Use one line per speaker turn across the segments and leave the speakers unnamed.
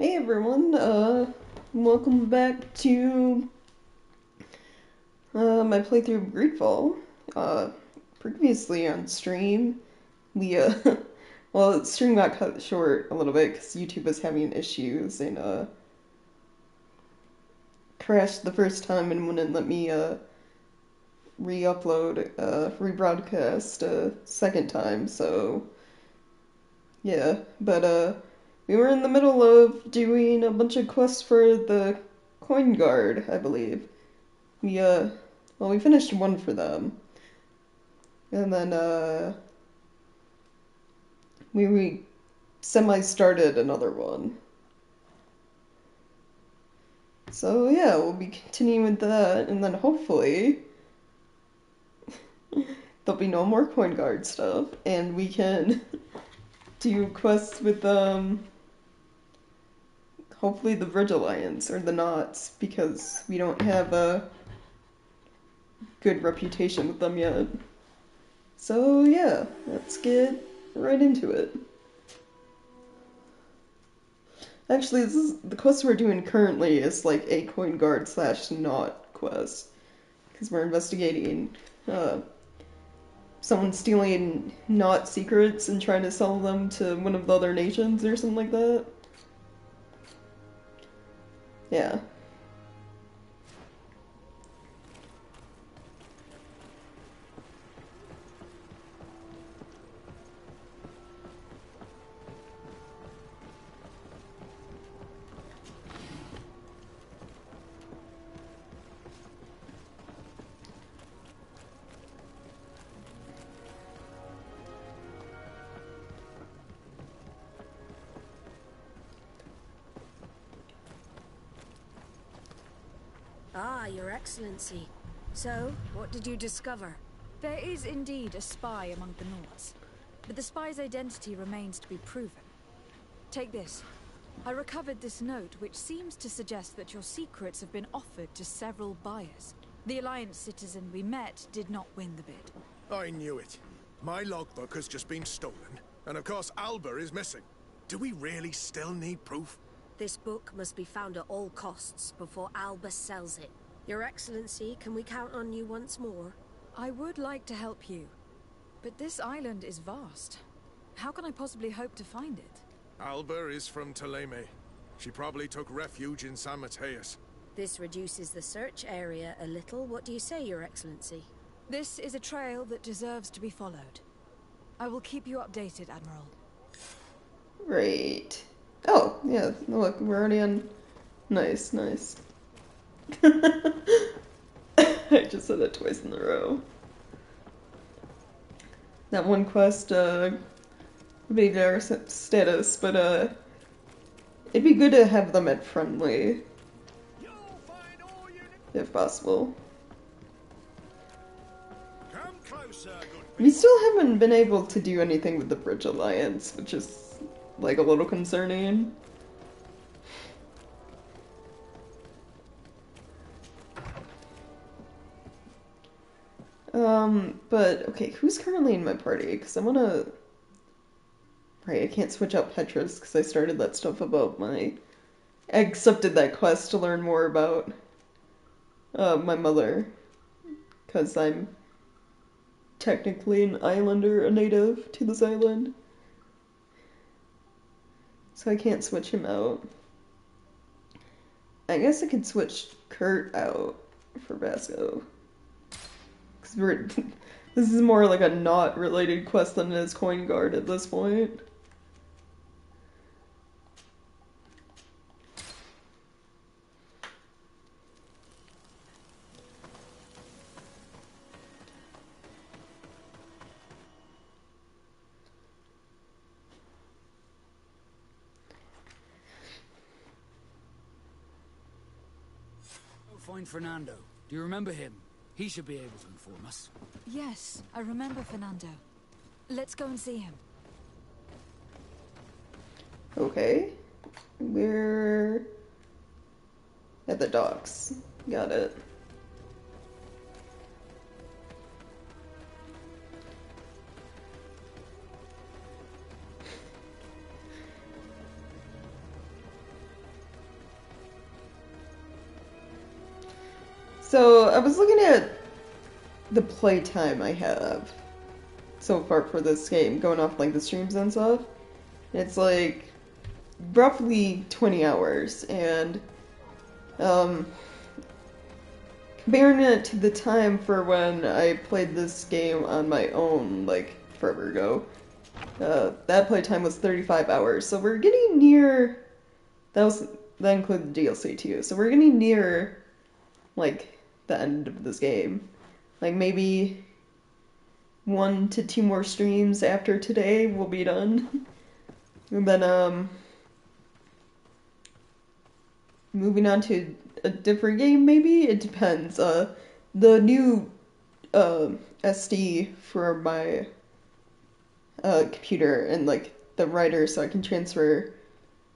Hey everyone, welcome back to my playthrough of Greedfall. Uh, Previously on stream, we, well, the stream got cut short a little bit because YouTube was having issues and, crashed the first time and wouldn't let me, re-upload, rebroadcast a second time, so, yeah. But, we were in the middle of doing a bunch of quests for the Coin Guard, I believe. We, well, we finished one for them. And then, we semi-started another one. So, yeah, we'll be continuing with that, and then hopefully there'll be no more Coin Guard stuff, and we can do quests with, hopefully the Bridge Alliance, or the Knots, because we don't have a good reputation with them yet. So, yeah, let's get right into it. Actually, this is the quest we're doing currently is like a Coin Guard slash Knot quest, because we're investigating uh, someone stealing Knot secrets and trying to sell them to one of the other nations or something like that. Yeah.
Ah, Your Excellency. So, what did you discover?
There is indeed a spy among the Nords, but the spy's identity remains to be proven. Take this. I recovered this note which seems to suggest that your secrets have been offered to several buyers. The Alliance citizen we met did not win the bid.
I knew it. My logbook has just been stolen, and of course Alba is missing. Do we really still need proof?
This book must be found at all costs before Albus sells it. Your Excellency, can we count on you once more?
I would like to help you, but this island is vast. How can I possibly hope to find it?
Alba is from Teleme. She probably took refuge in San Mateus.
This reduces the search area a little. What do you say, Your Excellency?
This is a trail that deserves to be followed. I will keep you updated, Admiral.
Great. Oh, yeah, look, we're already on... Nice, nice. I just said that twice in a row. That one quest, made our status, but, it'd be good to have them at friendly, if possible.
Come closer, good
We still haven't been able to do anything with the Bridge Alliance, which is, like, a little concerning. But, okay, who's currently in my party? Because I wanna... Right, I can't switch out Petrus because I started that stuff about my... I accepted that quest to learn more about, my mother. Because I'm technically an islander, a native to this island. So I can't switch him out. I guess I could switch Kurt out for Vasco. Because we're... this is more like a not related quest than it is Coin Guard at this point.
Find Fernando. Do you remember him? He should be able to inform us.
Yes, I remember Fernando. Let's go and see him.
Okay. We're at the docks. Got it. So I was looking at the playtime I have so far for this game, going off like the streams and stuff. It's like roughly 20 hours, and um, comparing it to the time for when I played this game on my own, like forever ago, that playtime was 35 hours. So we're getting near. That included the DLC too. So we're getting near like the end of this game. Like maybe 1 to 2 more streams after today will be done. And then moving on to a different game maybe? It depends. The new SD for my computer and like the writer so I can transfer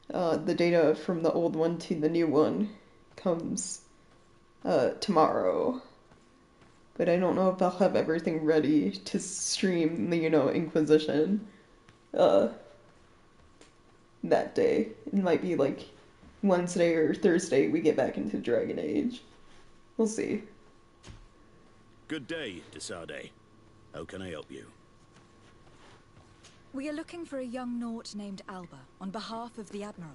the data from the old one to the new one comes tomorrow. But I don't know if I'll have everything ready to stream the, Inquisition that day. It might be like Wednesday or Thursday we get back into Dragon Age. We'll see.
Good day, Desade. How can I help you?
We are looking for a young Naut named Alba, on behalf of the Admiral.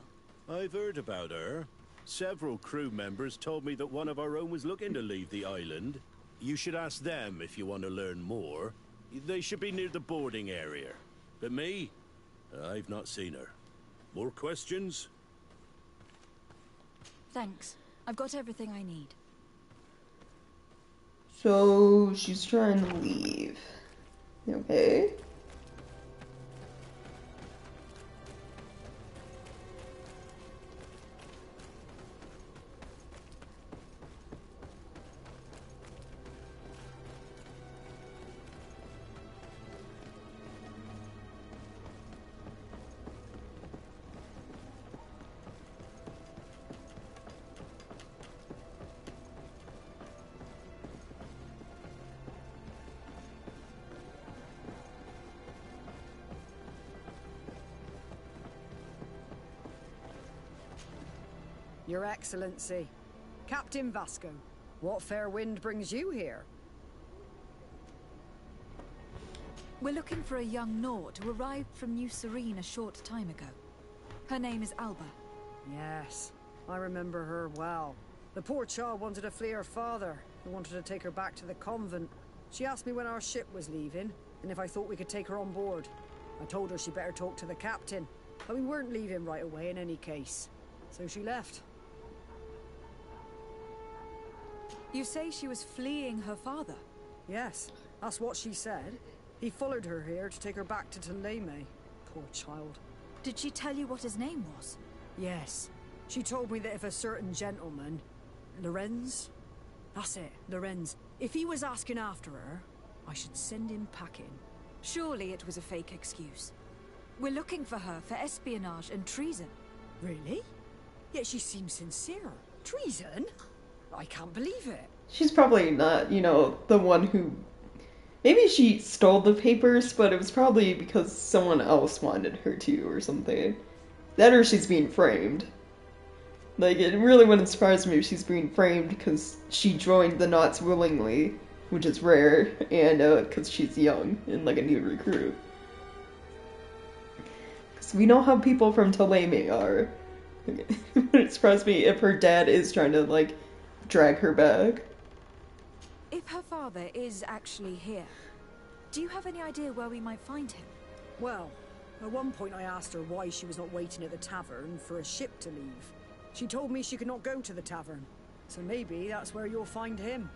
I've heard about her. Several crew members told me that one of our own was looking to leave the island. You should ask them if you want to learn more. They should be near the boarding area. But me? I've not seen her. More questions?
Thanks. I've got everything I need.
So she's trying to leave. Okay.
Your Excellency, Captain Vasco, what fair wind brings you here?
We're looking for a young Naut who arrived from New Serene a short time ago. Her name is Alba.
Yes, I remember her well. The poor child wanted to flee her father, who wanted to take her back to the convent. She asked me when our ship was leaving, and if I thought we could take her on board. I told her she better talk to the captain, but we weren't leaving right away in any case. So she left.
You say she was fleeing her father?
Yes, that's what she said. He followed her here to take her back to Thélème. Poor child.
Did she tell you what his name was?
Yes. She told me that if a certain gentleman... Lorenz? That's it, Lorenz. If he was asking after her, I should send him packing.
Surely it was a fake excuse. We're looking for her for espionage and treason.
Really? Yet she seems sincere. Treason? I can't believe it.
She's probably not, the one who... Maybe she stole the papers, but it was probably because someone else wanted her to or something. That or she's being framed. Like, it really wouldn't surprise me if she's being framed because she joined the Knots willingly, which is rare, and because she's young and like a new recruit. Because we know how people from Thélème are. It wouldn't surprise me if her dad is trying to, like, drag her back.
If her father is actually here, do you have any idea where we might find him?
Well, at one point I asked her why she was not waiting at the tavern for a ship to leave. She told me she could not go to the tavern, so maybe that's where you'll find him.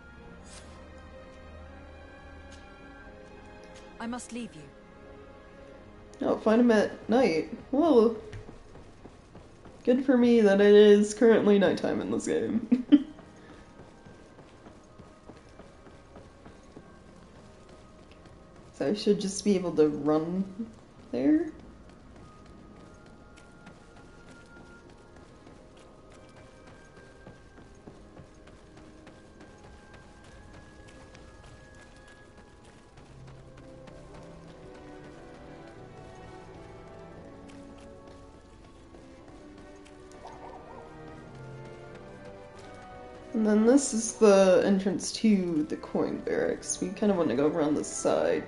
I must leave you.
Oh, find him at night. Well, good for me that it is currently nighttime in this game. So I should just be able to run there? And then this is the entrance to the coin barracks. We kind of want to go around the side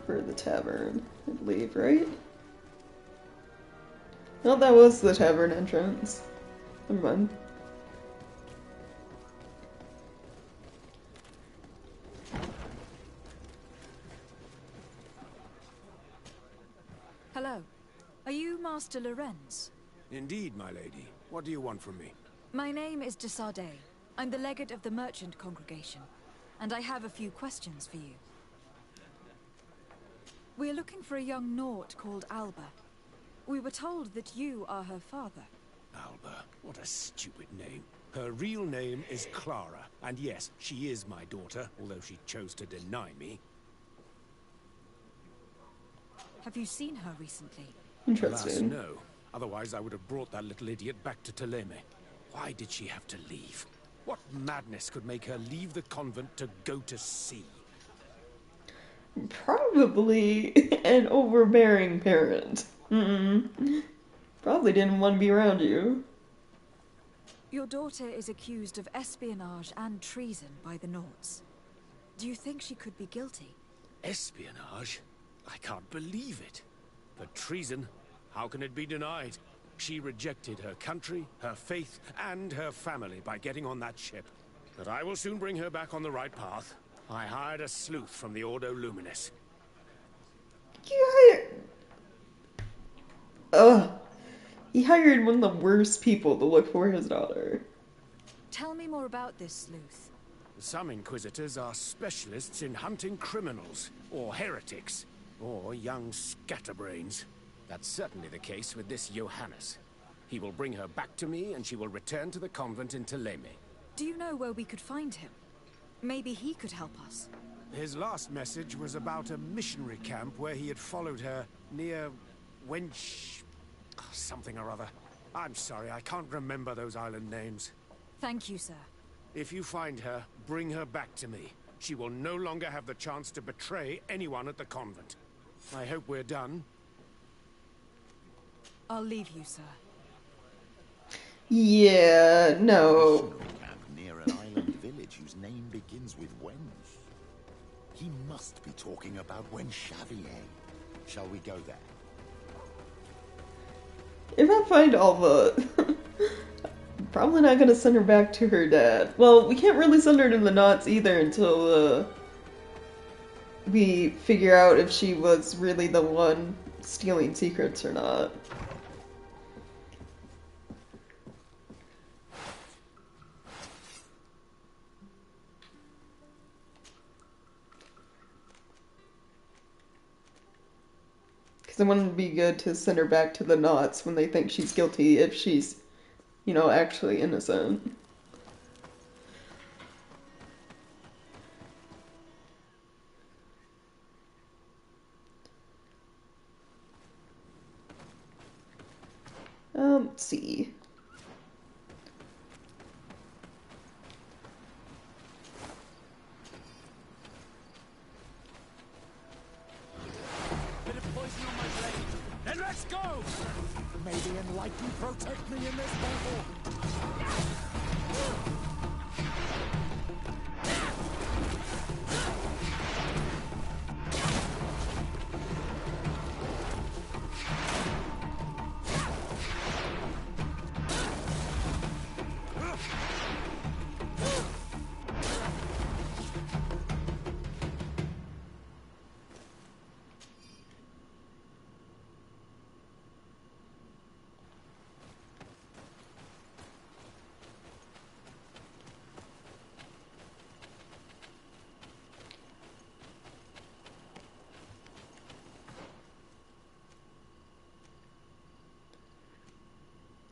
for the tavern, I believe, right? No, that was the tavern entrance. Never mind.
Hello. Are you Master Lorenz?
Indeed, my lady. What do you want from me?
My name is de Sardet. I'm the legate of the merchant congregation, and I have a few questions for you. We're looking for a young Naut called Alba. We were told that you are her father.
Alba. What a stupid name. Her real name is Clara, and yes, she is my daughter, although she chose to deny me.
Have you seen her recently?
Alas,
Interesting.
no. Otherwise, I would have brought that little idiot back to Theleme. Why did she have to leave? What madness could make her leave the convent to go to sea?
Probably an overbearing parent. Probably didn't want to be around you.
Your daughter is accused of espionage and treason by the Nauts. Do you think she could be guilty?
Espionage? I can't believe it. But treason? How can it be denied? She rejected her country, her faith, and her family by getting on that ship. But I will soon bring her back on the right path. I hired a sleuth from the Ordo Luminis.
You hired... He hired one of the worst people to look for his daughter.
Tell me more about this sleuth.
Some Inquisitors are specialists in hunting criminals, or heretics, or young scatterbrains. That's certainly the case with this Johannes. He will bring her back to me, and she will return to the convent in Theleme.
Do you know where we could find him? Maybe he could help us.
His last message was about a missionary camp where he had followed her near Wench... something or other. I'm sorry, I can't remember those island names.
Thank you, sir.
If you find her, bring her back to me. She will no longer have the chance to betray anyone at the convent. I hope we're done.
I'll leave you, sir.
Yeah, no.
Missionary camp near an island village whose name begins with Wench. He must be talking about Wenchavier. Shall we go there?
If I find Alva, I'm probably not gonna send her back to her dad. Well, we can't really send her to the Knots either until we figure out if she was really the one stealing secrets or not. Because it wouldn't be good to send her back to the Knots when they think she's guilty if she's, you know, actually innocent. Let's see.
Bit of poison on my blade. Then let's go!
May the Enlightened protect me in this battle.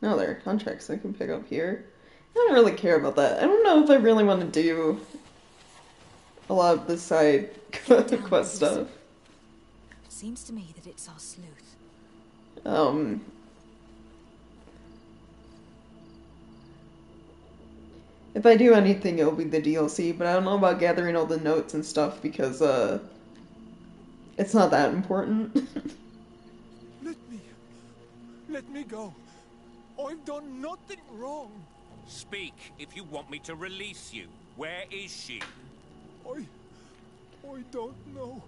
No, there are contracts I can pick up here. I don't really care about that. I don't know if I really want to do a lot of the side quest stuff.
Seems to me that it's our sleuth.
If I do anything, it'll be the DLC, but I don't know about gathering all the notes and stuff because, it's not that important.
Let me go. I've done nothing wrong. Speak if you want me to release you. Where is she?
I don't know.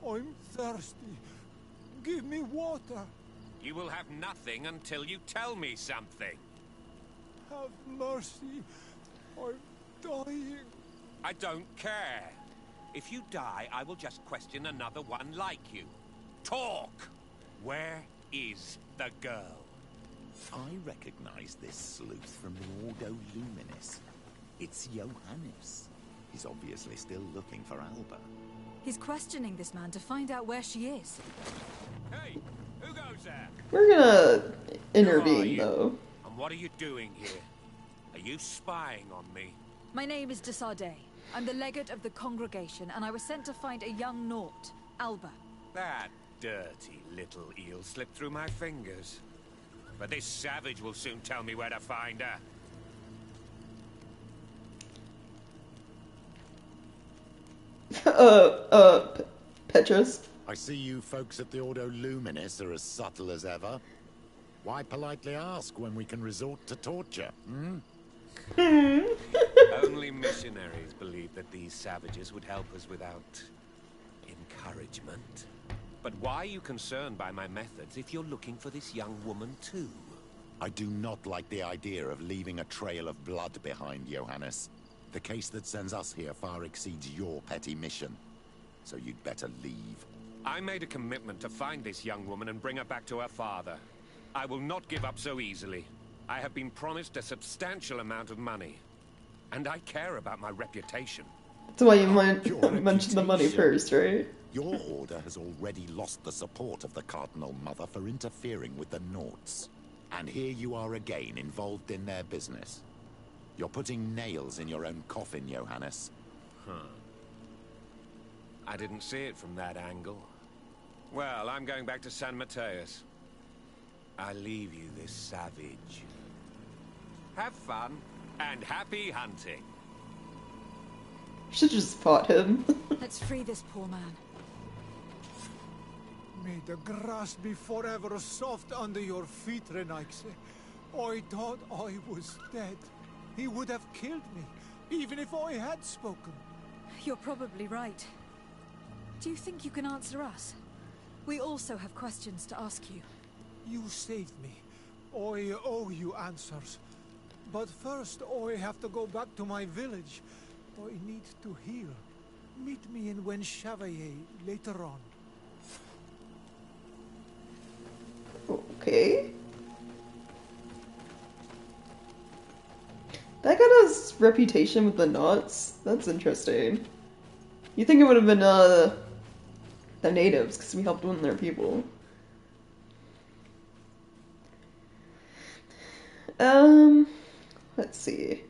I'm thirsty. Give me water.
You will have nothing until you tell me something.
Have mercy. I'm dying.
I don't care. If you die, I will just question another one like you. Talk! Where is the girl?
I recognize this sleuth from the Ordo Luminis. It's Johannes. He's obviously still looking for Alba.
He's questioning this man to find out where she is.
Hey, who goes there?
We're gonna
Who are
intervene,
you?
though.
And what are you doing here? Are you spying on me?
My name is de Sardet. I'm the legate of the congregation, and I was sent to find a young Naut, Alba.
That dirty little eel slipped through my fingers. But this savage will soon tell me where to find her.
Petrus.
I see you folks at the Ordo Luminis are as subtle as ever. Why politely ask when we can resort to torture, hmm?
Only missionaries believe that these savages would help us without encouragement. But why are you concerned by my methods if you're looking for this young woman too?
I do not like the idea of leaving a trail of blood behind, Johannes. The case that sends us here far exceeds your petty mission. So you'd better leave.
I made a commitment to find this young woman and bring her back to her father. I will not give up so easily. I have been promised a substantial amount of money. And I care about my reputation.
That's why you
Your
mentioned the money
reputation.
first, right?
Your order has already lost the support of the Cardinal Mother for interfering with the Nauts. And here you are again, involved in their business. You're putting nails in your own coffin, Johannes.
I didn't see it from that angle. Well, I'm going back to San Mateus. I leave you this savage. Have fun, and happy hunting.
Should just fought him.
Let's free this poor man.
May the grass be forever soft under your feet, Renaxe. I thought I was dead. He would have killed me, even if I had spoken.
You're probably right. Do you think you can answer us? We also have questions to ask you.
You saved me. I owe you answers. But first, I have to go back to my village. I need to heal. Meet me in Wen Chevalier later on.
Okay. That got us reputation with the Nauts. That's interesting. You think it would have been the natives, because we helped one of their people. Let's see.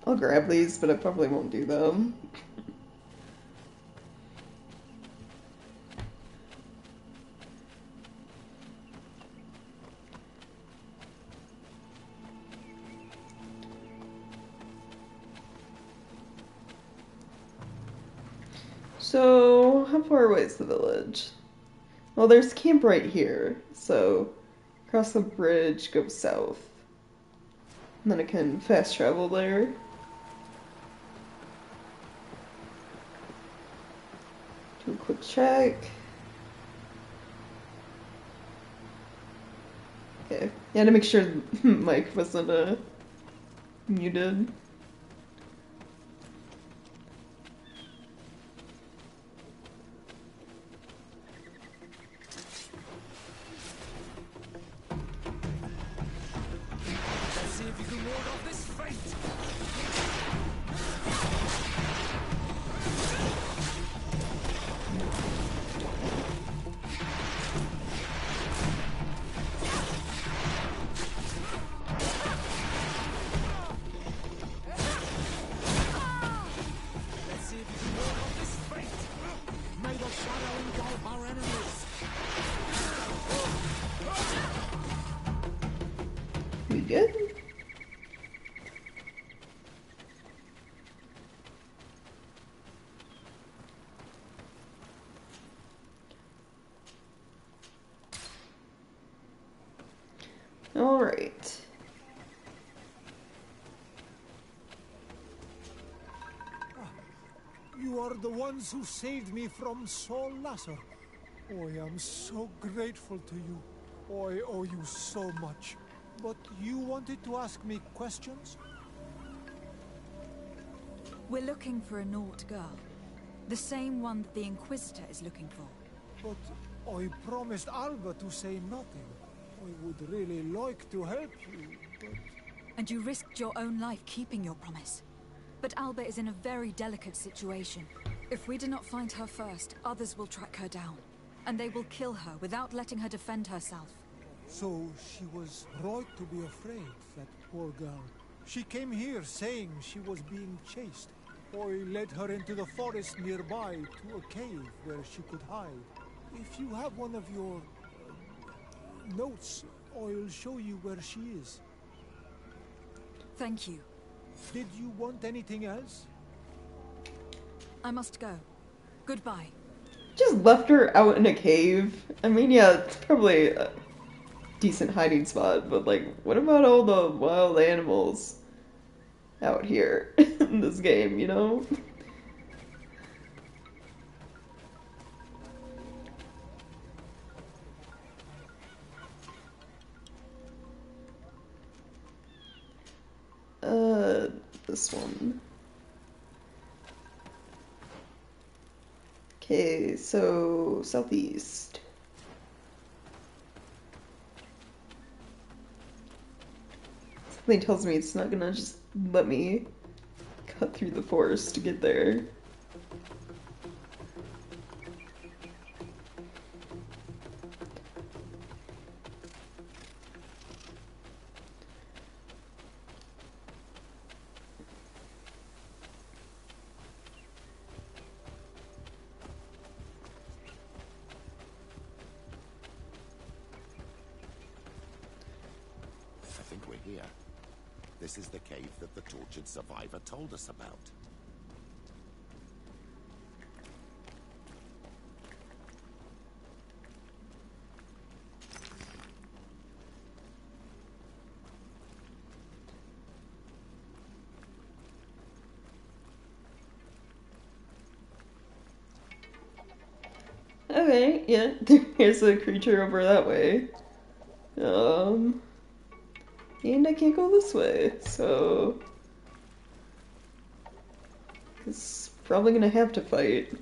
I'll grab these, but I probably won't do them. So, how far away is the village? Well, there's camp right here, so cross the bridge, go south. And then I can fast travel there. Do a quick check. Okay, yeah, to make sure Mike wasn't muted. We good? Alright.
You are the ones who saved me from Saul Lasser. Oh, I am so grateful to you. Oh, I owe you so much. But you wanted to ask me questions?
We're looking for a Naut girl. The same one that the Inquisitor is looking for.
But I promised Alba to say nothing. I would really like to help you, but...
And you risked your own life keeping your promise. But Alba is in a very delicate situation. If we do not find her first, others will track her down. And they will kill her without letting her defend herself.
So she was right to be afraid, that poor girl. She came here saying she was being chased. I led her into the forest nearby to a cave where she could hide. If you have one of your notes, I'll show you where she is.
Thank you.
Did you want anything else?
I must go. Goodbye.
Just left her out in a cave. I mean, yeah, it's probably a decent hiding spot, but like, what about all the wild animals out here in this game, you know? This one. Okay, so southeast. Something tells me it's not gonna just let me cut through the forest to get there.
I think we're here. This is the cave that the tortured survivor told us about.
Okay, yeah, here's a creature over that way. And I can't go this way, so... It's probably gonna have to fight.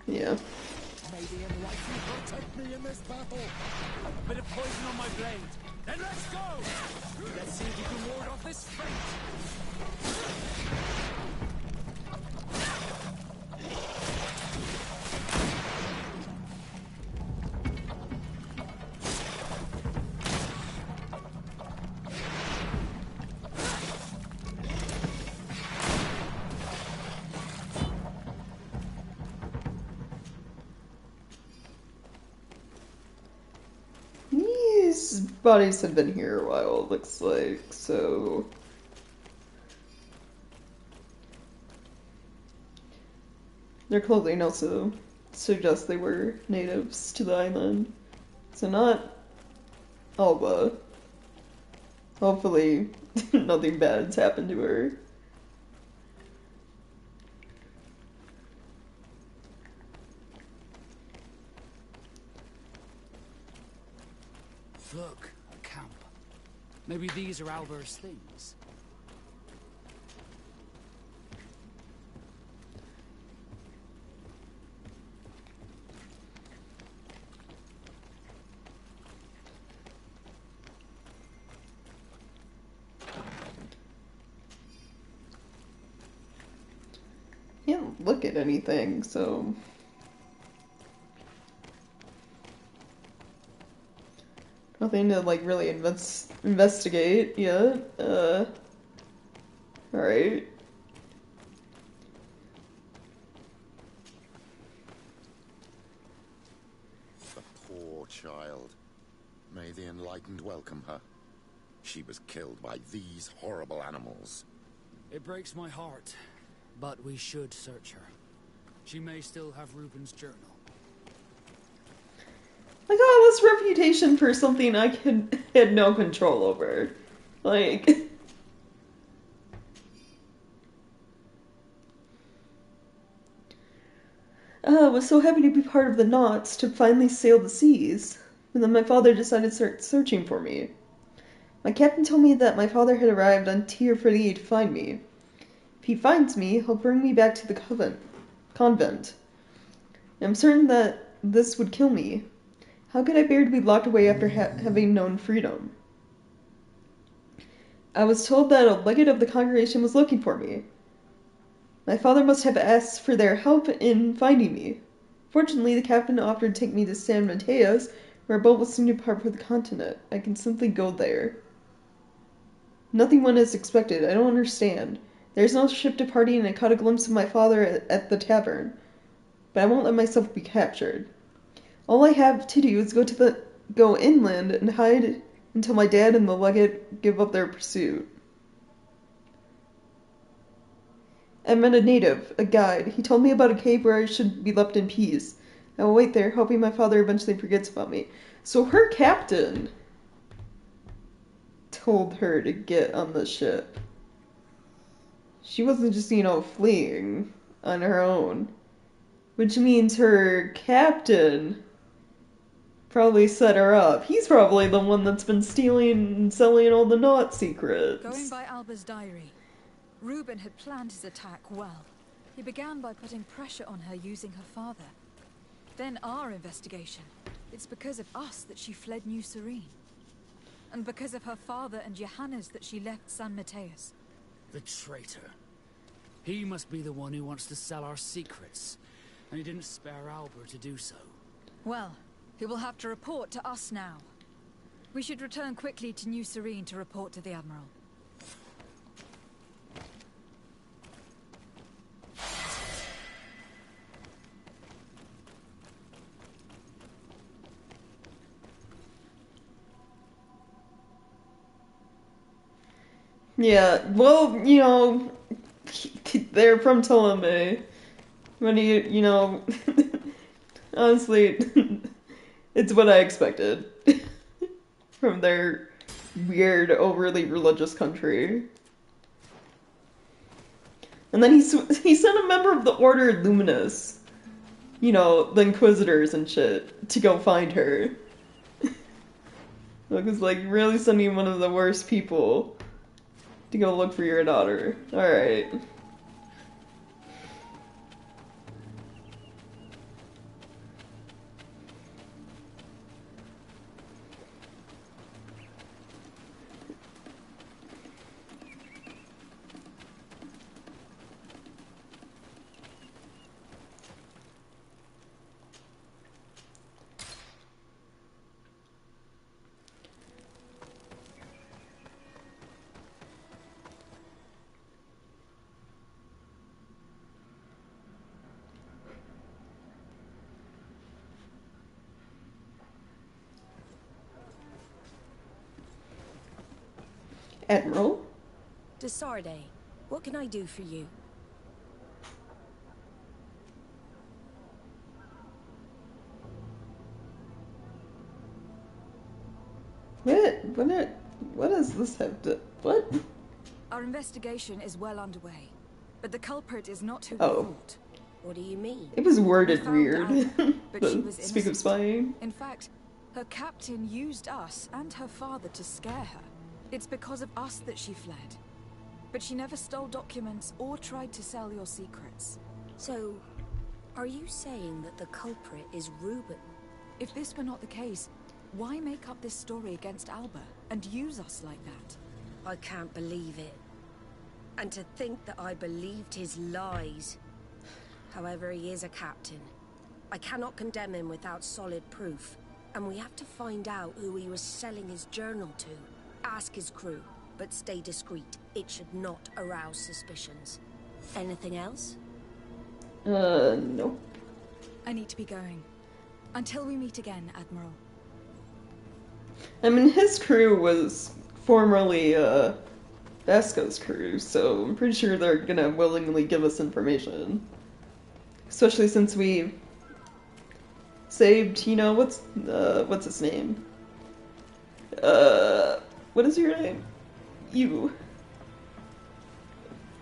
Yeah.
May the enlightened protect me in this battle. A bit of poison on my blade. Then let's go! Let's see if you can ward off this fate.
These bodies have been here a while, it looks like, so... Their clothing also suggests they were natives to the island. So not Alba. Hopefully nothing bad's happened to her.
Look, a camp. Maybe these are Alber's things.
Can't look at anything, so... Nothing to, like, really investigate yet. Alright.
The poor child. May the enlightened welcome her. She was killed by these horrible animals.
It breaks my heart, but we should search her. She may still have Reuben's journal.
Like, oh, lost reputation for something I had no control over. Like... I was so happy to be part of the Knots, to finally sail the seas. And then my father decided to start searching for me. My captain told me that my father had arrived on Tier 48 to find me. If he finds me, he'll bring me back to the convent. I'm certain that this would kill me. How could I bear to be locked away after having known freedom? I was told that a legate of the congregation was looking for me. My father must have asked for their help in finding me. Fortunately, the captain offered to take me to San Mateos, where a boat will soon depart for the continent. I can simply go there. Nothing went as expected. I don't understand. There's no ship departing, and I caught a glimpse of my father at the tavern. But I won't let myself be captured. All I have to do is go inland and hide until my dad and the legate give up their pursuit. I met a native, a guide. He told me about a cave where I should be left in peace. I will wait there, hoping my father eventually forgets about me. So her captain told her to get on the ship. She wasn't just, fleeing on her own. Which means her captain probably set her up. He's probably the one that's been stealing and selling all the Knot secrets.
Going by Alba's diary, Reuben had planned his attack well. He began by putting pressure on her using her father. Then our investigation. It's because of us that she fled New Serene. And because of her father and Johannes that she left San Mateus.
The traitor. He must be the one who wants to sell our secrets. And he didn't spare Alba to do so.
Well, he will have to report to us now. We should return quickly to New Serene to report to the Admiral.
Yeah, well, they're from Ptolemy. When honestly, it's what I expected from their weird, overly religious country. And then he sent a member of the Order Luminous, the Inquisitors and shit, to go find her. It was like really sending one of the worst people to go look for your daughter. Alright. Admiral?
Desarde, what can I do for you?
What does this have to... What?
Our investigation is well underway, but the culprit is not who we
Oh.
thought.
What do you mean?
It was
We
worded
found
weird.
Alba, but she was
Speak of
innocent.
spying.
In fact, her captain used us and her father to scare her. It's because of us that she fled. But she never stole documents or tried to sell your secrets.
So, are you saying that the culprit is Reuben?
If this were not the case, why make up this story against Alba and use us like that?
I can't believe it. And to think that I believed his lies. However, he is a captain. I cannot condemn him without solid proof. And we have to find out who he was selling his journal to. Ask his crew, but stay discreet. It should not arouse suspicions. Anything else?
Nope.
I need to be going. Until we meet again, Admiral.
I mean, his crew was formerly, Vasco's crew, so I'm pretty sure they're gonna willingly give us information. Especially since we saved, you know, what's his name? What is your name? You.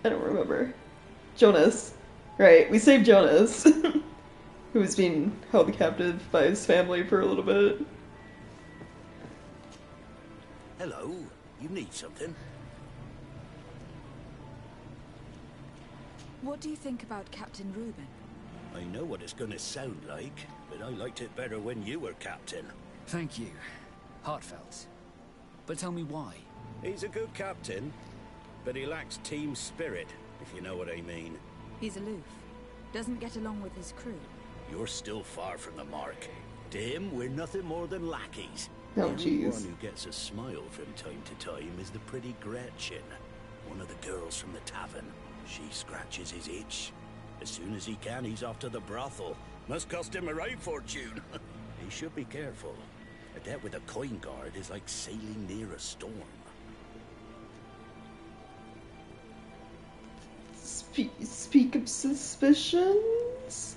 I don't remember. Jonas. Right, we saved Jonas. Who was being held captive by his family for a little bit.
Hello, you need something?
What do you think about Captain Reuben?
I know what it's gonna sound like, but I liked it better when you were captain.
Thank you. Heartfelt. But tell me why.
He's a good captain, but he lacks team spirit, if you know what I mean.
He's aloof. Doesn't get along with his crew.
You're still far from the mark. To him, we're nothing more than lackeys.
Oh,
the only
jeez.
one who gets a smile from time to time is the pretty Gretchen, one of the girls from the tavern. She scratches his itch. As soon as he can, he's off to the brothel. Must cost him a right fortune. He should be careful. A debt with a coin guard is like sailing near a storm.
Speak of suspicions?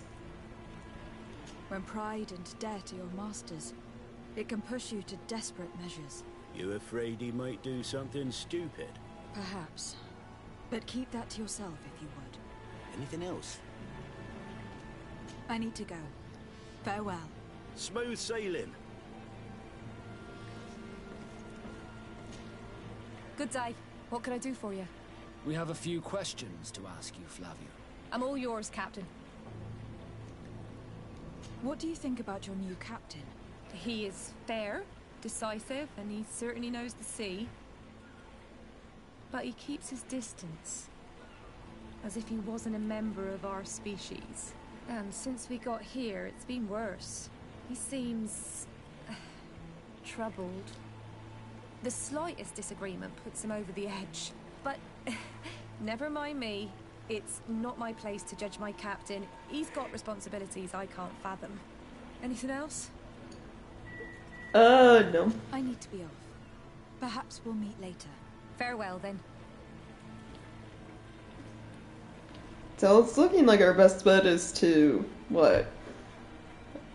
When pride and debt are your masters, it can push you to desperate measures.
You afraid he might do something stupid?
Perhaps. But keep that to yourself if you would.
Anything else?
I need to go. Farewell.
Smooth sailing.
Good day. What can I do for you?
We have a few questions to ask you, Flavio.
I'm all yours, Captain.
What do you think about your new captain?
He is fair, decisive, and he certainly knows the sea. But he keeps his distance. As if he wasn't a member of our species. And since we got here, it's been worse. He seems... troubled. The slightest disagreement puts him over the edge. But never mind me. It's not my place to judge my captain. He's got responsibilities I can't fathom. Anything else?
No.
I need to be off. Perhaps we'll meet later.
Farewell, then.
So it's looking like our best bet is to, what?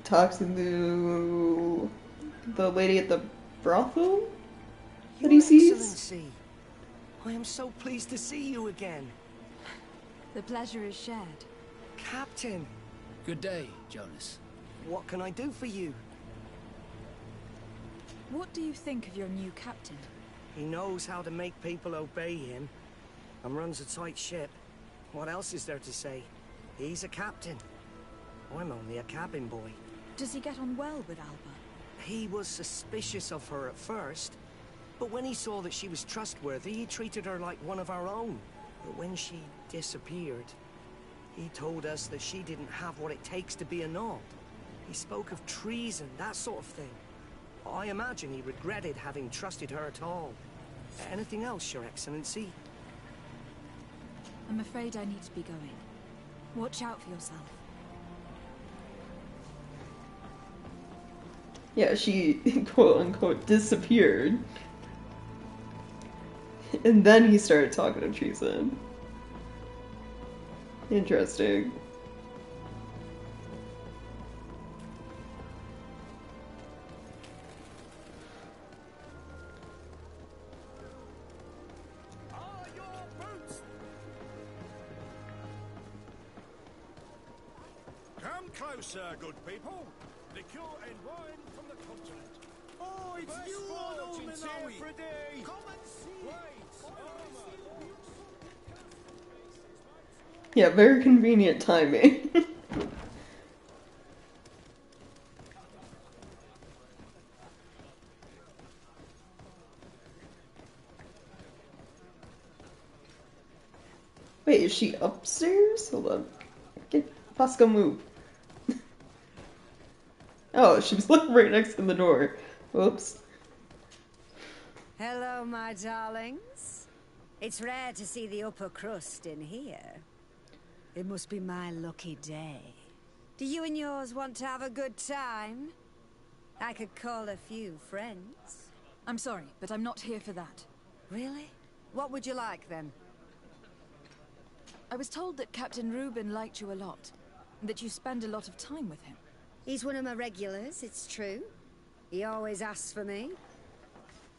Talk to the lady at the brothel that he
Your
sees?
Excellency, I am so pleased to see you again.
The pleasure is shared.
Captain,
Good day, Jonas.
what can I do for you?
What do you think of your new captain?
He knows how to make people obey him, and runs a tight ship. What else is there to say? He's a captain. I'm only a cabin boy.
Does he get on well with Alba?
He was suspicious of her at first, but when he saw that she was trustworthy, he treated her like one of our own. But when she disappeared, he told us that she didn't have what it takes to be a Nod. He spoke of treason, that sort of thing. I imagine he regretted having trusted her at all. Anything else, Your Excellency?
I'm afraid I need to be going. Watch out for yourself.
Yeah, she quote unquote disappeared. And then he started talking to treason. Interesting.
Are your boots? Come closer, good people. Liqueur and wine from the continent. Oh, it's you on Omen for a day. Come and see.
Yeah, very convenient timing. Wait, is she upstairs? Hold on. Get Pasco, move. Oh, she was like right next to the door. Whoops.
Hello, my darlings. It's rare to see the upper crust in here. It must be my lucky day. Do you and yours want to have a good time? I could call a few friends.
I'm sorry, but I'm not here for that.
Really? What would you like, then?
I was told that Captain Reuben liked you a lot, and that you spend a lot of time with him.
He's one of my regulars, it's true. He always asks for me.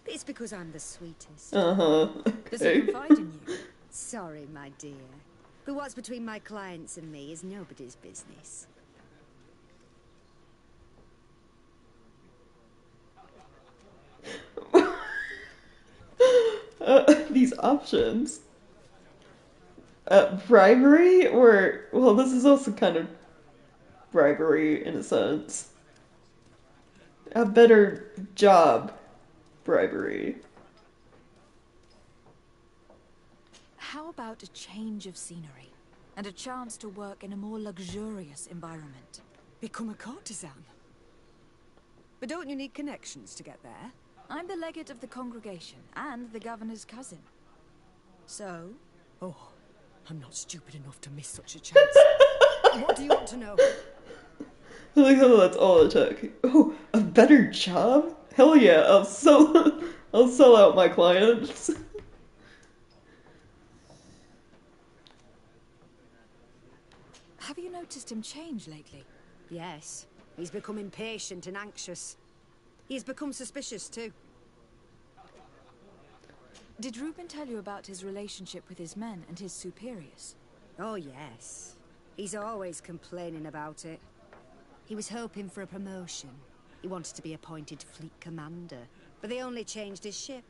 But it's because I'm the sweetest.
Uh-huh.
Does he
Okay.
confide in you?
Sorry, my dear. But what's between my clients and me is nobody's business.
These options. Bribery, or... Well, this is also kind of bribery in a sense. A better job bribery.
How about a change of scenery? And a chance to work in a more luxurious environment?
Become a courtesan. But don't you need connections to get there?
I'm the legate of the congregation, and the governor's cousin. So?
Oh, I'm not stupid enough to miss such a chance. What do you want to know?
I like how that's all it took. Oh, a better job? Hell yeah, I'll sell out my clients.
Have you noticed him change lately?
Yes, he's become impatient and anxious. He's become suspicious too.
Did Reuben tell you about his relationship with his men and his superiors?
Oh yes. He's always complaining about it. He was hoping for a promotion. He wanted to be appointed fleet commander. But they only changed his ship.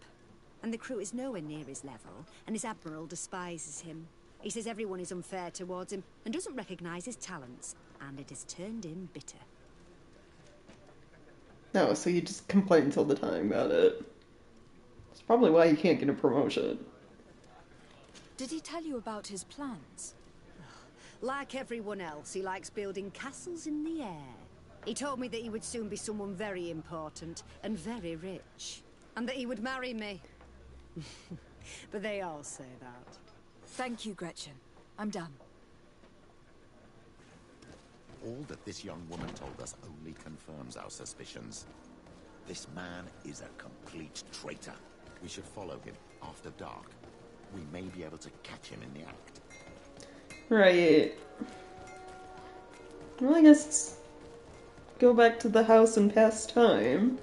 And the crew is nowhere near his level, and his admiral despises him. He says everyone is unfair towards him, and doesn't recognize his talents. And it has turned him bitter.
No, so he just complains all the time about it. It's probably why he can't get a promotion.
Did he tell you about his plans?
Like everyone else, he likes building castles in the air. He told me that he would soon be someone very important and very rich. And that he would marry me. But they all say that.
Thank you, Gretchen. I'm done.
All that this young woman told us only confirms our suspicions. This man is a complete traitor. We should follow him after dark. We may be able to catch him in the act.
Right. Well, I guess let's go back to the house and pass time.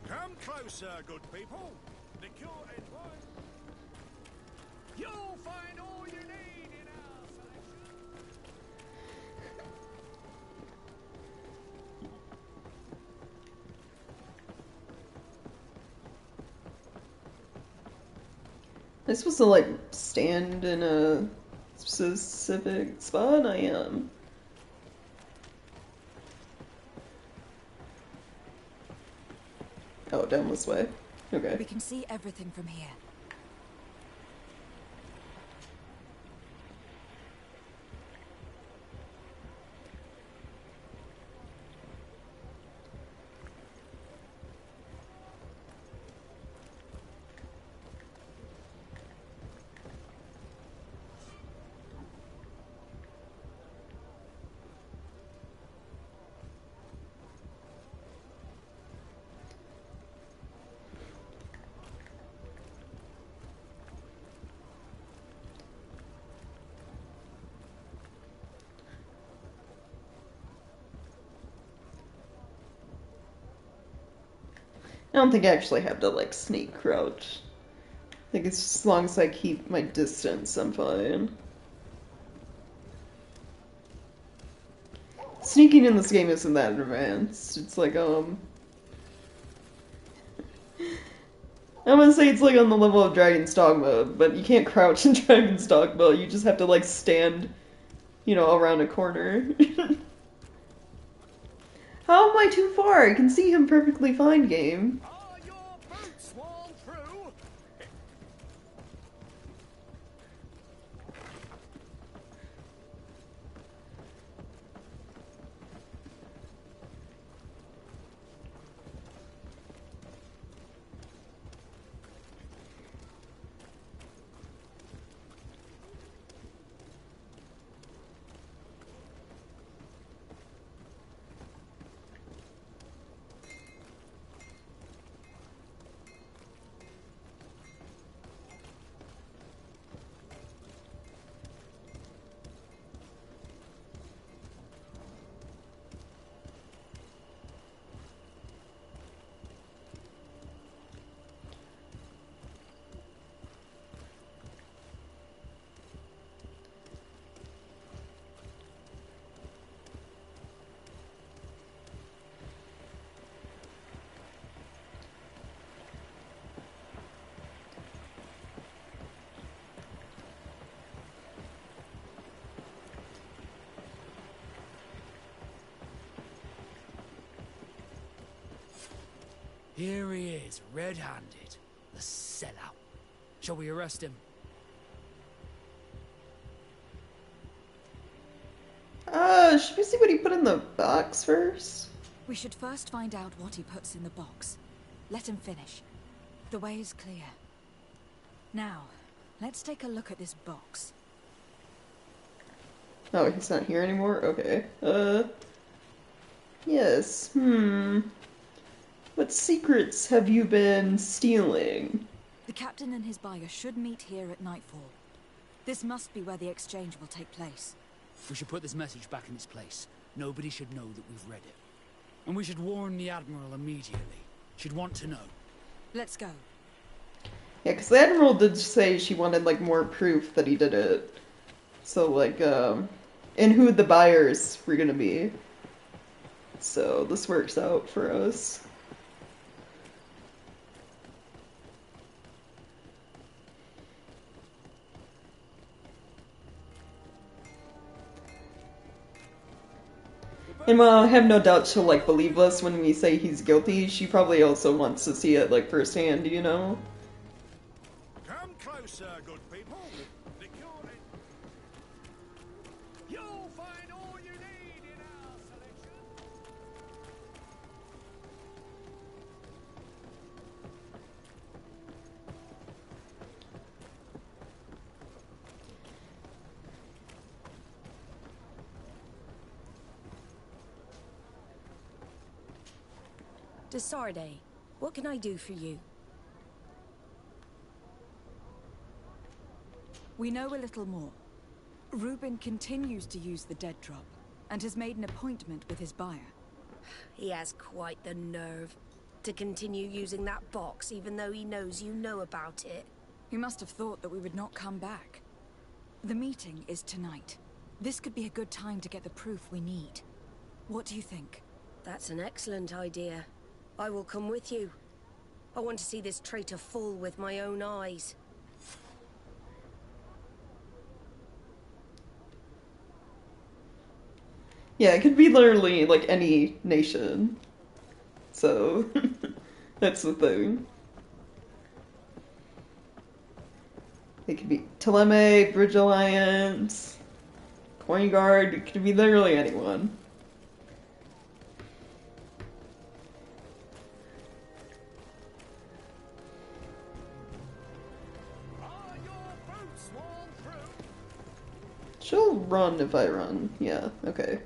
Come closer, good people. The cure is wine. You'll find all you need in our selection.
Am I supposed to, like, stand in a specific spot? I am. Oh, down this way. Okay.
We can see everything from here.
I don't think I actually have to, like, sneak crouch. I think it's just as long as I keep my distance, I'm fine. Sneaking in this game isn't that advanced. It's like, I'm gonna say it's like on the level of Dragon's Dog mode, but you can't crouch in Dragon's Dog mode. You just have to, like, stand, you know, around a corner. How am I too far? I can see him perfectly fine, game.
Are your boots worn through?
Here he is, red-handed. The sellout. Shall we arrest him?
Should we see what he put in the box first?
We should first find out what he puts in the box. Let him finish. The way is clear. Now, let's take a look at this box.
Oh, he's not here anymore? Okay. Yes. What secrets have you been stealing?
The captain and his buyer should meet here at nightfall. This must be where the exchange will take place.
We should put this message back in its place. Nobody should know that we've read it. And we should warn the Admiral immediately. She'd want to know.
Let's go.
Yeah, because the Admiral did say she wanted, like, more proof that he did it. So, like, and who the buyers were gonna be. So, this works out for us. And while I have no doubt she'll, like, believe us when we say he's guilty, she probably also wants to see it, like, firsthand, you know?
Come closer, good people. You'll find all you need in our selection.
Desarde, what can I do for you?
We know a little more. Reuben continues to use the dead drop, and has made an appointment with his buyer.
He has quite the nerve to continue using that box even though he knows you know about it.
He must have thought that we would not come back. The meeting is tonight. This could be a good time to get the proof we need. What do you think?
That's an excellent idea. I will come with you. I want to see this traitor fall with my own eyes.
Yeah, it could be literally, like, any nation. So, that's the thing. It could be Teleme, Bridge Alliance, Coin Guard, it could be literally anyone. She'll run if I run. Yeah, okay.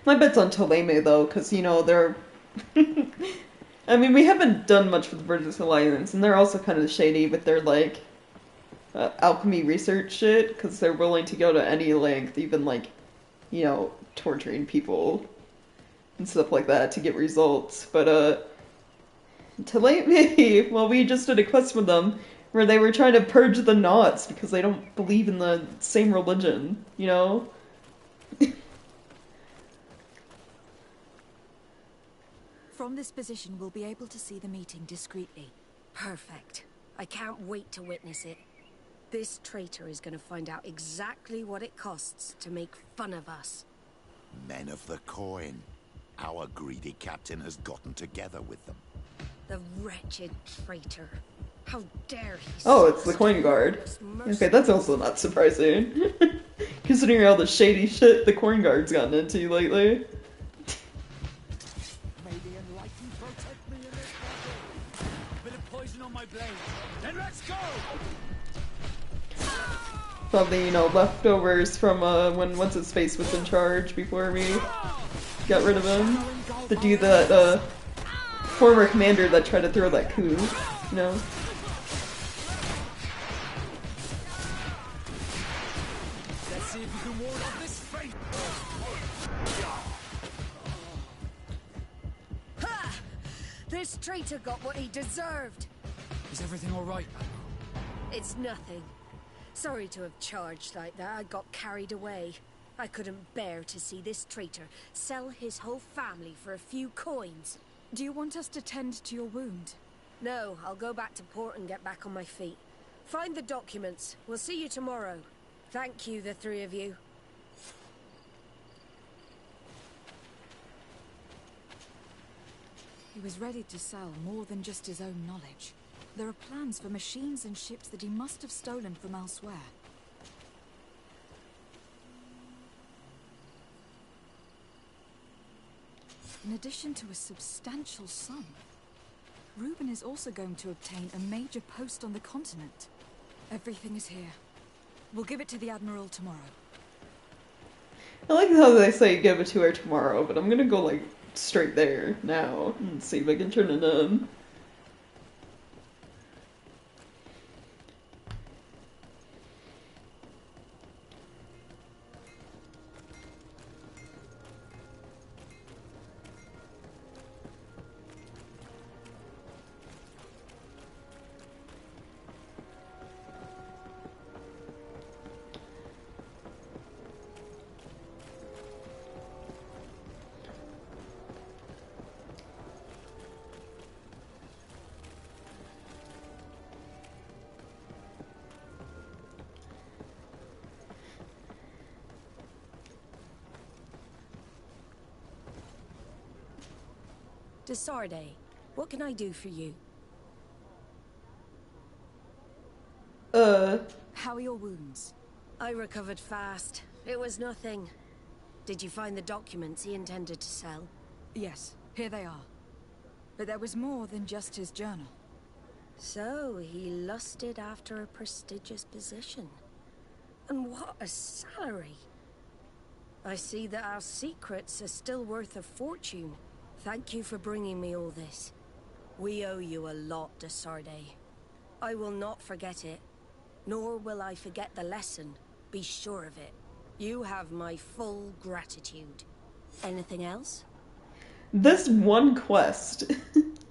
My bet's on Teleme, though, because, you know, they're... I mean, we haven't done much with the British Alliance, and they're also kind of shady with their, like, alchemy research shit, because they're willing to go to any length, even, like, you know, torturing people and stuff like that to get results. But, Teleme, well, we just did a quest with them where they were trying to purge the Nauts because they don't believe in the same religion, you know?
From this position, we'll be able to see the meeting discreetly.
Perfect. I can't wait to witness it. This traitor is going to find out exactly what it costs to make fun of us.
Men of the coin. Our greedy captain has gotten together with them.
The wretched traitor. How dare he...
Oh, it's the Coin Guard. Okay, that's also not surprising. Considering all the shady shit the Coin Guard's gotten into lately.
Then let's go!
Probably, you know, leftovers from when What's-His-Face was in charge before we got rid of him. The dude that, former commander that tried to throw that coup, you know?
Let's see if you can ward off this fate!
Ha! This traitor got what he deserved.
Is everything all right, Admiral?
It's nothing. Sorry to have charged like that. I got carried away. I couldn't bear to see this traitor sell his whole family for a few coins.
Do you want us to tend to your wound?
No, I'll go back to port and get back on my feet. Find the documents. We'll see you tomorrow. Thank you, the three of you.
He was ready to sell more than just his own knowledge. There are plans for machines and ships that he must have stolen from elsewhere. In addition to a substantial sum, Reuben is also going to obtain a major post on the continent. Everything is here. We'll give it to the Admiral tomorrow.
I like how they say give it to her tomorrow, but I'm gonna go, like, straight there now and see if I can turn it in.
Desarde, what can I do for you?
How are your wounds?
I recovered fast. It was nothing. Did you find the documents he intended to sell?
Yes, here they are. But there was more than just his journal.
So, he lusted after a prestigious position. And what a salary! I see that our secrets are still worth a fortune. Thank you for bringing me all this. We owe you a lot, Desarde. I will not forget it, nor will I forget the lesson. Be sure of it. You have my full gratitude. Anything else?
This one quest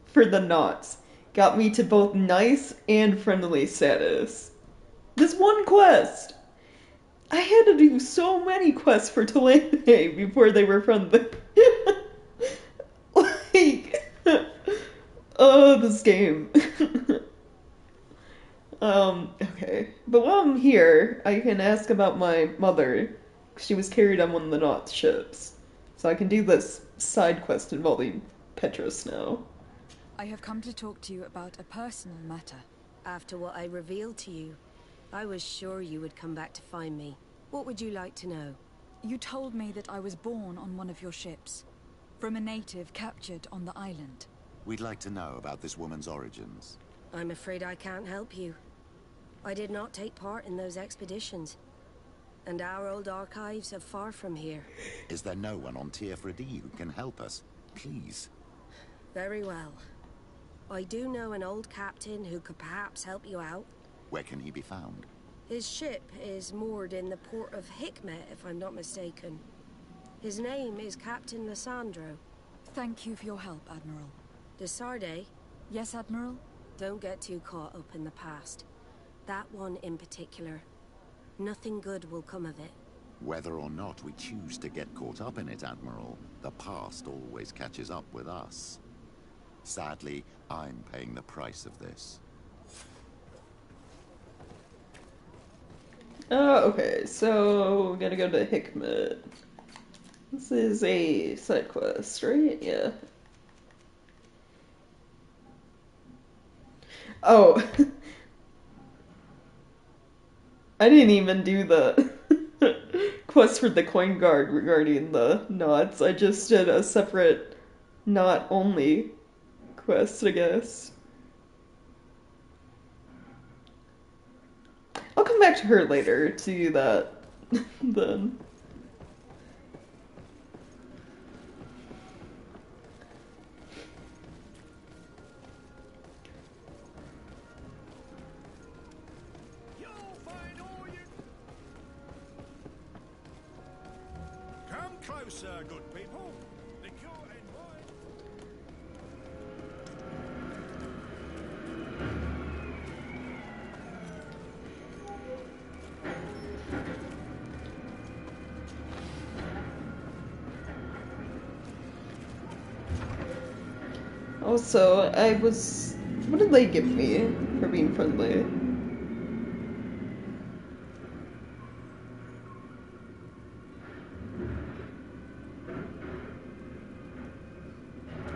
for the knots got me to both nice and friendly status. This one quest! I had to do so many quests for Talene before they were friendly. Like, oh, this game. Okay. But while I'm here, I can ask about my mother. She was carried on one of the Knot ships. So I can do this side quest involving Petrus now.
I have come to talk to you about a personal matter.
After what I revealed to you, I was sure you would come back to find me. What would you like to know?
You told me that I was born on one of your ships, from a native captured on the island.
We'd like to know about this woman's origins.
I'm afraid I can't help you. I did not take part in those expeditions. And our old archives are far from here.
Is there no one on Tier 3D who can help us? Please.
Very well. I do know an old captain who could perhaps help you out.
Where can he be found?
His ship is moored in the port of Hikmet, if I'm not mistaken. His name is Captain Lissandro.
Thank you for your help, Admiral.
Desarde?
Yes, Admiral?
Don't get too caught up in the past. That one in particular. Nothing good will come of it.
Whether or not we choose to get caught up in it, Admiral, the past always catches up with us. Sadly, I'm paying the price of this.
Okay, so we're gonna go to Hikmet. This is a side quest, right? Yeah. Oh. I didn't even do the quest for the coin guard regarding the knots. I just did a separate knot only quest, I guess. I'll come back to her later to do that then.
Come closer, good people. The cure in mind.
Also, what did they give me for being friendly?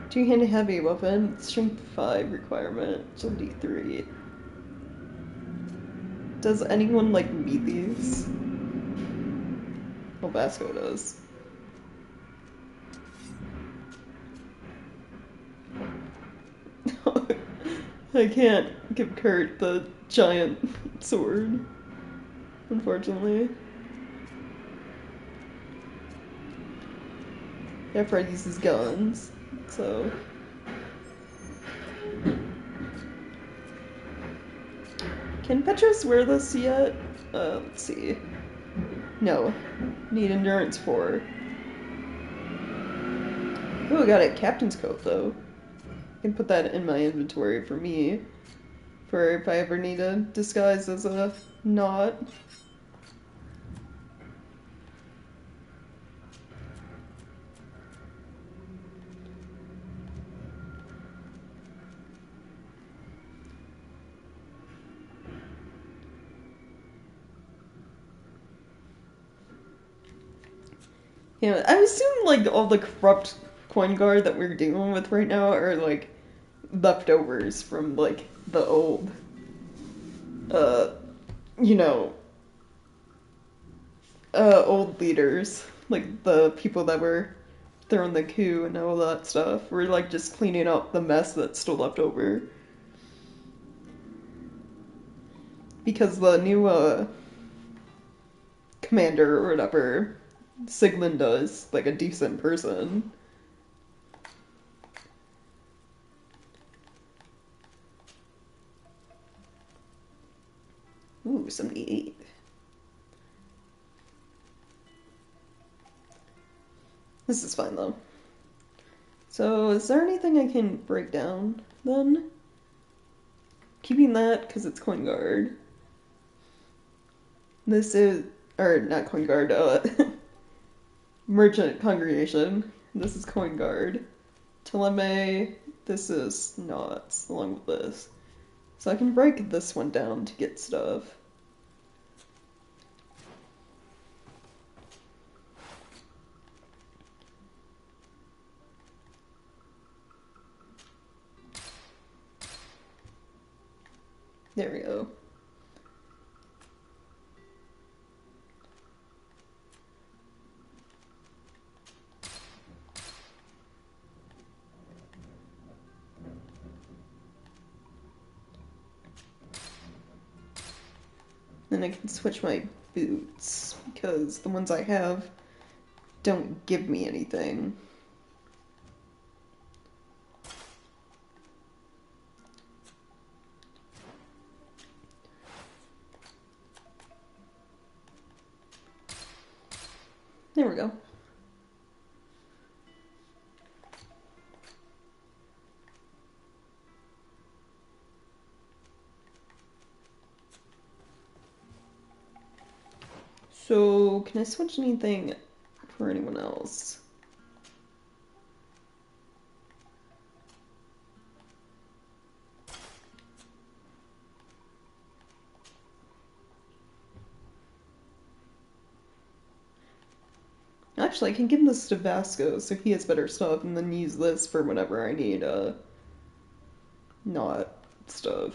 Two-handed heavy weapon, strength 5 requirement, agility 3. Does anyone, like, meet these? Well, Vasco does. I can't give Kurt the giant sword, unfortunately. Yeah, Fred uses guns, so... Can Petrus wear this yet? Let's see. No. Need endurance 4. Ooh, I got a captain's coat, though. I can put that in my inventory for me. For if I ever need a disguise as a knot. Yeah, I assume, like, all the corrupt coin guard that we're dealing with right now are, like, leftovers from, like, the old, you know, old leaders. Like, the people that were throwing the coup and all that stuff. We're, like, just cleaning up the mess that's still left over. Because the new, commander or whatever, Siglinda, is, like, a decent person. Ooh, 78. This is fine, though. So, is there anything I can break down, then? Keeping that, because it's coin guard. This is... or, not coin guard, merchant congregation. This is coin guard. Teleme, this is knots, along with this. So I can break this one down to get stuff. There we go. Then I can switch my boots, because the ones I have don't give me anything. There we go. So, can I switch anything for anyone else? Actually, I can give this to Vasco so he has better stuff and then use this for whenever I need, not stuff.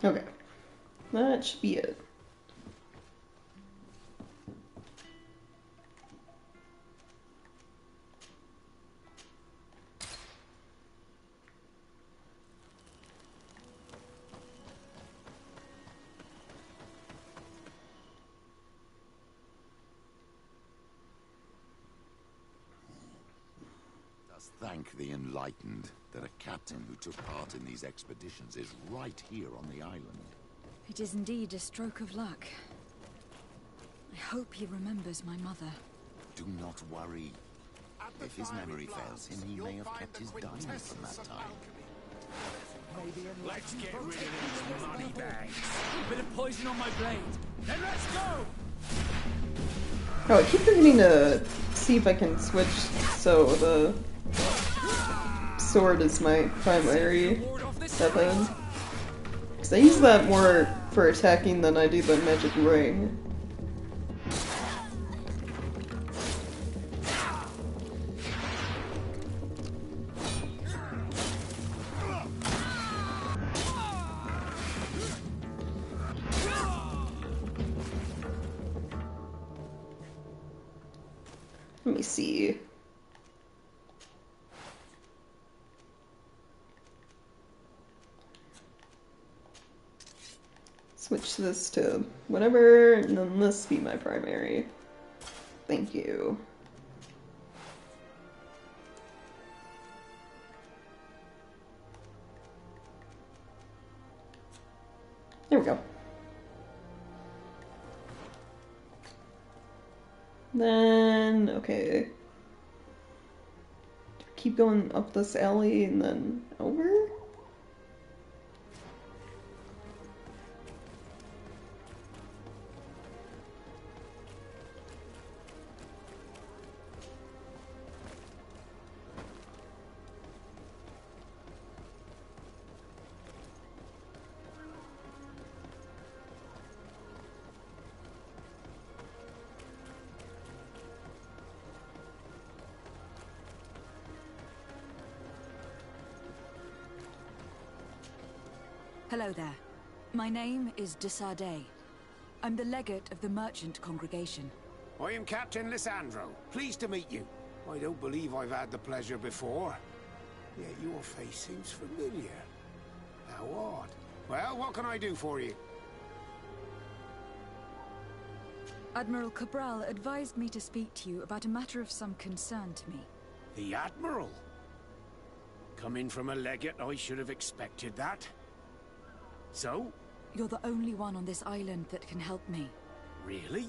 Okay. That should be it.
Thank the enlightened that a captain who took part in these expeditions is right here on the island.
It is indeed a stroke of luck. I hope he remembers my mother.
Do not worry. If his memory fails him, he may have kept his diamond from that time.
Let's get rid of these money bags. A bit of poison on my blade. Then let's go!
Oh, I keep forgetting to see if I can switch so the sword is my primary weapon. Because I use that more for attacking than I do the magic ring. Let me see. Switch this to whatever, and then this be my primary. Thank you. There we go. Then, okay. Keep going up this alley and then over?
Hello there. My name is de Sardet. I'm the legate of the merchant congregation.
I am Captain Lysandro. Pleased to meet you. I don't believe I've had the pleasure before. Yet your face seems familiar. How odd. Well, what can I do for you?
Admiral Cabral advised me to speak to you about a matter of some concern to me.
The Admiral? Coming from a legate, I should have expected that. So?
You're the only one on this island that can help me.
Really?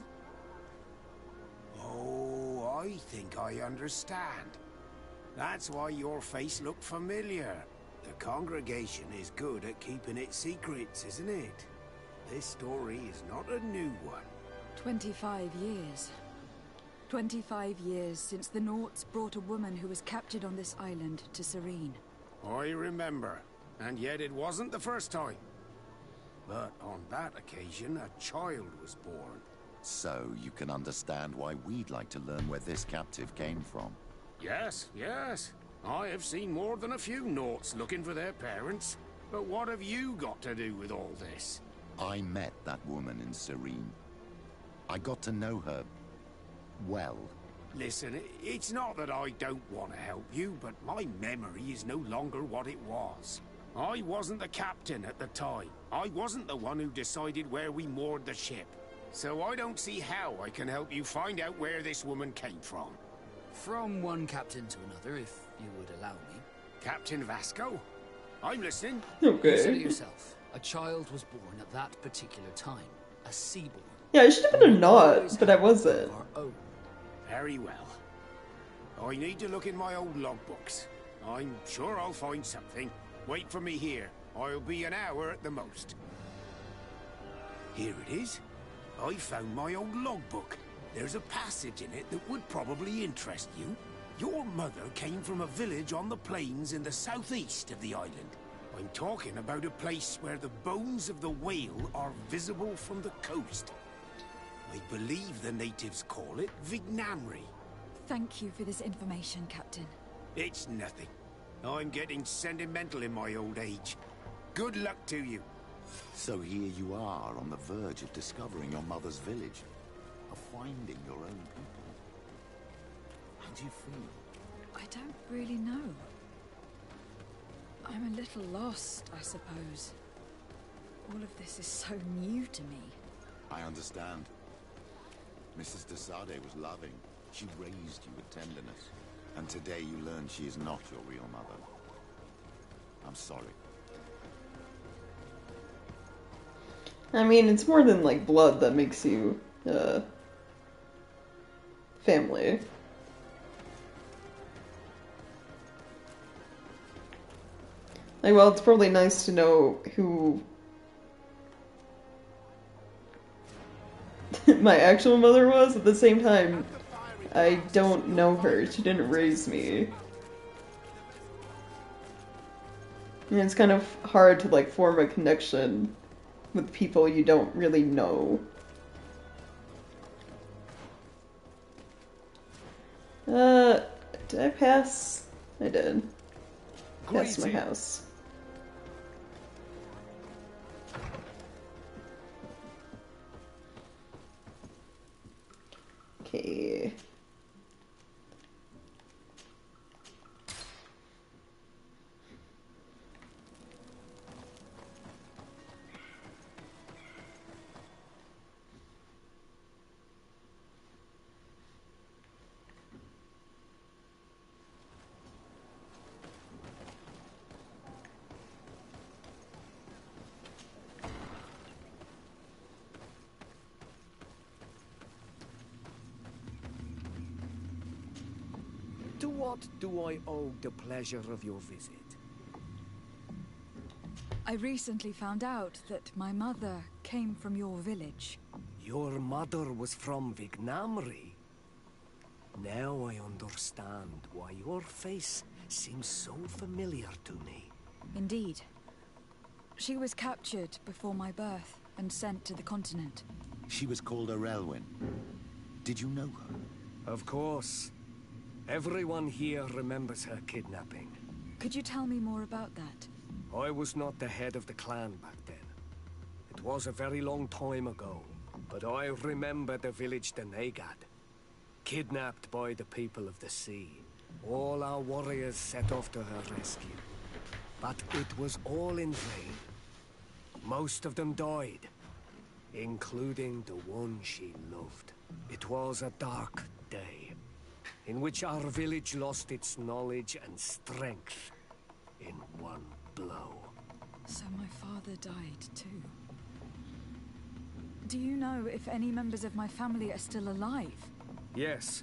Oh, I think I understand. That's why your face looked familiar. The congregation is good at keeping its secrets, isn't it? This story is not a new one.
25 years. 25 years since the Nauts brought a woman who was captured on this island to Serene.
I remember. And yet it wasn't the first time. But on that occasion, a child was born.
So you can understand why we'd like to learn where this captive came from.
Yes, yes. I have seen more than a few Nauts looking for their parents. But what have you got to do with all this?
I met that woman in Serene. I got to know her well.
Listen, it's not that I don't want to help you, but my memory is no longer what it was. I wasn't the captain at the time. I wasn't the one who decided where we moored the ship. So I don't see how I can help you find out where this woman came from.
From one captain to another, if you would allow me.
Captain Vasco? I'm listening.
Consider
Okay.
yourself. A child was born at that particular time. A seaborn.
Yeah, I should have been a knot, but I wasn't.
Our own.
Very well. I need to look in my old logbooks. I'm sure I'll find something. Wait for me here. I'll be an hour at the most. Here it is. I found my old logbook. There's a passage in it that would probably interest you. Your mother came from a village on the plains in the southeast of the island. I'm talking about a place where the bones of the whale are visible from the coast. I believe the natives call it Vignamri.
Thank you for this information, Captain.
It's nothing. I'm getting sentimental in my old age. Good luck to you.
So here you are on the verge of discovering your mother's village, of finding your own people. How do you feel?
I don't really know. I'm a little lost, I suppose. All of this is so new to me.
I understand. Mrs. de Sade was loving. She raised you with tenderness. And today you learn she is not your real mother. I'm sorry.
I mean, it's more than, like, blood that makes you, family. Like, well, it's probably nice to know who my actual mother was. At the same time, I don't know her. She didn't raise me. And it's kind of hard to, like, form a connection with people you don't really know. Did I pass? I did. Past my house. Okay.
To what do I owe the pleasure of your visit?
I recently found out that my mother came from your village.
Your mother was from Vignamri. Now I understand why your face seems so familiar to me.
Indeed. She was captured before my birth and sent to the continent.
She was called Arelwyn. Did you know her?
Of course. Everyone here remembers her kidnapping.
Could you tell me more about that?
I was not the head of the clan back then. It was a very long time ago, but I remember the village Denegad. Kidnapped by the people of the sea. All our warriors set off to her rescue. But it was all in vain. Most of them died, including the one she loved. It was a dark day, in which our village lost its knowledge and strength in one blow.
So my father died too. Do you know if any members of my family are still alive?
Yes,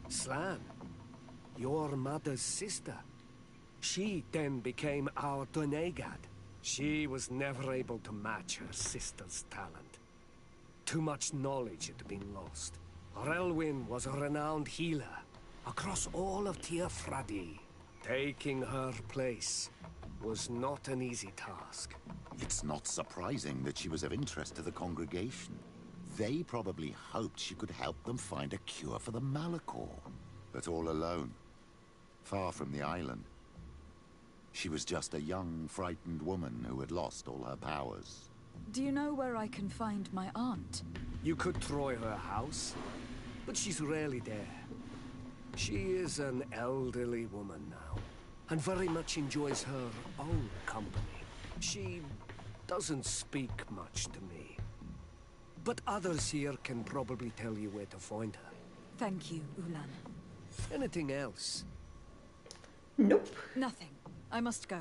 Slan, your mother's sister. She then became our Donegad. She was never able to match her sister's talent. Too much knowledge had been lost. Relwyn was a renowned healer across all of Tiafradi. Taking her place was not an easy task.
It's not surprising that she was of interest to the congregation. They probably hoped she could help them find a cure for the Malachor. But all alone, far from the island. She was just a young, frightened woman who had lost all her powers.
Do you know where I can find my aunt?
You could try her house, but she's rarely there. She is an elderly woman now, and very much enjoys her own company. She doesn't speak much to me. But others here can probably tell you where to find her.
Thank you, Ulan.
Anything else?
Nope.
Nothing. I must go.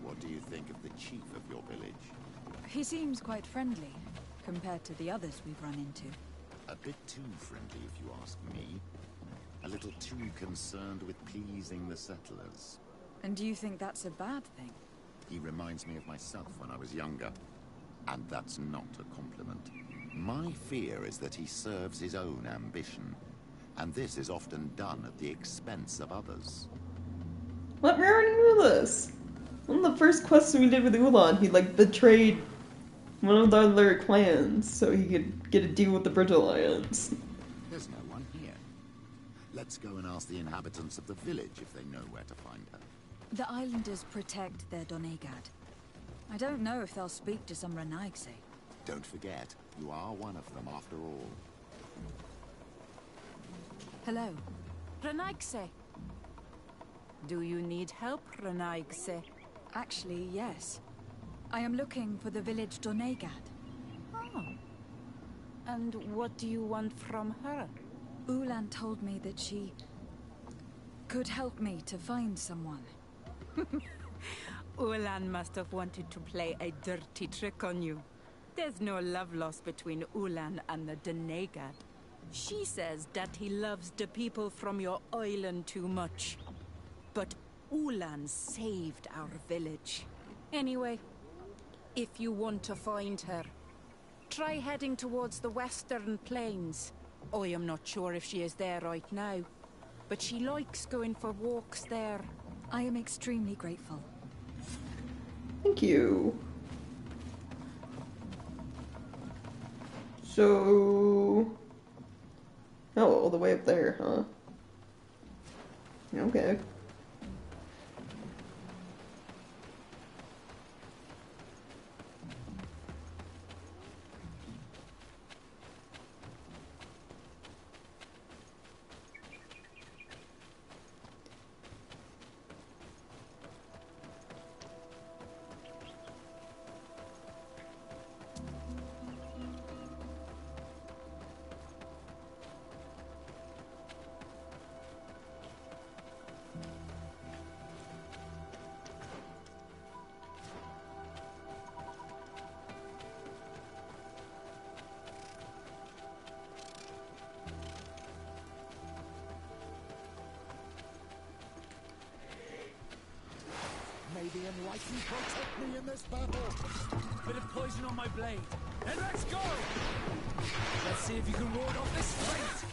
What do you think of the chief of your village?
He seems quite friendly, compared to the others we've run into.
A bit too friendly, if you ask me. A little too concerned with pleasing the settlers.
And do you think that's a bad thing?
He reminds me of myself when I was younger. And that's not a compliment. My fear is that he serves his own ambition. And this is often done at the expense of others.
What? We already knew this. One of the first quests we did with Ulan, he, like, betrayed one of the other clans so he could get a deal with the Bridge Alliance.
There's no one here. Let's go and ask the inhabitants of the village if they know where to find her.
The islanders protect their Donegad. I don't know if they'll speak to some Renaigse.
Don't forget, you are one of them after all.
Hello.
Renaigse. Do you need help, Renaigse?
Actually, yes. I am looking for the village Donegad.
Oh. And what do you want from her?
Ulan told me that she could help me to find someone.
Ulan must have wanted to play a dirty trick on you. There's no love lost between Ulan and the Donegad. She says that he loves the people from your island too much. But Ulan saved our village. Anyway, if you want to find her, try heading towards the western plains. I am not sure if she is there right now, but she likes going for walks there.
I am extremely grateful.
Thank you. So... Oh, all the way up there, huh? Okay.
May the enlightened protect me in this battle. Bit of poison on my blade. And let's go! Let's see if you can ward off this fate.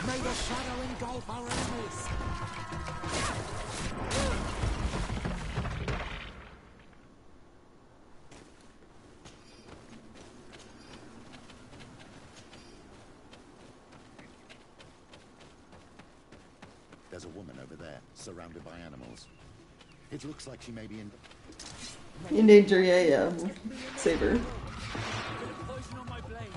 May the shadow engulf our enemies.
There's a woman over there, surrounded by animals. It looks like she may be
In danger, yeah. Save her.
Poison on my blade.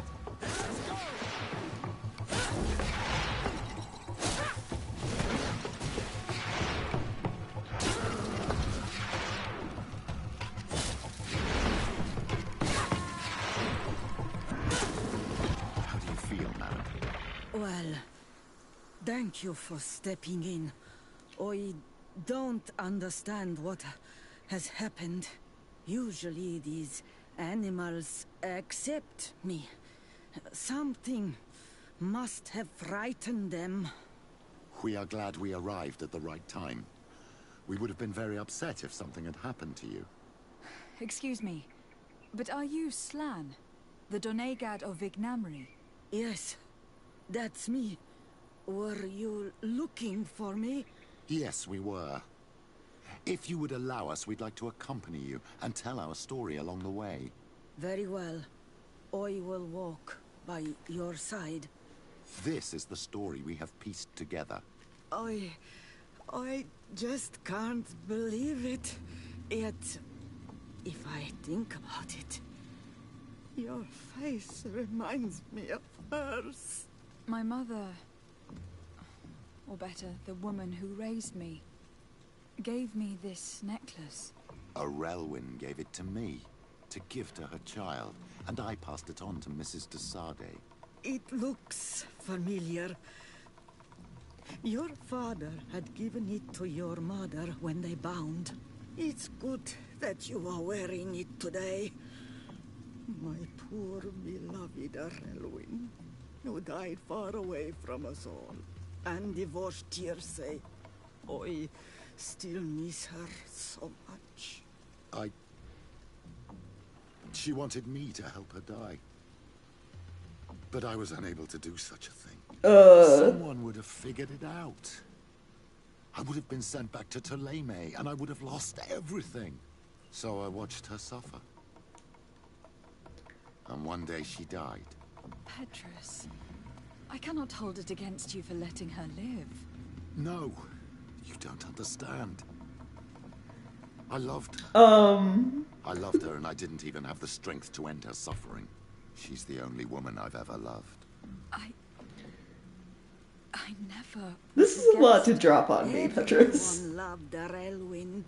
How do you feel, madam?
Well, thank you for stepping in. I don't understand what has happened. Usually these animals accept me. Something must have frightened them.
We are glad we arrived at the right time. We would have been very upset if something had happened to you.
Excuse me, but are you Slan, the Donegad of Vignamri?
Yes, that's me. Were you looking for me?
Yes, we were. If you would allow us, we'd like to accompany you and tell our story along the way.
Very well. I will walk by your side.
This is the story we have pieced together.
I just can't believe it. Yet, if I think about it, your face reminds me of hers.
My mother, or better, the woman who raised me, gave me this necklace.
A Relwyn gave it to me, to give to her child, and I passed it on to Mrs. de Sade.
It looks familiar. Your father had given it to your mother when they bound. It's good that you are wearing it today. My poor beloved Relwyn, who died far away from us all, and divorced Tirce. I still miss her so much.
She wanted me to help her die. But I was unable to do such a thing. Someone would have figured it out. I would have been sent back to Ptolemy, and I would have lost everything. So I watched her suffer. And one day she died.
Petrus, I cannot hold it against you for letting her live.
No, you don't understand. I loved her. I loved her, and I didn't even have the strength to end her suffering. She's the only woman I've ever loved.
I never...
This is a lot to drop on me, Petrus.
Everyone loved our Elwyn.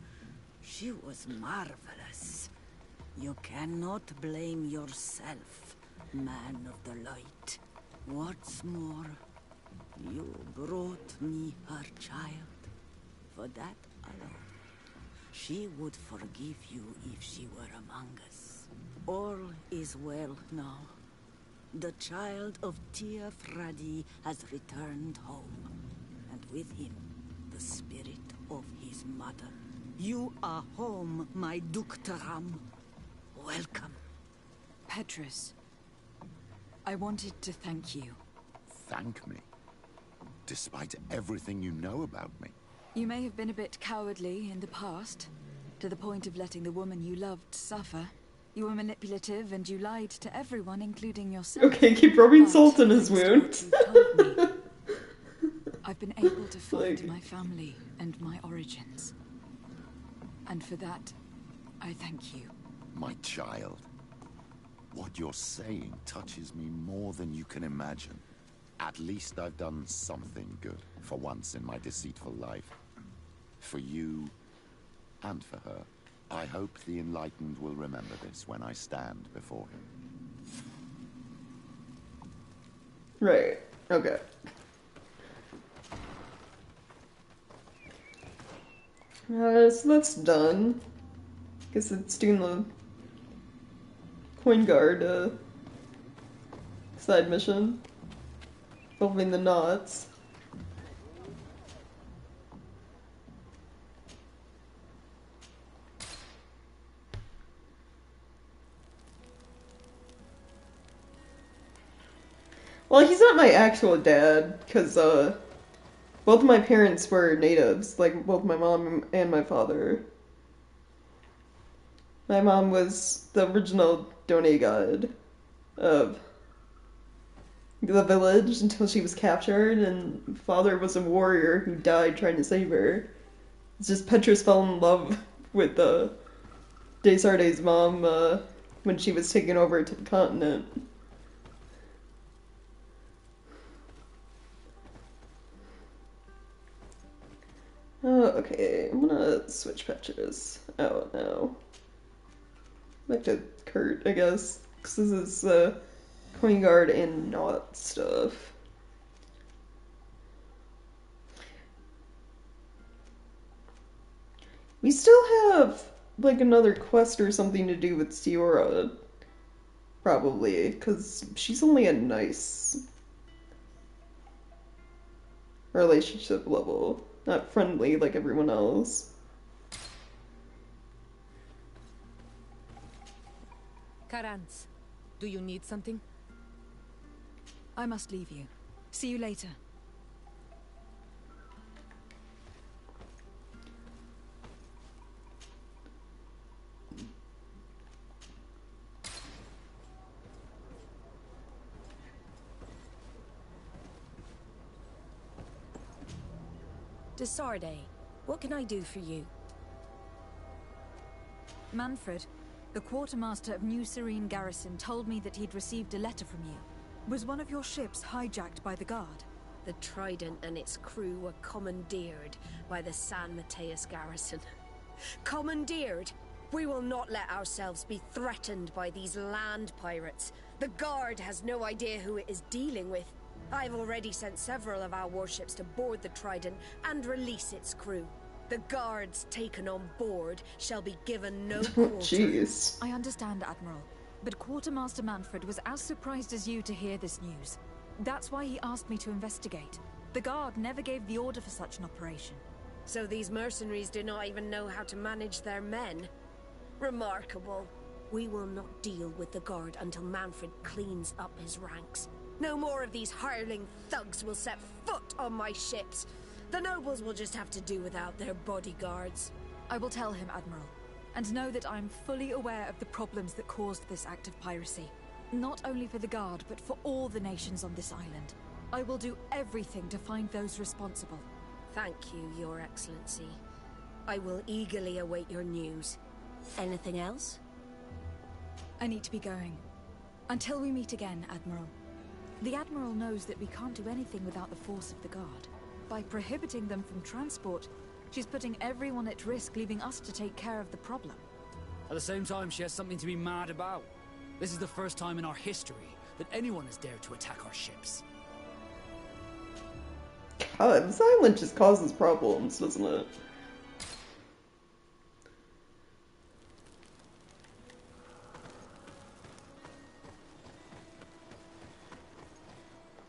She was marvelous. You cannot blame yourself, man of the light. What's more, you brought me her child. For that alone, she would forgive you if she were among us. All is well now. The child of Tia Fradi has returned home, and with him, the spirit of his mother. You are home, my Duktaram. Welcome.
Petrus, I wanted to thank you.
Thank me? Despite everything you know about me?
You may have been a bit cowardly in the past, to the point of letting the woman you loved suffer. You were manipulative and you lied to everyone, including yourself.
Okay, keep rubbing salt in his wound.
I've been able to find my family and my origins. And for that, I thank you.
My child. What you're saying touches me more than you can imagine. At least I've done something good for once in my deceitful life. For you and for her. I hope the Enlightened will remember this when I stand before him.
Right. Okay. So that's done. Guess it's doing the coin guard side mission involving the knots. Well, he's not my actual dad, because, both of my parents were natives, like, both my mom and my father. My mom was the original Done god of the village until she was captured, and father was a warrior who died trying to save her. It's just Petrus fell in love with, Desarde's mom, when she was taken over to the continent. Oh, okay, I'm gonna switch Petrus out now. Back to Kurt, I guess, because this is, coin guard and not stuff. We still have, like, another quest or something to do with Siora. Probably, because she's only a nice relationship level. Not friendly like everyone else.
Karans, do you need something?
I must leave you. See you later.
Desarde, what can I do for you?
Manfred, the quartermaster of New Serene Garrison, told me that he'd received a letter from you. Was one of your ships hijacked by the guard?
The Trident and its crew were commandeered by the San Mateus garrison. Commandeered? We will not let ourselves be threatened by these land pirates. The guard has no idea who it is dealing with. I've already sent several of our warships to board the Trident and release its crew. The guards taken on board shall be given no quarter.
Jeez.
I understand, Admiral, but Quartermaster Manfred was as surprised as you to hear this news. That's why he asked me to investigate. The guard never gave the order for such an operation.
So these mercenaries do not even know how to manage their men? Remarkable. We will not deal with the guard until Manfred cleans up his ranks. No more of these hireling thugs will set foot on my ships. The nobles will just have to do without their bodyguards.
I will tell him, Admiral, and know that I am fully aware of the problems that caused this act of piracy. Not only for the guard, but for all the nations on this island. I will do everything to find those responsible.
Thank you, Your Excellency. I will eagerly await your news. Anything else?
I need to be going. Until we meet again, Admiral. The Admiral knows that we can't do anything without the force of the Guard. By prohibiting them from transport, she's putting everyone at risk, leaving us to take care of the problem.
At the same time, she has something to be mad about. This is the first time in our history that anyone has dared to attack our ships.
God, this island just causes problems, doesn't it?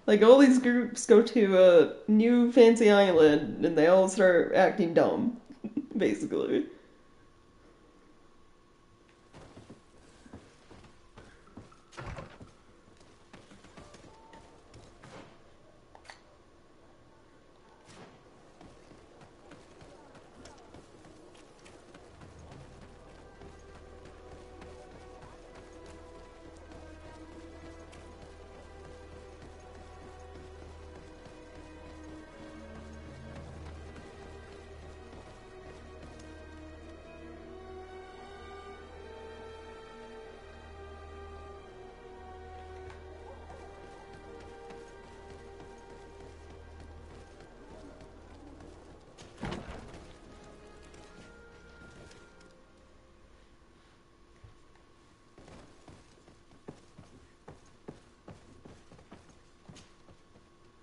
Like, all these groups go to a new fancy island, and they all start acting dumb, basically.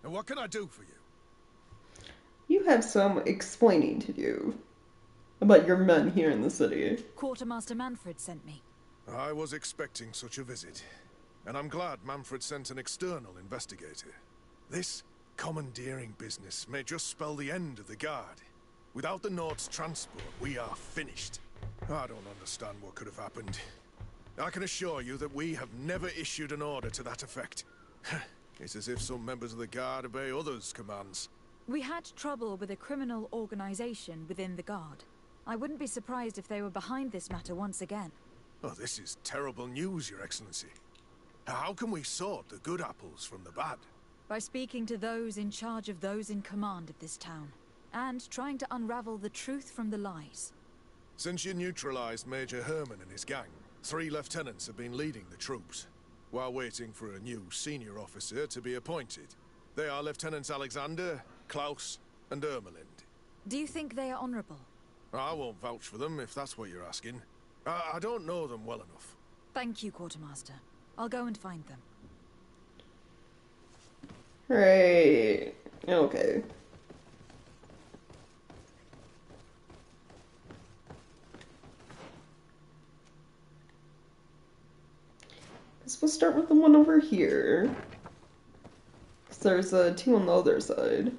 And what can I do for you?
You have some explaining to do about your men here in the city.
Quartermaster Manfred sent me.
I was expecting such a visit, and I'm glad Manfred sent an external investigator. This commandeering business may just spell the end of the Guard. Without the Nord's transport, we are finished. I don't understand what could have happened. I can assure you that we have never issued an order to that effect. It's as if some members of the Guard obey others' commands.
We had trouble with a criminal organization within the Guard. I wouldn't be surprised if they were behind this matter once again.
Oh, this is terrible news, Your Excellency. How can we sort the good apples from the bad?
By speaking to those in charge of those in command of this town, and trying to unravel the truth from the lies.
Since you neutralized Major Herman and his gang, 3 lieutenants have been leading the troops, while waiting for a new senior officer to be appointed. They are Lieutenants Alexander, Klaus, and Ermelind.
Do you think they are honorable?
I won't vouch for them, if that's what you're asking. I don't know them well enough.
Thank you, Quartermaster. I'll go and find them.
Right. Okay. Guess we'll start with the one over here. 'Cause there's 2 on the other side.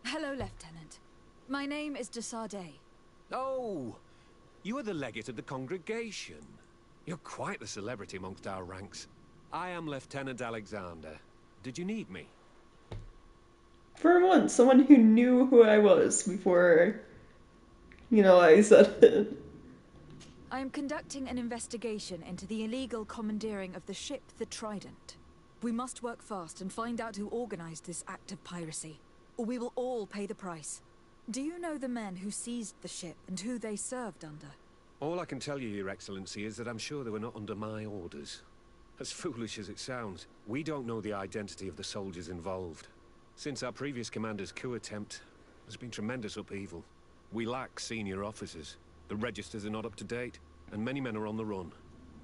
Hello, Lieutenant. My name is de Sardet.
Oh, you are the legate of the congregation. You're quite the celebrity amongst our ranks. I am Lieutenant Alexander. Did you need me?
For once, someone who knew who I was before, I said it.
I am conducting an investigation into the illegal commandeering of the ship, the Trident. We must work fast and find out who organized this act of piracy, or we will all pay the price. Do you know the men who seized the ship and who they served under?
All I can tell you, Your Excellency, is that I'm sure they were not under my orders. As foolish as it sounds, we don't know the identity of the soldiers involved. Since our previous commander's coup attempt, there's been tremendous upheaval. We lack senior officers. The registers are not up to date, and many men are on the run.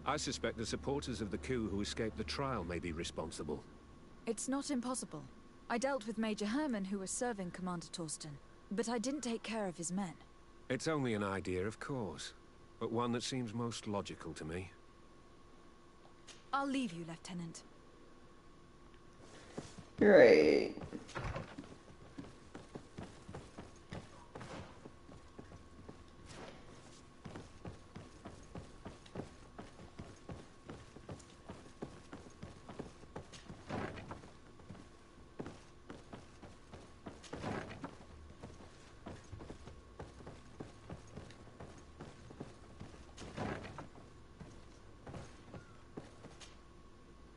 I suspect the supporters of the coup who escaped the trial may be responsible.
It's not impossible. I dealt with Major Herman, who was serving Commander Torsten, but I didn't take care of his men.
It's only an idea, of course, but one that seems most logical to me.
I'll leave you, Lieutenant.
Right.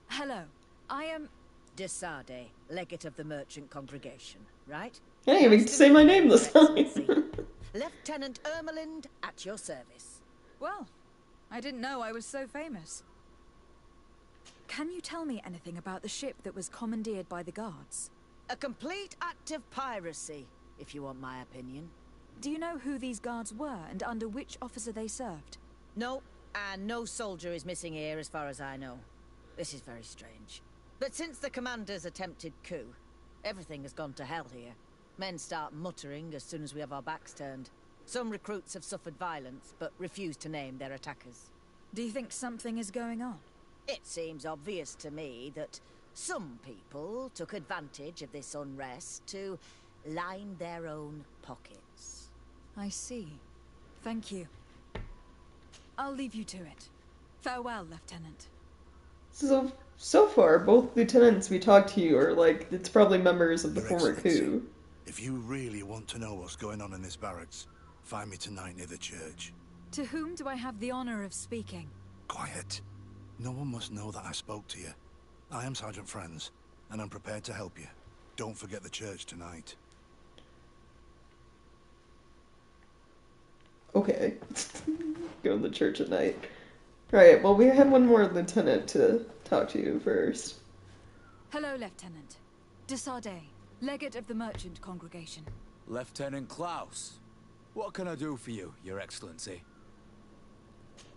Hello. I am...
de Sardet, legate of the merchant congregation, right?
I didn't even say my name this time.
Lieutenant Ermelind at your service.
Well, I didn't know I was so famous. Can you tell me anything about the ship that was commandeered by the guards?
A complete act of piracy, if you want my opinion.
Do you know who these guards were and under which officer they served?
No, and no soldier is missing here as far as I know. This is very strange. But since the commander's attempted coup, everything has gone to hell here. Men start muttering as soon as we have our backs turned. Some recruits have suffered violence, but refuse to name their attackers.
Do you think something is going on?
It seems obvious to me that some people took advantage of this unrest to line their own pockets.
I see. Thank you. I'll leave you to it. Farewell, Lieutenant.
So far, both lieutenants we talked to are like, it's probably members of the
Your
former
Excellency,
coup.
If you really want to know what's going on in this barracks, find me tonight near the church.
To whom do I have the honor of speaking?
Quiet. No one must know that I spoke to you. I am Sergeant Friends, and I'm prepared to help you. Don't forget the church tonight.
Okay. Go to the church at night. Alright, well, we had one more lieutenant to talk to you first.
Hello, Lieutenant. Desardet, legate of the merchant congregation.
Lieutenant Klaus. What can I do for you, Your Excellency?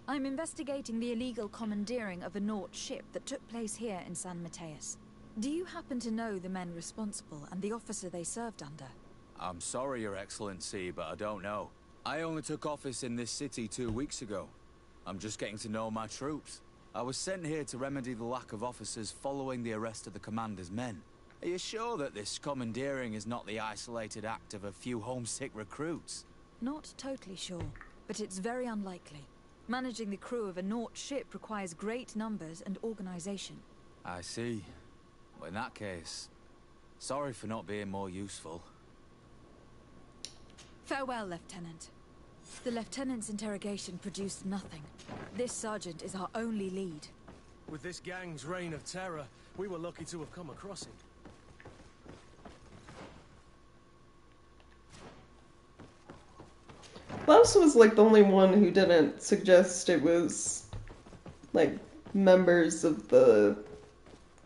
I'm investigating the illegal commandeering of a Naut ship that took place here in San Mateus. Do you happen to know the men responsible and the officer they served under?
I'm sorry, Your Excellency, but I don't know. I only took office in this city 2 weeks ago. I'm just getting to know my troops. I was sent here to remedy the lack of officers following the arrest of the commander's men. Are you sure that this commandeering is not the isolated act of a few homesick recruits?
Not totally sure, but it's very unlikely. Managing the crew of a Naut ship requires great numbers and organization.
I see. Well, in that case, sorry for not being more useful.
Farewell, Lieutenant. The Lieutenant's interrogation produced nothing. This sergeant is our only lead.
With this gang's reign of terror, we were lucky to have come across him.
Klaus was like the only one who didn't suggest it was like members of the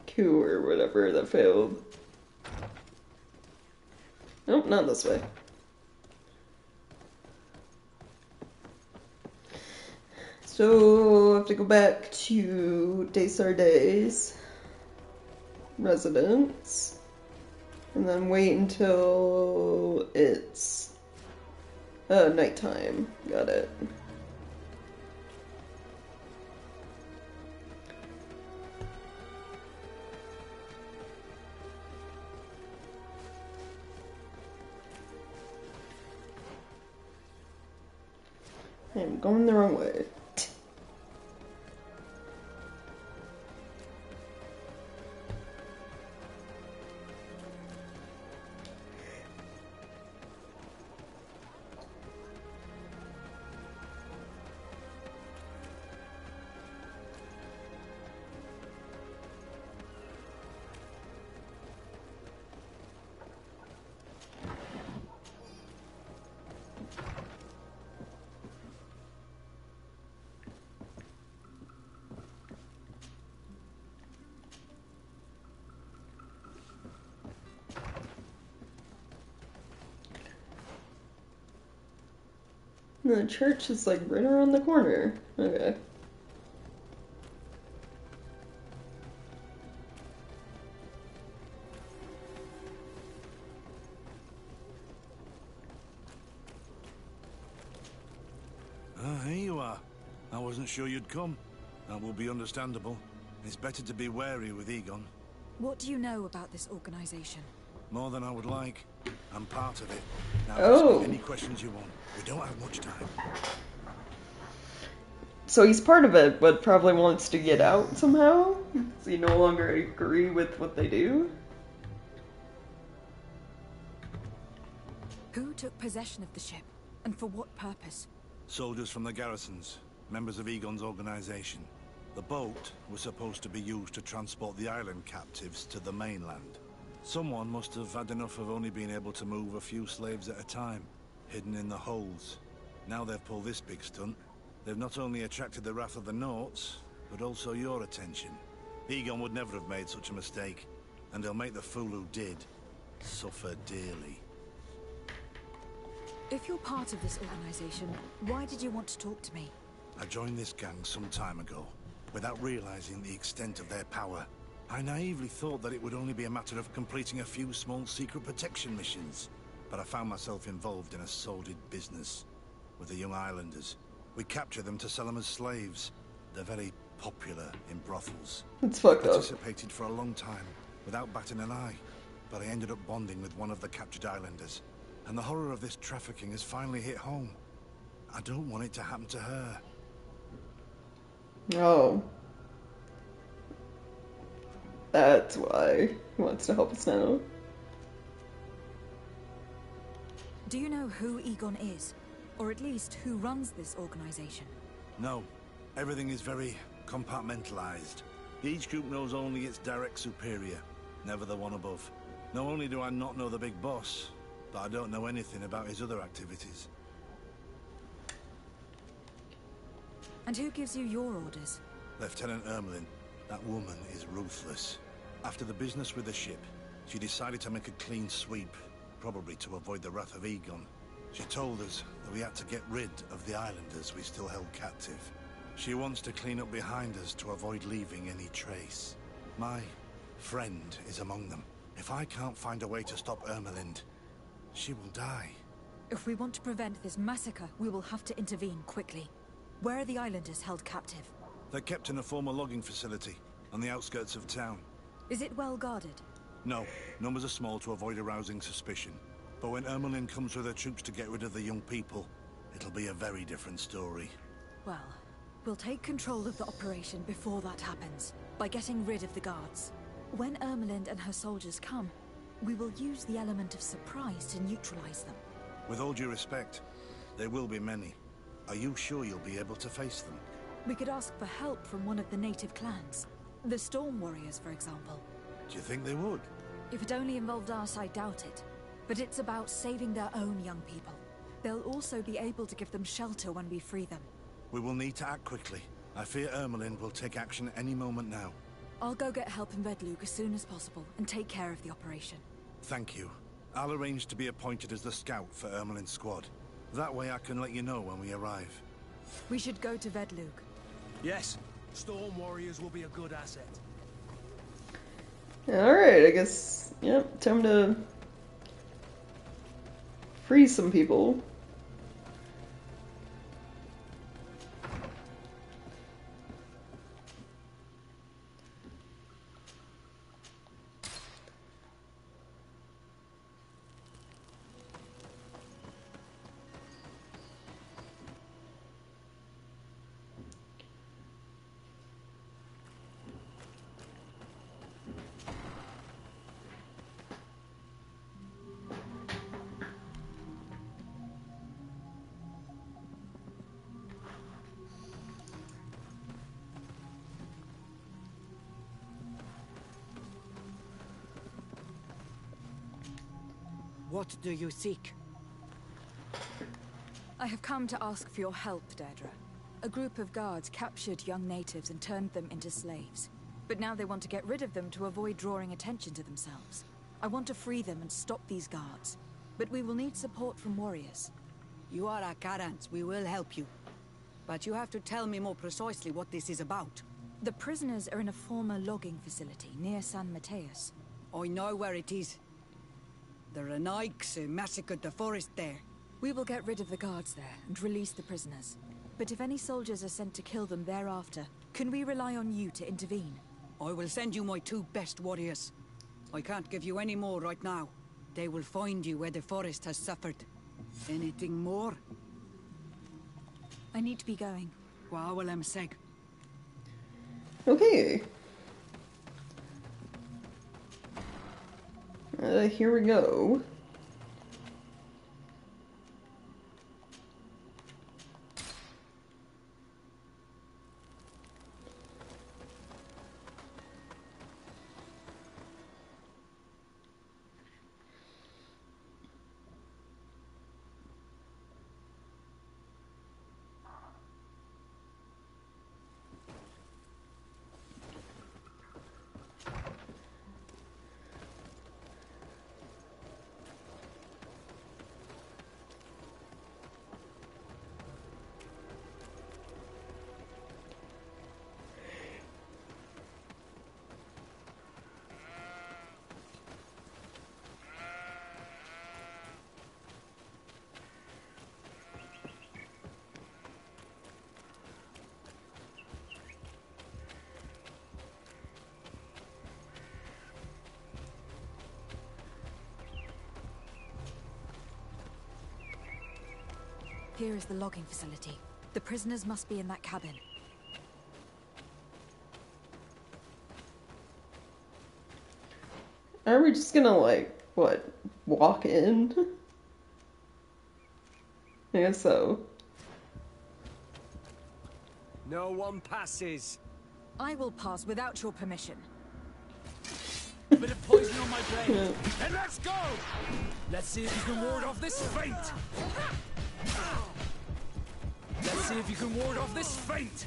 coup or whatever that failed. Nope, not this way. So I have to go back to Desardet's residence and then wait until it's nighttime. Got it. I'm going the wrong way. The church is like right around the corner. Okay.
Here you are. I wasn't sure you'd come. That will be understandable. It's better to be wary with Egon.
What do you know about this organization?
More than I would like. I'm part of it. Now
Oh.
ask me any questions you want. We don't have much time.
So he's part of it, but probably wants to get out somehow? Does he no longer agree with what they do?
Who took possession of the ship, and for what purpose?
Soldiers from the garrisons, members of Egon's organization. The boat was supposed to be used to transport the island captives to the mainland. Someone must have had enough of only being able to move a few slaves at a time, hidden in the holds. Now they've pulled this big stunt. They've not only attracted the wrath of the Nauts, but also your attention. Egon would never have made such a mistake, and he'll make the fool who did suffer dearly.
If you're part of this organization, why did you want to talk to me?
I joined this gang some time ago, without realizing the extent of their power. I naively thought that it would only be a matter of completing a few small secret protection missions, but I found myself involved in a sordid business with the young islanders. We captured them to sell them as slaves. They're very popular in brothels.
It's fucked
I
up.
participated for a long time, without batting an eye, but I ended up bonding with one of the captured islanders. And the horror of this trafficking has finally hit home. I don't want it to happen to her.
Oh. That's why he wants to help us now.
Do you know who Egon is? Or at least who runs this organization?
No. Everything is very compartmentalized. Each group knows only its direct superior, never the one above. Not only do I not know the big boss, but I don't know anything about his other activities.
And who gives you your orders?
Lieutenant Ermelin. That woman is ruthless. After the business with the ship, she decided to make a clean sweep, probably to avoid the wrath of Egon. She told us that we had to get rid of the islanders we still held captive. She wants to clean up behind us to avoid leaving any trace. My friend is among them. If I can't find a way to stop Ermelind, she will die.
If we want to prevent this massacre, we will have to intervene quickly. Where are the islanders held captive?
They're kept in a former logging facility on the outskirts of town.
Is it well guarded?
No, numbers are small to avoid arousing suspicion. But when Ermelin comes with her troops to get rid of the young people, it'll be a very different story.
Well, we'll take control of the operation before that happens, by getting rid of the guards. When Ermelind and her soldiers come, we will use the element of surprise to neutralize them.
With all due respect, there will be many. Are you sure you'll be able to face them?
We could ask for help from one of the native clans. The Storm Warriors, for example.
Do you think they would?
If it only involved us, I doubt it. But it's about saving their own young people. They'll also be able to give them shelter when we free them.
We will need to act quickly. I fear Ermelin will take action any moment now.
I'll go get help in Redluke as soon as possible and take care of the operation.
Thank you. I'll arrange to be appointed as the scout for Ermelin's squad. That way I can let you know when we arrive.
We should go to Redluke.
Yes. Storm Warriors will be a good asset.
Alright, I guess, yep, time to free some people.
What do you seek?
I have come to ask for your help, Deirdre. A group of guards captured young natives and turned them into slaves. But now they want to get rid of them to avoid drawing attention to themselves. I want to free them and stop these guards. But we will need support from warriors.
You are a Karans. We will help you. But you have to tell me more precisely what this is about.
The prisoners are in a former logging facility near San Mateus.
I know where it is. The Renaiks massacred the forest there.
We will get rid of the guards there and release the prisoners. But if any soldiers are sent to kill them thereafter, can we rely on you to intervene?
I will send you my 2 best warriors. I can't give you any more right now. They will find you where the forest has suffered. Anything more?
I need to be going.
Seg.
Okay. Here we go.
Here is the logging facility. The prisoners must be in that cabin.
Are we just gonna, like, what, walk in? I guess so.
No one passes.
I will pass without your permission.
A bit of poison on my blade.
Then let's go!
Let's see if you can ward off this feint.
Let's see if you can ward off this feint!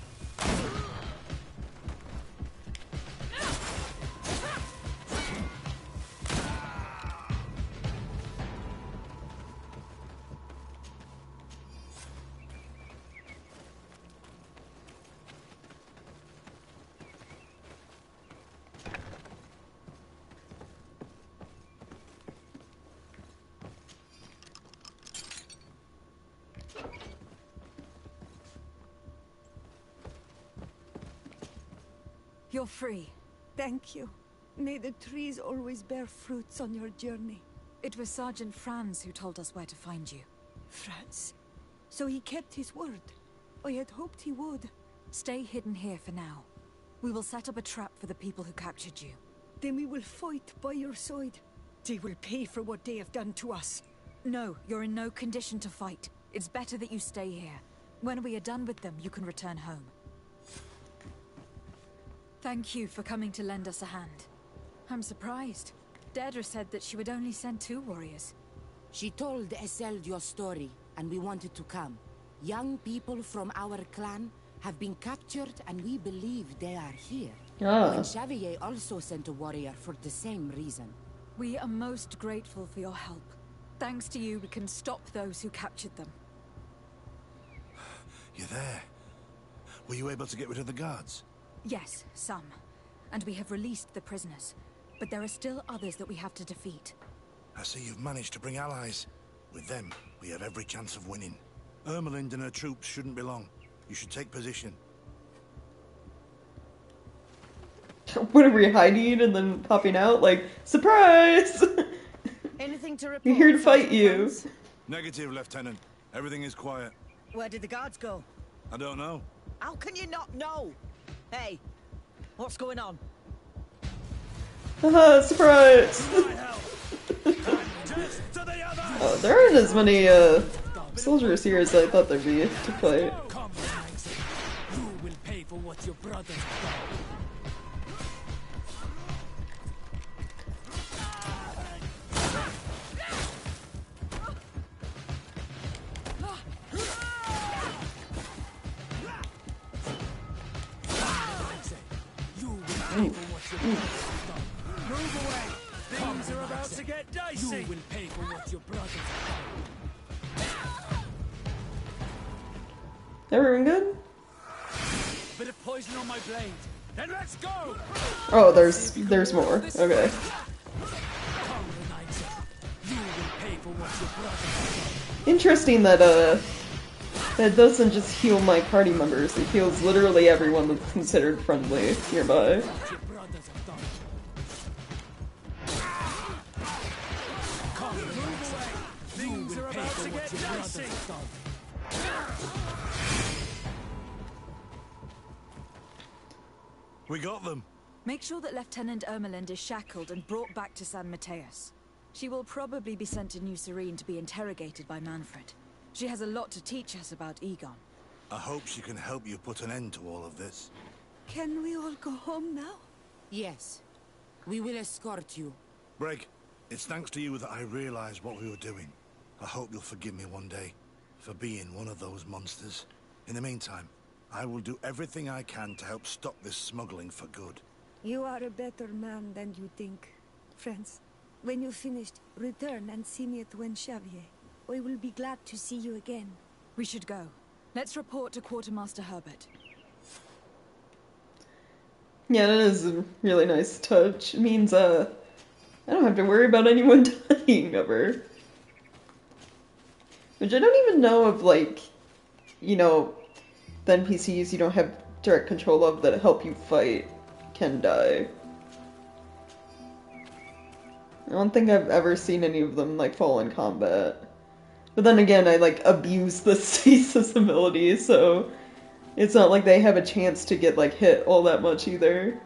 You're free.
Thank you. May the trees always bear fruits on your journey.
It was Sergeant Franz who told us where to find you.
Franz. So he kept his word. I had hoped he would.
Stay hidden here for now. We will set up a trap for the people who captured you.
Then we will fight by your side. They will pay for what they have done to us.
No, you're in no condition to fight. It's better that you stay here. When we are done with them, you can return home. Thank you for coming to lend us a hand. I'm surprised. Deirdre said that she would only send 2 warriors.
She told Esseld your story, and we wanted to come. Young people from our clan have been captured, and we believe they are here. And Xavier also sent a warrior for the same reason.
We are most grateful for your help. Thanks to you, we can stop those who captured them.
You're there. Were you able to get rid of the guards?
Yes, some. And we have released the prisoners. But there are still others that we have to defeat.
I see you've managed to bring allies. With them, we have every chance of winning. Ermelind and her troops shouldn't be long. You should take position.
What are we hiding and then popping out? Like, surprise!
Anything to report?
We're here to fight you.
Negative, Lieutenant. Everything is quiet.
Where did the guards go?
I don't know.
How can you not know? Hey, what's going on?
Haha, surprise! Oh, there aren't as many soldiers here as I thought there'd be to fight.
You will pay for what your brothers have done.
Move away! Things are about to get dicey!
You will pay for what your brothers have done.
Everyone good?
Bit of poison on my blade.
Then let's go!
Oh, there's more. Okay. Interesting that that doesn't just heal my party members, it heals literally everyone that's considered friendly nearby.
Things are about to get dicey!
We got them.
Make sure that Lieutenant Ermelind is shackled and brought back to San Mateus. She will probably be sent to New Serene to be interrogated by Manfred. She has a lot to teach us about Egon.
I hope she can help you put an end to all of this.
Can we all go home now?
Yes. We will escort you.
Break, it's thanks to you that I realized what we were doing. I hope you'll forgive me one day for being one of those monsters. In the meantime, I will do everything I can to help stop this smuggling for good.
You are a better man than you think. Friends, when you're finished, return and see me at Xavier. I will be glad to see you again.
We should go. Let's report to Quartermaster Herbert.
Yeah, that is a really nice touch. It means, I don't have to worry about anyone dying ever. Which I don't even know if, like, you know, the NPCs you don't have direct control of that help you fight can die. I don't think I've ever seen any of them, like, fall in combat. But then again, I, like, abuse the stasis ability, so it's not like they have a chance to get, like, hit all that much either.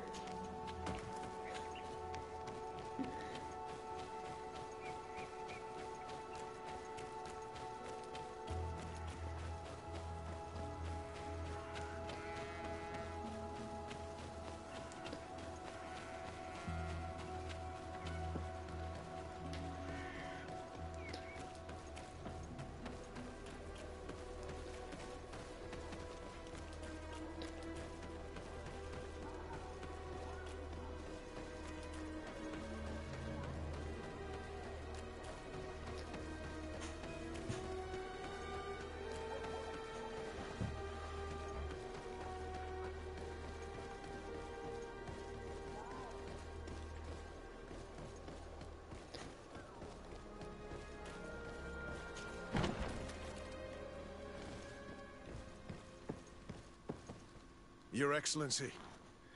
Your Excellency,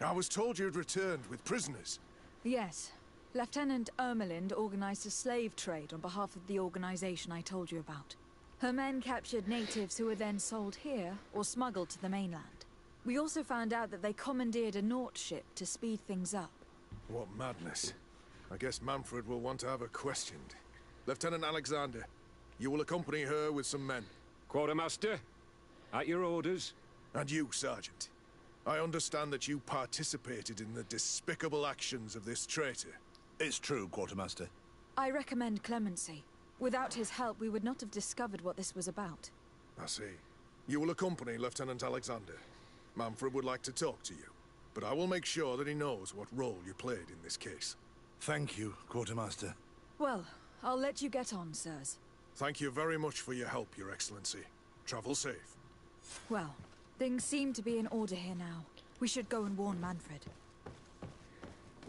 I was told you'd returned with prisoners.
Yes. Lieutenant Ermelind organized a slave trade on behalf of the organization I told you about. Her men captured natives who were then sold here or smuggled to the mainland. We also found out that they commandeered a Naut ship to speed things up.
What madness. I guess Manfred will want to have her questioned. Lieutenant Alexander, you will accompany her with some men.
Quartermaster, at your orders.
And you, Sergeant. I understand that you participated in the despicable actions of this traitor.
It's true, Quartermaster.
I recommend clemency. Without his help, we would not have discovered what this was about.
I see. You will accompany Lieutenant Alexander. Manfred would like to talk to you, but I will make sure that he knows what role you played in this case.
Thank you, Quartermaster.
Well, I'll let you get on, sirs.
Thank you very much for your help, Your Excellency. Travel safe.
Well, things seem to be in order here now. We should go and warn Manfred.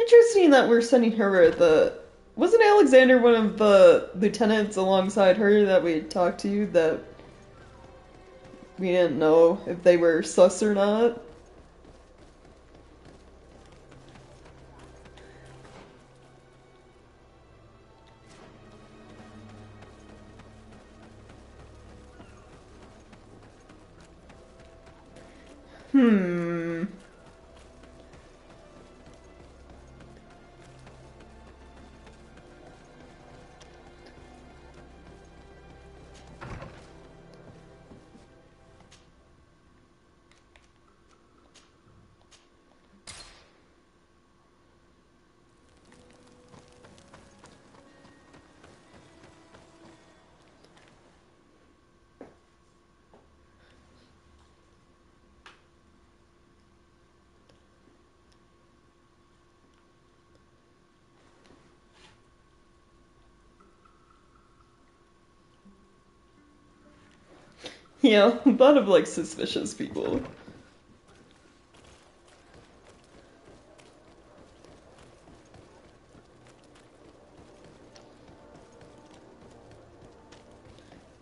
Interesting that we're sending her the... Wasn't Alexander one of the lieutenants alongside her that we talked to that we didn't know if they were sus or not? Yeah, a lot of, like, suspicious people.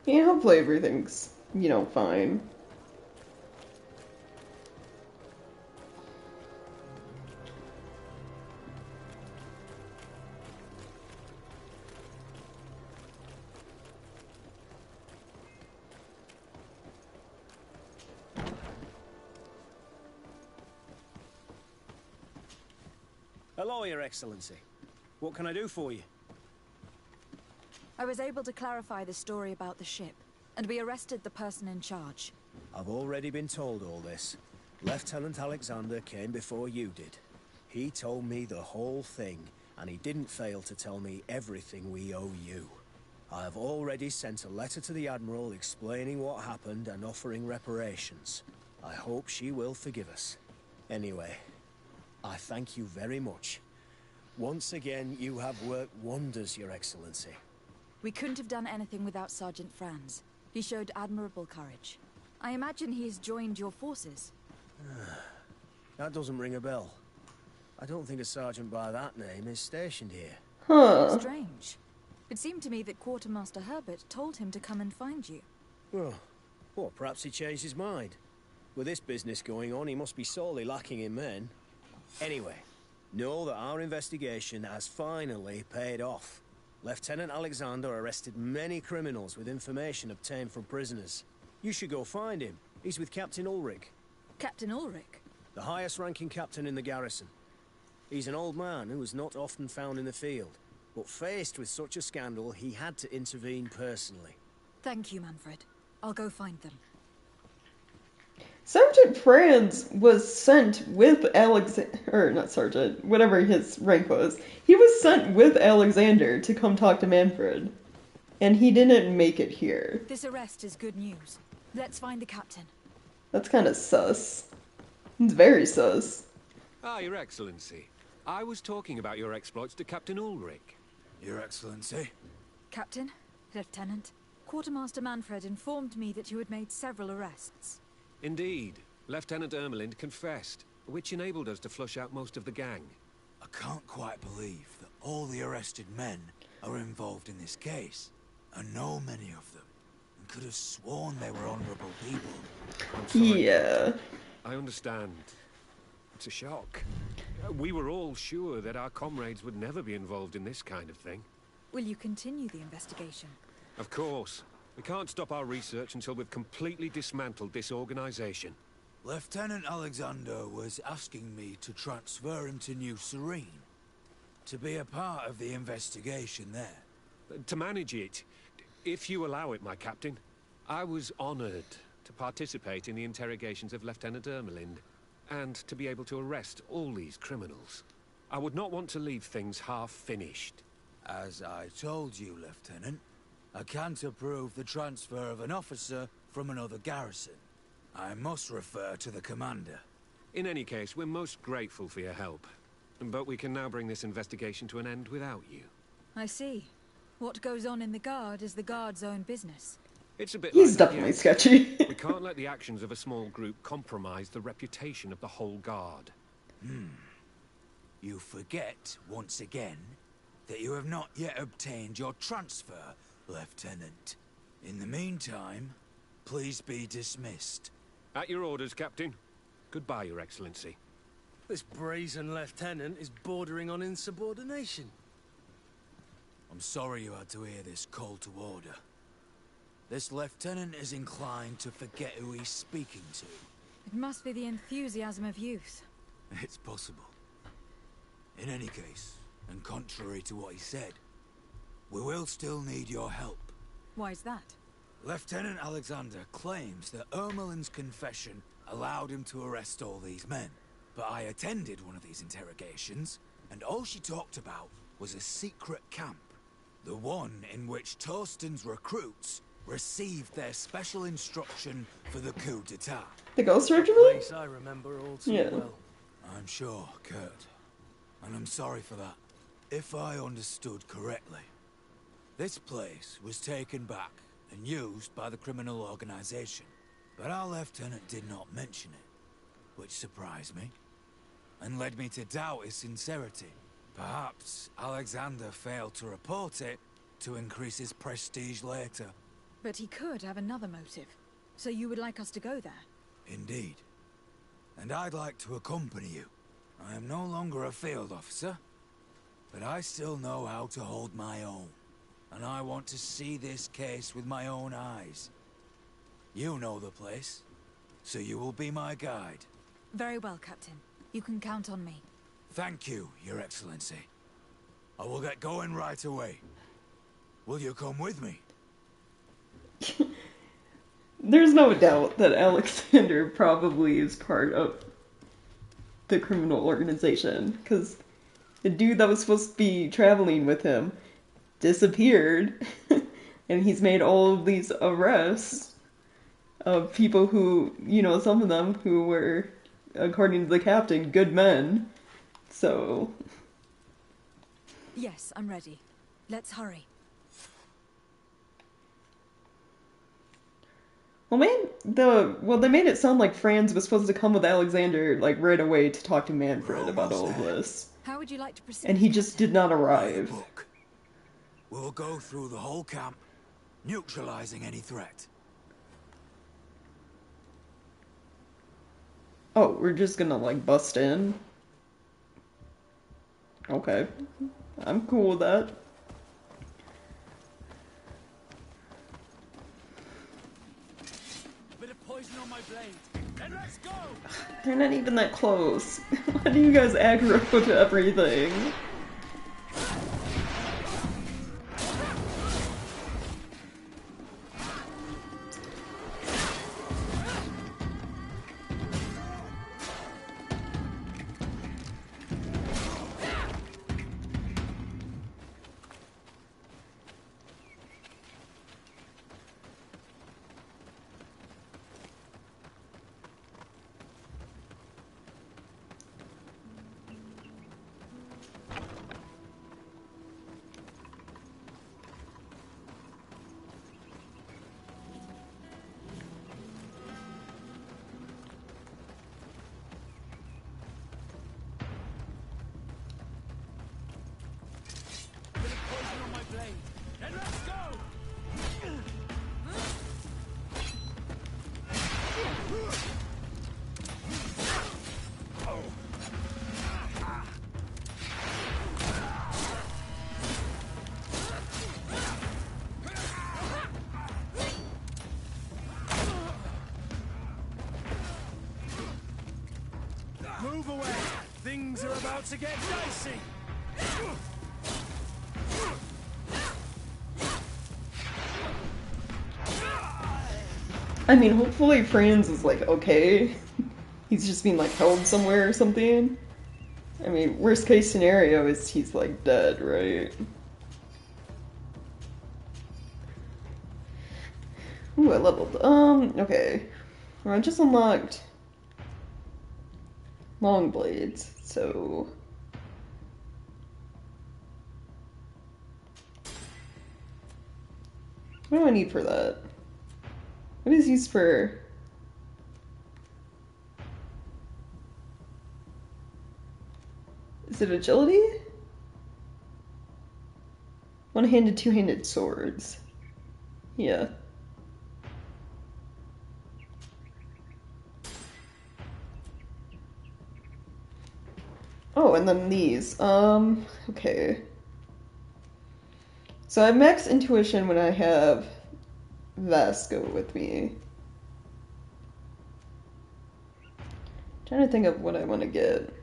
Yeah, hopefully everything's, you know, fine.
Hello, Your Excellency. What can I do for you?
I was able to clarify the story about the ship, and we arrested the person in charge.
I've already been told all this. Lieutenant Alexander came before you did. He told me the whole thing, and he didn't fail to tell me everything we owe you. I have already sent a letter to the Admiral explaining what happened and offering reparations. I hope she will forgive us. Anyway, I thank you very much. Once again, you have worked wonders, Your Excellency.
We couldn't have done anything without Sergeant Franz. He showed admirable courage. I imagine he has joined your forces.
That doesn't ring a bell. I don't think a sergeant by that name is stationed here.
Huh.
Strange. It seemed to me that Quartermaster Herbert told him to come and find you.
Well, perhaps he changed his mind. With this business going on, he must be sorely lacking in men. Anyway, know that our investigation has finally paid off. Lieutenant Alexander arrested many criminals with information obtained from prisoners. You should go find him. He's with Captain Ulrich.
Captain Ulrich?
The highest-ranking captain in the garrison. He's an old man who is not often found in the field, but faced with such a scandal, he had to intervene personally.
Thank you, Manfred. I'll go find them.
Sergeant Franz was sent with or not Sergeant, whatever his rank was. He was sent with Alexander to come talk to Manfred. And he didn't make it here.
This arrest is good news. Let's find the captain.
That's kind of sus. It's very sus.
Ah, Your Excellency. I was talking about your exploits to Captain Ulrich.
Your Excellency?
Captain, Lieutenant, Quartermaster Manfred informed me that you had made several arrests.
Indeed. Lieutenant Ermelind confessed, which enabled us to flush out most of the gang.
I can't quite believe that all the arrested men are involved in this case. I know many of them, and could have sworn they were honorable people.
I'm sorry.
Yeah.
I understand. It's a shock. We were all sure that our comrades would never be involved in this kind of thing.
Will you continue the investigation?
Of course. We can't stop our research until we've completely dismantled this organization.
Lieutenant Alexander was asking me to transfer him to New Serene, to be a part of the investigation there.
To manage it, if you allow it, my captain. I was honored to participate in the interrogations of Lieutenant Ermelind, and to be able to arrest all these criminals. I would not want to leave things half-finished.
As I told you, Lieutenant, I can't approve the transfer of an officer from another garrison. I must refer to the commander.
In any case, we're most grateful for your help. But we can now bring this investigation to an end without you.
I see. What goes on in the Guard is the Guard's own business.
It's a bit
He's
like
definitely
yes.
sketchy.
We can't let the actions of a small group compromise the reputation of the whole Guard.
You forget, once again, that you have not yet obtained your transfer, Lieutenant. In the meantime, please be dismissed.
At your orders, Captain. Goodbye, Your Excellency.
This brazen lieutenant is bordering on insubordination.
I'm sorry you had to hear this call to order. This lieutenant is inclined to forget who he's speaking to.
It must be the enthusiasm of youth.
It's possible. In any case, and contrary to what he said, we will still need your help.
Why's that?
Lieutenant Alexander claims that Ermelin's confession allowed him to arrest all these men. But I attended one of these interrogations, and all she talked about was a secret camp. The one in which Torsten's recruits received their special instruction for the coup d'etat.
The Ghost Regiment?
Place I remember all too
Yeah.
well.
I'm sure, Kurt. And I'm sorry for that. If I understood correctly, this place was taken back and used by the criminal organization. But our lieutenant did not mention it, which surprised me, and led me to doubt his sincerity. Perhaps Alexander failed to report it to increase his prestige later.
But he could have another motive. So you would like us to go there?
Indeed. And I'd like to accompany you. I am no longer a field officer, but I still know how to hold my own. And I want to see this case with my own eyes. You know the place, so you will be my guide.
Very well, Captain. You can count on me.
Thank you, Your Excellency. I will get going right away. Will you come with me?
There's no doubt that Alexander probably is part of the criminal organization, because the dude that was supposed to be traveling with him disappeared, and he's made all of these arrests of people who, you know, some of them who were, according to the captain, good men. So...
Yes, I'm ready. Let's hurry.
Well, they made it sound like Franz was supposed to come with Alexander, like, right away to talk to Manfred about all of this.
How would you like to proceed?
And he just did not arrive.
We'll go through the whole camp, neutralizing any threat.
Oh, we're just gonna, like, bust in? Okay. I'm cool with that.
on my blade. Then let's go!
They're not even that close. Why do you guys aggro to everything?
Move away! Things are about to get dicey!
I mean, hopefully Franz is like okay. He's just being like held somewhere or something. I mean, worst case scenario is he's like dead, right? Ooh, I leveled. Okay. Well, I just unlocked long blades, so what do I need for that? What is used for? Is it agility? One-handed, two-handed swords. Yeah. Oh, and then these. Okay. So I have max intuition when I have Vasco with me. Trying to think of what I want to get.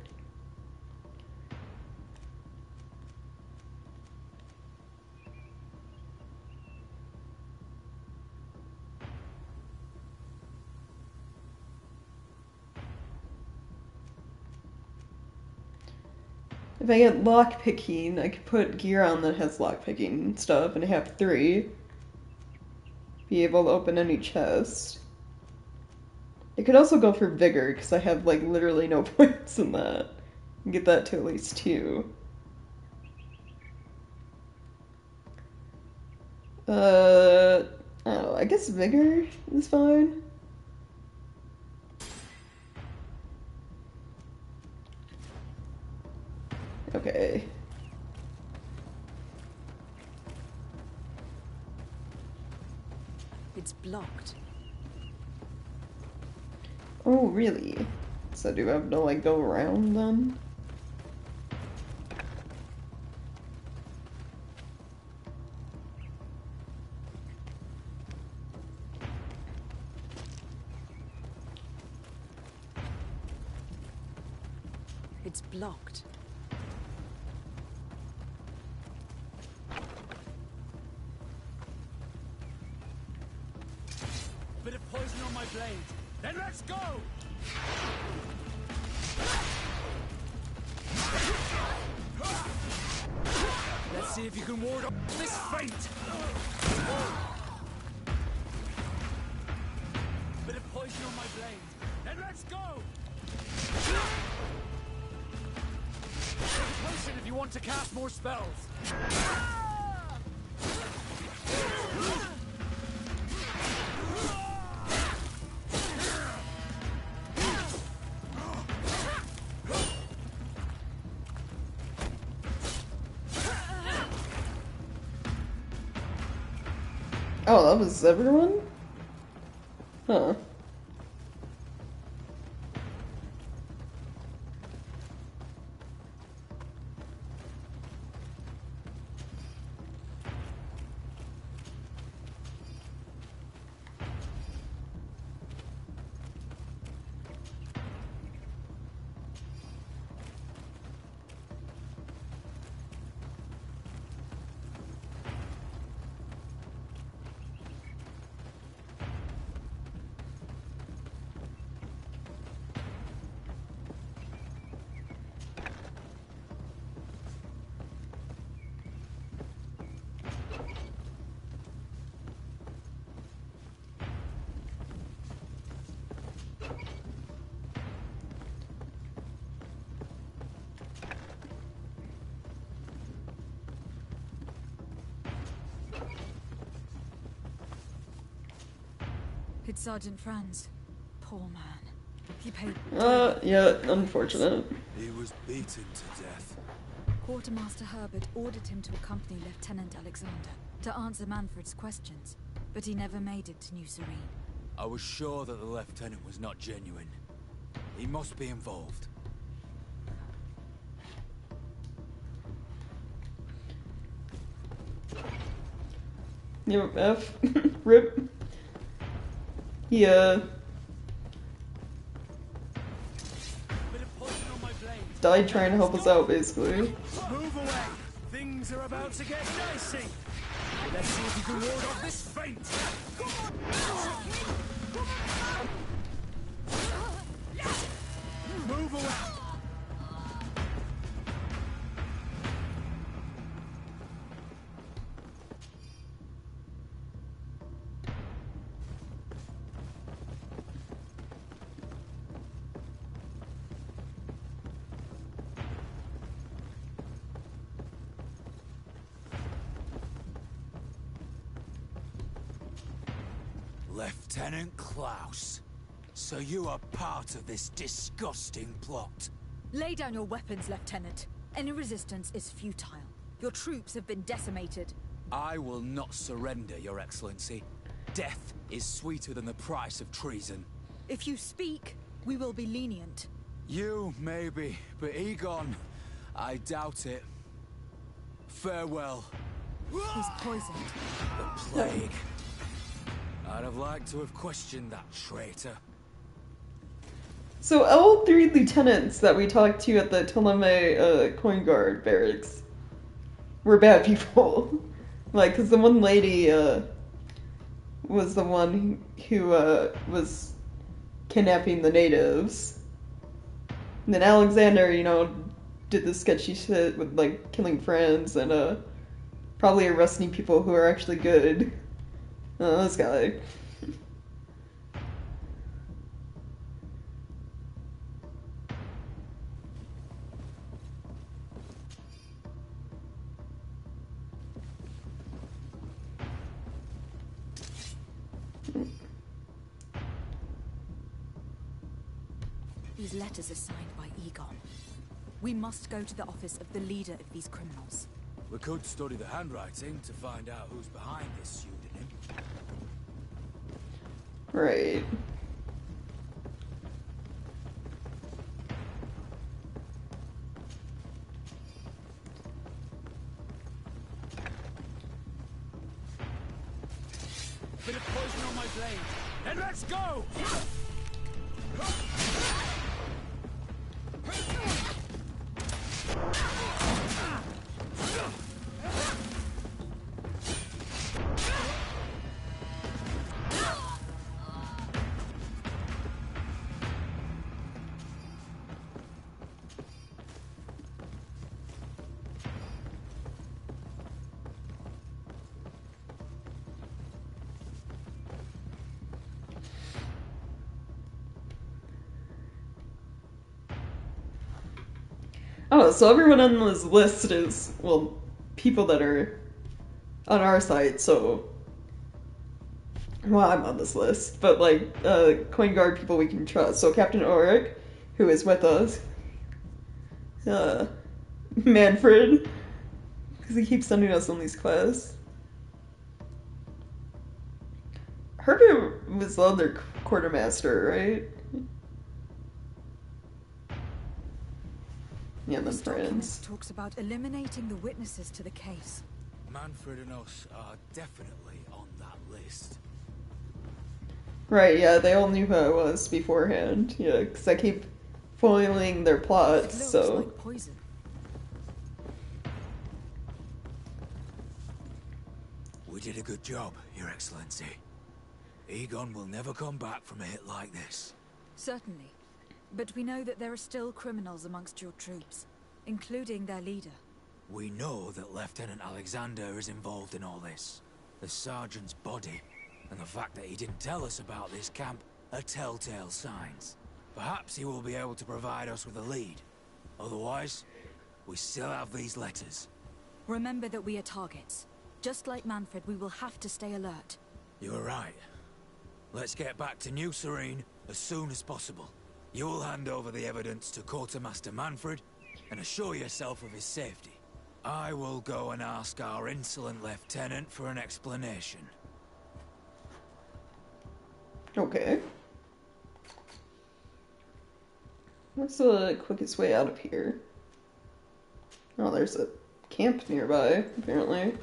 If I get lockpicking, I could put gear on that has lockpicking stuff, and I have 3. Be able to open any chest. I could also go for vigor, because I have, like, literally no points in that. And get that to at least 2. I don't know, I guess vigor is fine. Okay.
It's blocked.
Oh, really? So do I have to, like, go around then?
It's blocked.
Bit of poison on my blade. Then let's go! Let's see if you can ward off this fate! Bit of poison on my blade. Then let's go! Take a potion if you want to cast more spells.
Oh, that was everyone? Huh.
It's Sergeant Franz. Poor man. He paid...
Yeah, unfortunate.
He was beaten to death.
Quartermaster Herbert ordered him to accompany Lieutenant Alexander to answer Manfred's questions, but he never made it to New Serene.
I was sure that the lieutenant was not genuine. He must be involved.
F. Rip. Yeah. Died trying to help us out, basically.
Move away! Things are about to get dicey! Let's see if you can ward off this feint! Move away!
Lieutenant Klaus, so you are part of this disgusting plot.
Lay down your weapons, Lieutenant. Any resistance is futile. Your troops have been decimated.
I will not surrender, Your Excellency. Death is sweeter than the price of treason.
If you speak, we will be lenient.
You, maybe, but Egon, I doubt it. Farewell.
He's poisoned.
The plague. I'd have liked to have questioned that traitor.
So all three lieutenants that we talked to at the Tolome coin guard barracks were bad people. Like, because the one lady was the one who was kidnapping the natives. And then Alexander, you know, did the sketchy shit with, like, killing friends and probably arresting people who are actually good. This guy.
These letters are signed by Egon. We must go to the office of the leader of these criminals.
We could study the handwriting to find out who's behind this pseudonym.
Right.
Bit of poison on my blade. Then let's go!
Oh, so everyone on this list is, well, people that are on our side, so... Well, I'm on this list, but, like, coin guard people we can trust. So Captain Ulrich, who is with us. Manfred, because he keeps sending us on these quests. Herbert was the other quartermaster, right? Yeah, the friends.
Talks about eliminating the witnesses to the case.
Manfred and us are definitely on that list.
Right, yeah, they all knew who I was beforehand. Yeah, because I keep foiling their plots,
It looks
so...
like poison.
We did a good job, Your Excellency. Egon will never come back from a hit like this.
Certainly. But we know that there are still criminals amongst your troops, including their leader.
We know that Lieutenant Alexander is involved in all this. The sergeant's body, and the fact that he didn't tell us about this camp, are telltale signs. Perhaps he will be able to provide us with a lead. Otherwise, we still have these letters.
Remember that we are targets. Just like Manfred, we will have to stay alert.
You are right. Let's get back to New Serene as soon as possible. You'll hand over the evidence to Quartermaster Manfred and assure yourself of his safety. I will go and ask our insolent lieutenant for an explanation.
Okay. What's the quickest way out of here? Oh, there's a camp nearby, apparently.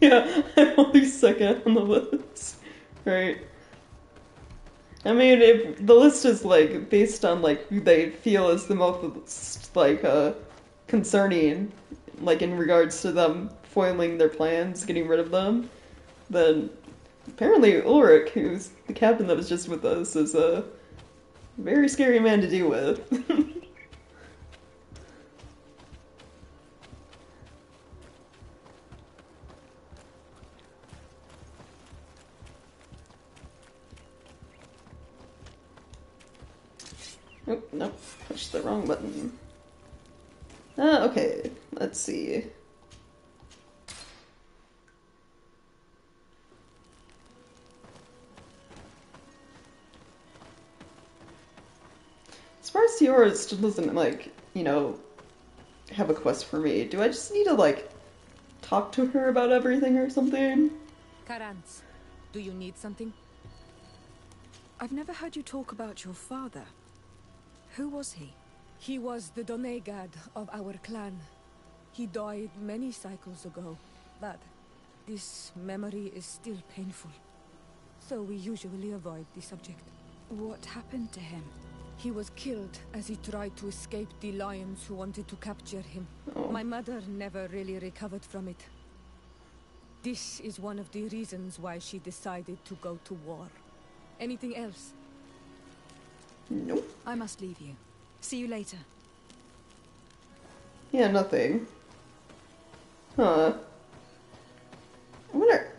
Yeah, I'm only second on the list. Right. I mean, if the list is, like, based on, like, who they feel is the most, like, concerning, like, in regards to them foiling their plans, getting rid of them, then apparently Ulrich, who's the captain that was just with us, is a very scary man to deal with. Oh, nope, pushed the wrong button. Okay, let's see. As far as Tiora still doesn't, like, you know, have a quest for me, do I just need to, like, talk to her about everything or something?
Karantz, do you need something? I've never heard you talk about your father. Who was he?
He was the Donegad of our clan. He died many cycles ago, but this memory is still painful. So we usually avoid the subject.
What happened to him?
He was killed as he tried to escape the lions who wanted to capture him.
Oh.
My mother never really recovered from it. This is one of the reasons why she decided to go to war. Anything else?
Nope.
I must leave you. See you later.
Yeah, nothing. Huh. I wonder,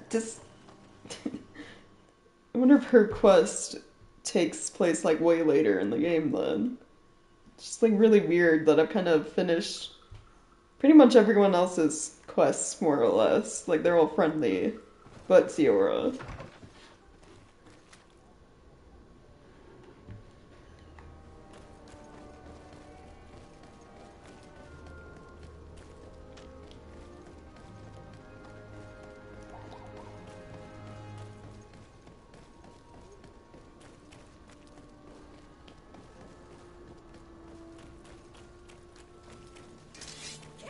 I wonder if her quest takes place, like, way later in the game, then. It's just, like, really weird that I've kind of finished pretty much everyone else's quests, more or less. Like, they're all friendly, but Tiora.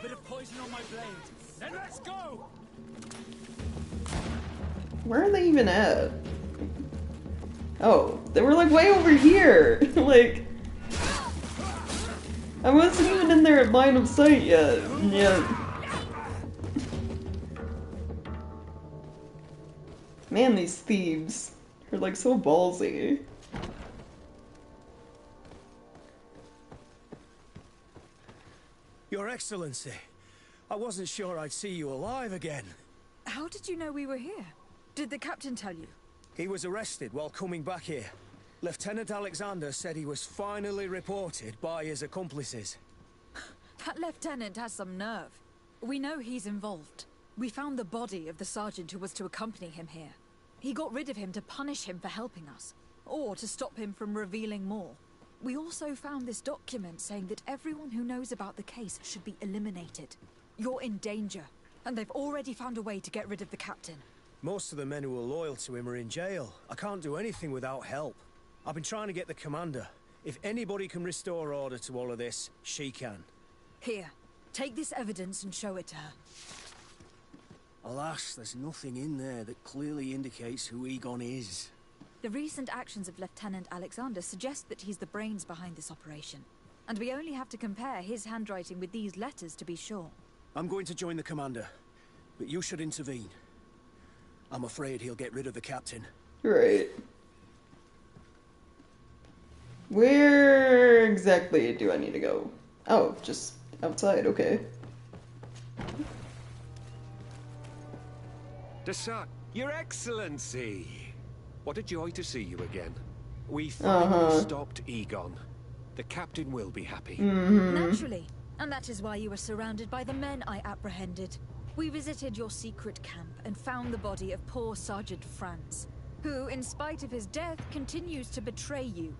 Bit of poison on my blade. Then let's go!
Where are they even at? Oh, they were, like, way over here! Like, I wasn't even in their line of sight yet. Man, these thieves are, like, so ballsy.
Your Excellency, I wasn't sure I'd see you alive again.
How did you know we were here? Did the captain tell you?
He was arrested while coming back here. Lieutenant Alexander said he was finally reported by his accomplices.
That lieutenant has some nerve. We know he's involved. We found the body of the sergeant who was to accompany him here. He got rid of him to punish him for helping us, or to stop him from revealing more. We also found this document saying that everyone who knows about the case should be eliminated. You're in danger, and they've already found a way to get rid of the captain.
Most of the men who are loyal to him are in jail. I can't do anything without help. I've been trying to get the commander. If anybody can restore order to all of this, she can.
Here, take this evidence and show it to her.
Alas, there's nothing in there that clearly indicates who Egon is.
The recent actions of Lieutenant Alexander suggest that he's the brains behind this operation. And we only have to compare his handwriting with these letters to be sure.
I'm going to join the commander, but you should intervene. I'm afraid he'll get rid of the captain.
Right. Where exactly do I need to go? Oh, just outside, okay.
Desat, Your Excellency! What a joy to see you again. We finally stopped Egon. The captain will be happy.
Naturally. And that is why you were surrounded by the men I apprehended. We visited your secret camp and found the body of poor Sergeant Franz, who, in spite of his death, continues to betray you.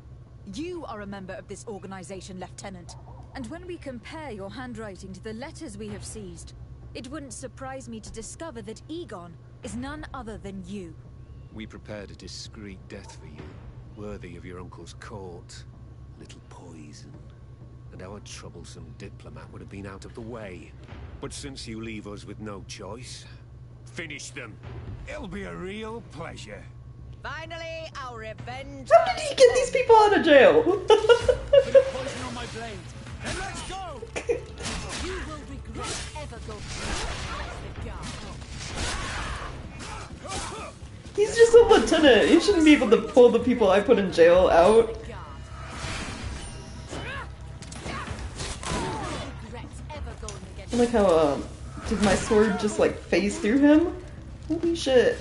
You are a member of this organization, Lieutenant. And when we compare your handwriting to the letters we have seized, it wouldn't surprise me to discover that Egon is none other than you.
We prepared a discreet death for you, worthy of your uncle's court. A little poison, and our troublesome diplomat would have been out of the way. But since you leave us with no choice, finish them. It'll be a real pleasure.
Finally, our revenge.
How did he get these people out of jail?
Poison on my blade. And let's go!
You will regret ever going to the guard.
He's just a lieutenant. He shouldn't be able to pull the people I put in jail out. I like how, did my sword just, like, phase through him? Holy shit.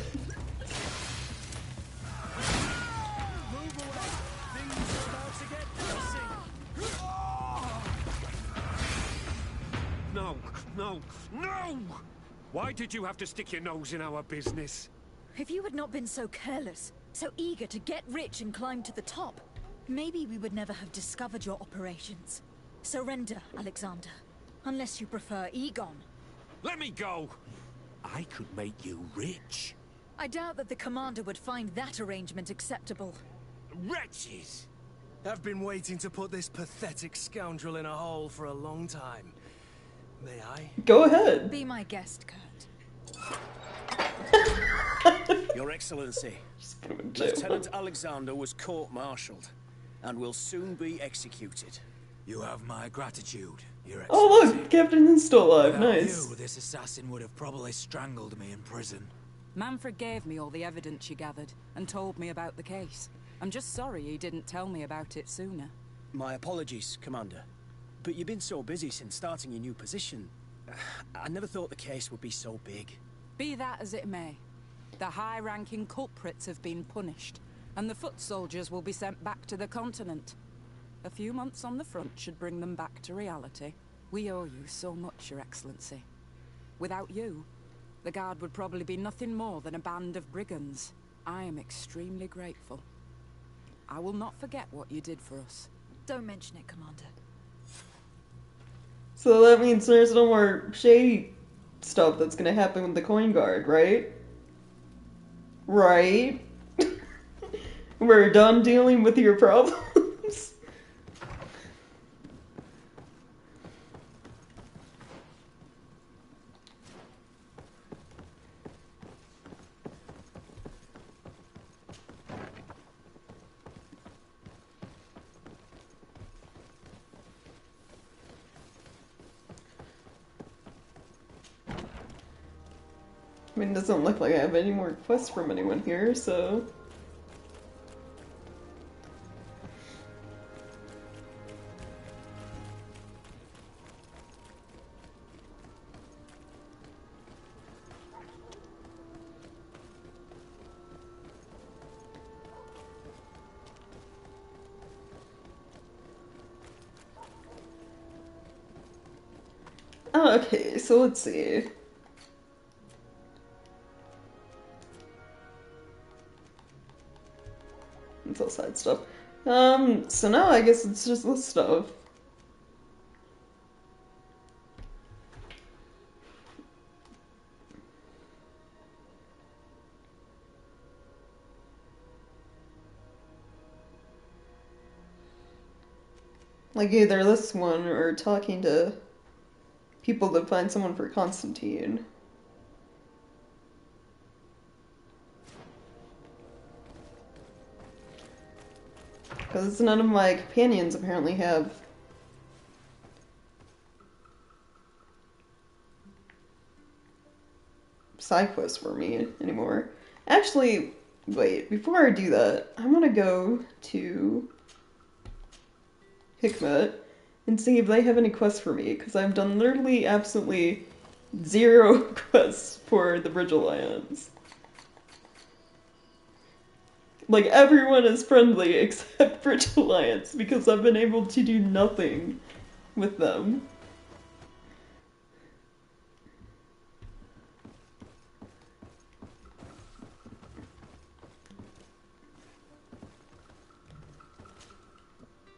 No, no, no! Why did you have to stick your nose in our business?
If you had not been so careless, so eager to get rich and climb to the top, maybe we would never have discovered your operations. Surrender, Alexander. Unless you prefer Egon.
Let me go! I could make you rich.
I doubt that the commander would find that arrangement acceptable.
Wretches!
I've been waiting to put this pathetic scoundrel in a hole for a long time. May I?
Go ahead.
Be my guest, Kurt.
Your Excellency, Lieutenant Alexander was court-martialed and will soon be executed.
You have my gratitude, Your Excellency.
Oh look, Captain is still alive.
Without
Nice.
you, this assassin would have probably strangled me in prison.
Manfred gave me all the evidence you gathered and told me about the case. I'm just sorry he didn't tell me about it sooner.
My apologies, Commander. But you've been so busy since starting your new position. I never thought the case would be so big.
Be that as it may, the high-ranking culprits have been punished, and the foot soldiers will be sent back to the continent. A few months on the front should bring them back to reality. We owe you so much, Your Excellency. Without you, the Guard would probably be nothing more than a band of brigands. I am extremely grateful. I will not forget what you did for us.
Don't mention it, Commander.
So that means there's no more shady stuff that's gonna happen with the coin guard, right? Right? We're done dealing with your problems. I mean, it doesn't look like I have any more quests from anyone here, so... Okay, so let's see. It's all side stuff. So now I guess it's just this stuff. Like either this one or talking to people to find someone for Constantine. Because none of my companions apparently have side quests for me anymore. Actually, wait, before I do that, I'm gonna go to Hikmet and see if they have any quests for me, because I've done literally absolutely 0 quests for the Bridge Alliance. like, everyone is friendly except Bridge Alliance because I've been able to do nothing with them.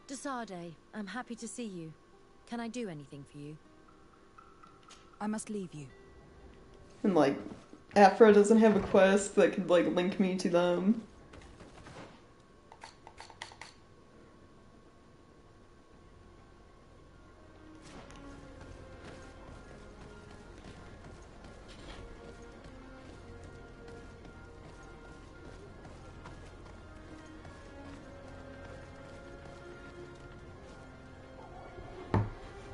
Desade, I'm happy to see you. Can I do anything for you? I must leave you.
And, like, Afra doesn't have a quest that could, like, link me to them.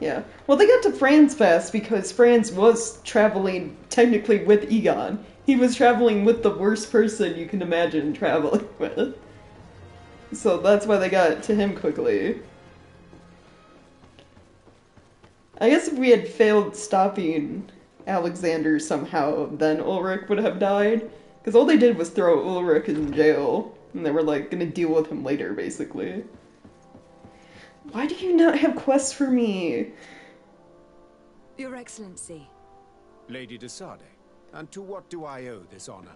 Yeah. Well, they got to Franz fast because Franz was traveling technically with Egon. He was traveling with the worst person you can imagine traveling with. So that's why they got to him quickly. I guess if we had failed stopping Alexander somehow, then Ulrich would have died. Because all they did was throw Ulrich in jail. And they were like gonna deal with him later, basically. Why do you not have quests for me?
Your Excellency.
Lady Desade, and to what do I owe this honor?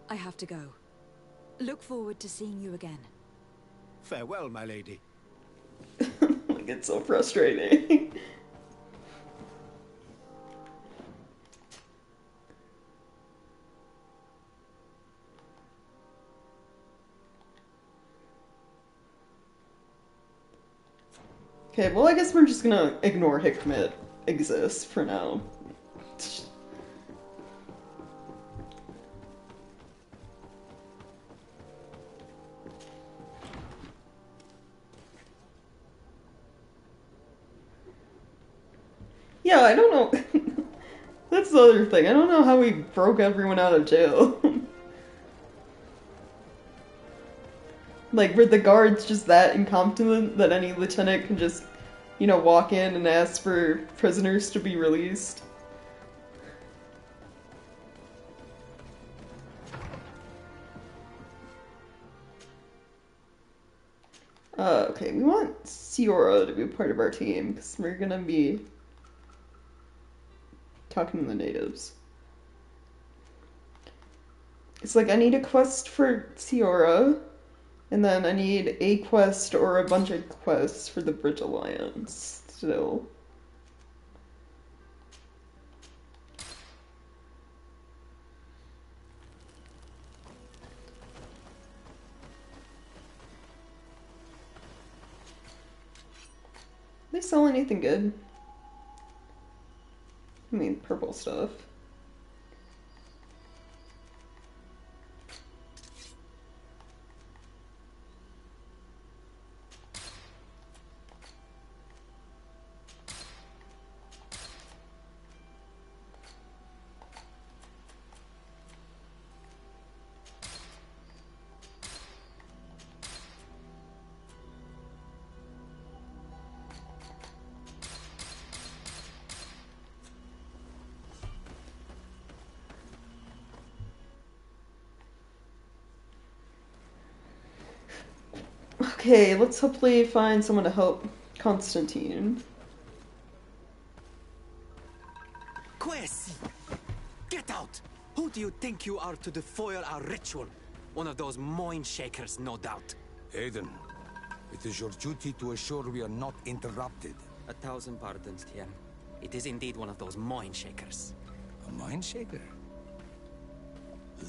I have to go. Look forward to seeing you again.
Farewell, my lady.
Like, it's so frustrating. Okay, well, I guess we're just gonna ignore Hikmet exists for now. Yeah, I don't know. That's the other thing. I don't know how we broke everyone out of jail. Like, were the guards just that incompetent that any lieutenant can just, you know, walk in and ask for prisoners to be released? Okay, we want Siora to be part of our team, because we're gonna be talking to the natives. It's like, I need a quest for Siora, and then I need a quest or a bunch of quests for the Bridge Alliance, still. They sell anything good? I mean, purple stuff. Okay, let's hopefully find someone to help Constantine.
Quest! Get out! Who do you think you are to defoil our ritual? One of those mind shakers, no doubt.
Aiden, it is your duty to assure we are not interrupted.
1,000 pardons, TM. It is indeed one of those mind shakers.
A mind shaker?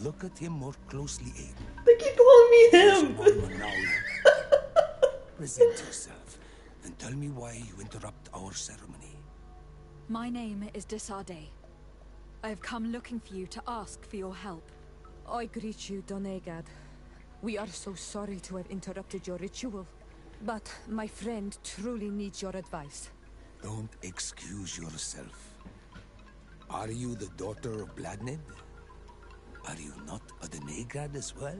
Look at him more closely, Aiden.
They keep calling me him!
Present yourself, and tell me why you interrupt our ceremony.
My name is Desade. I have come looking for you to ask for your help.
I greet you, Donegad. We are so sorry to have interrupted your ritual, but my friend truly needs your advice.
Don't excuse yourself. Are you the daughter of Bladned? Are you not a Denegad as well?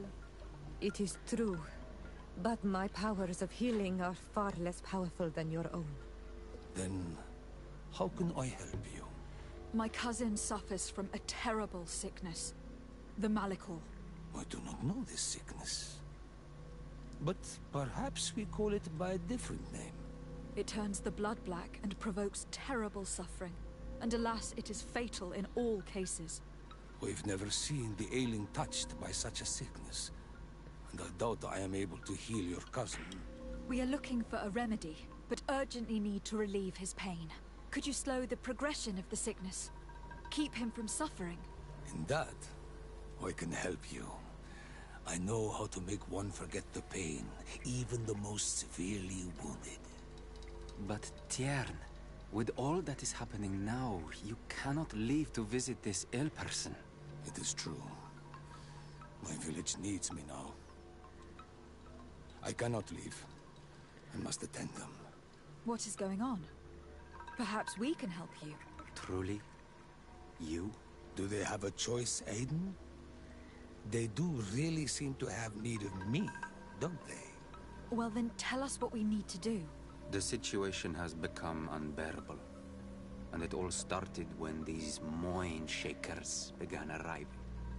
It is true, but my powers of healing are far less powerful than your own.
Then, how can I help you?
My cousin suffers from a terrible sickness. The Malikor.
I do not know this sickness. But perhaps we call it by a different name.
It turns the blood black and provokes terrible suffering. And alas, it is fatal in all cases.
We've never seen the ailing touched by such a sickness. And I doubt I am able to heal your cousin.
We are looking for a remedy, but urgently need to relieve his pain. Could you slow the progression of the sickness? Keep him from suffering?
In that, I can help you. I know how to make one forget the pain, even the most severely wounded.
But Tiern, with all that is happening now, you cannot leave to visit this ill person.
It is true. My village needs me now. I cannot leave. I must attend them.
What is going on? Perhaps we can help you.
Truly? You?
Do they have a choice, Aiden? They do really seem to have need of me, don't they?
Well then, tell us what we need to do.
The situation has become unbearable. And it all started when these Moin Shakers began arriving.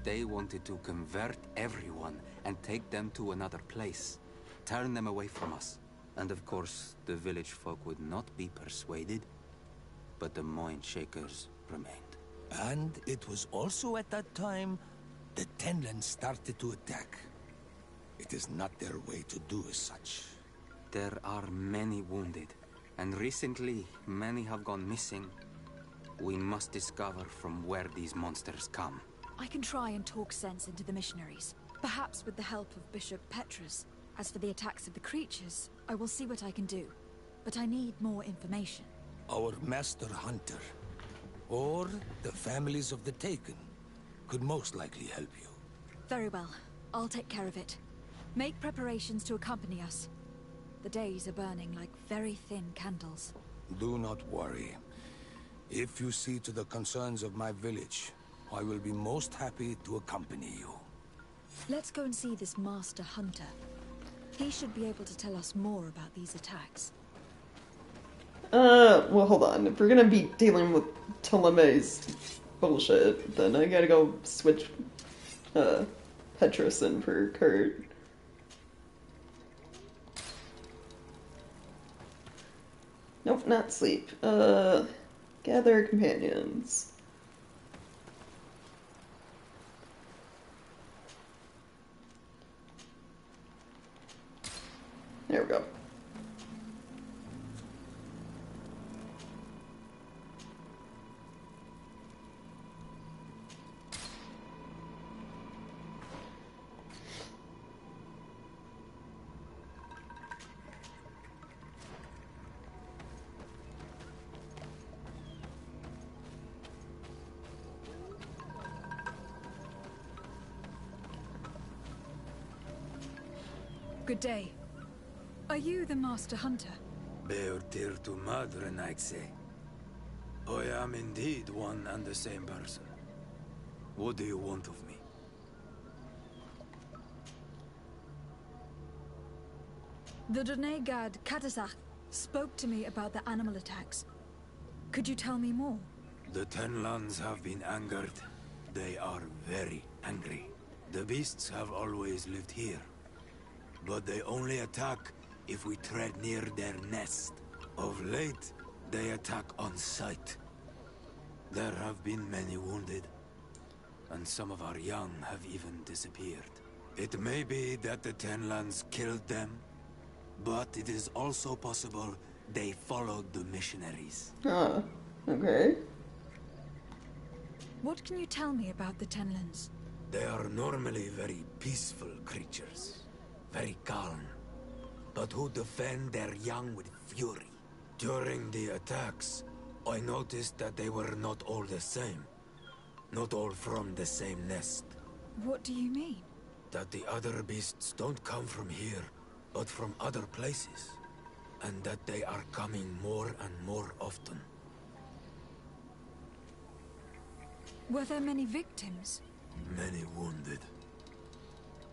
They wanted to convert everyone and take them to another place. Turn them away from us. And of course, the village folk would not be persuaded. But the Moin Shakers remained.
And it was also at that time the Tenlands started to attack. It is not their way to do as such.
There are many wounded, and recently many have gone missing. We must discover from where these monsters come.
I can try and talk sense into the missionaries, perhaps with the help of Bishop Petrus. As for the attacks of the creatures, I will see what I can do, but I need more information.
Our master hunter, or the families of the Taken, could most likely help you.
Very well. I'll take care of it. Make preparations to accompany us. The days are burning like very thin candles.
Do not worry. If you see to the concerns of my village, I will be most happy to accompany you.
Let's go and see this master hunter. He should be able to tell us more about these attacks.
Well, hold on. If we're gonna be dealing with Ptolemy's bullshit, then I gotta go switch, Petrus in for Kurt. Nope, not sleep. Gather companions. There we go.
Good day. Are you the master hunter?
Beortir to Madren, I'd say. I am indeed one and the same person. What do you want of me?
The Donegad Katasach spoke to me about the animal attacks. Could you tell me more?
The Tenlands have been angered. They are very angry. The beasts have always lived here. But they only attack if we tread near their nest. Of late, they attack on sight. There have been many wounded, and some of our young have even disappeared. It may be that the Tenlands killed them, but it is also possible they followed the missionaries.
Ah, okay.
What can you tell me about the Tenlands?
They are normally very peaceful creatures. Very calm, but who defend their young with fury. During the attacks, I noticed that they were not all the same. Not all from the same nest.
What do you mean?
That the other beasts don't come from here, but from other places. And that they are coming more and more often.
Were there many victims?
Many wounded.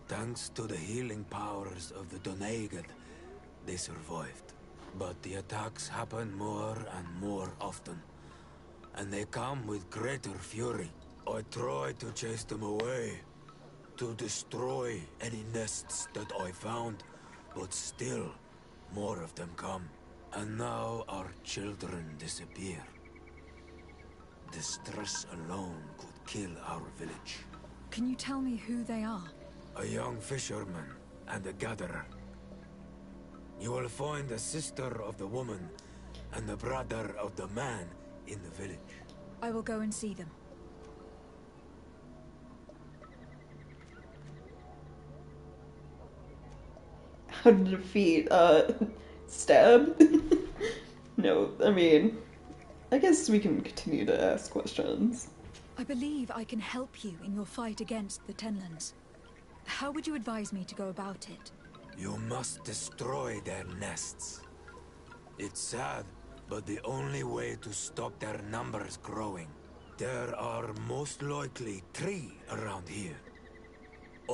Thanks to the healing powers of the Donegad, they survived. But the attacks happen more and more often. and they come with greater fury. I try to chase them away, to destroy any nests that I found, but still, more of them come. And now our children disappear. The stress alone could kill our village.
Can you tell me who they are?
A young fisherman and a gatherer. You will find the sister of the woman and the brother of the man in the village.
I will go and see them.
How to defeat, stab? No, I mean, I guess we can continue to ask questions.
I believe I can help you in your fight against the Tenlands. How would you advise me to go about it?
You must destroy their nests. It's sad, but the only way to stop their numbers growing. There are most likely 3 around here.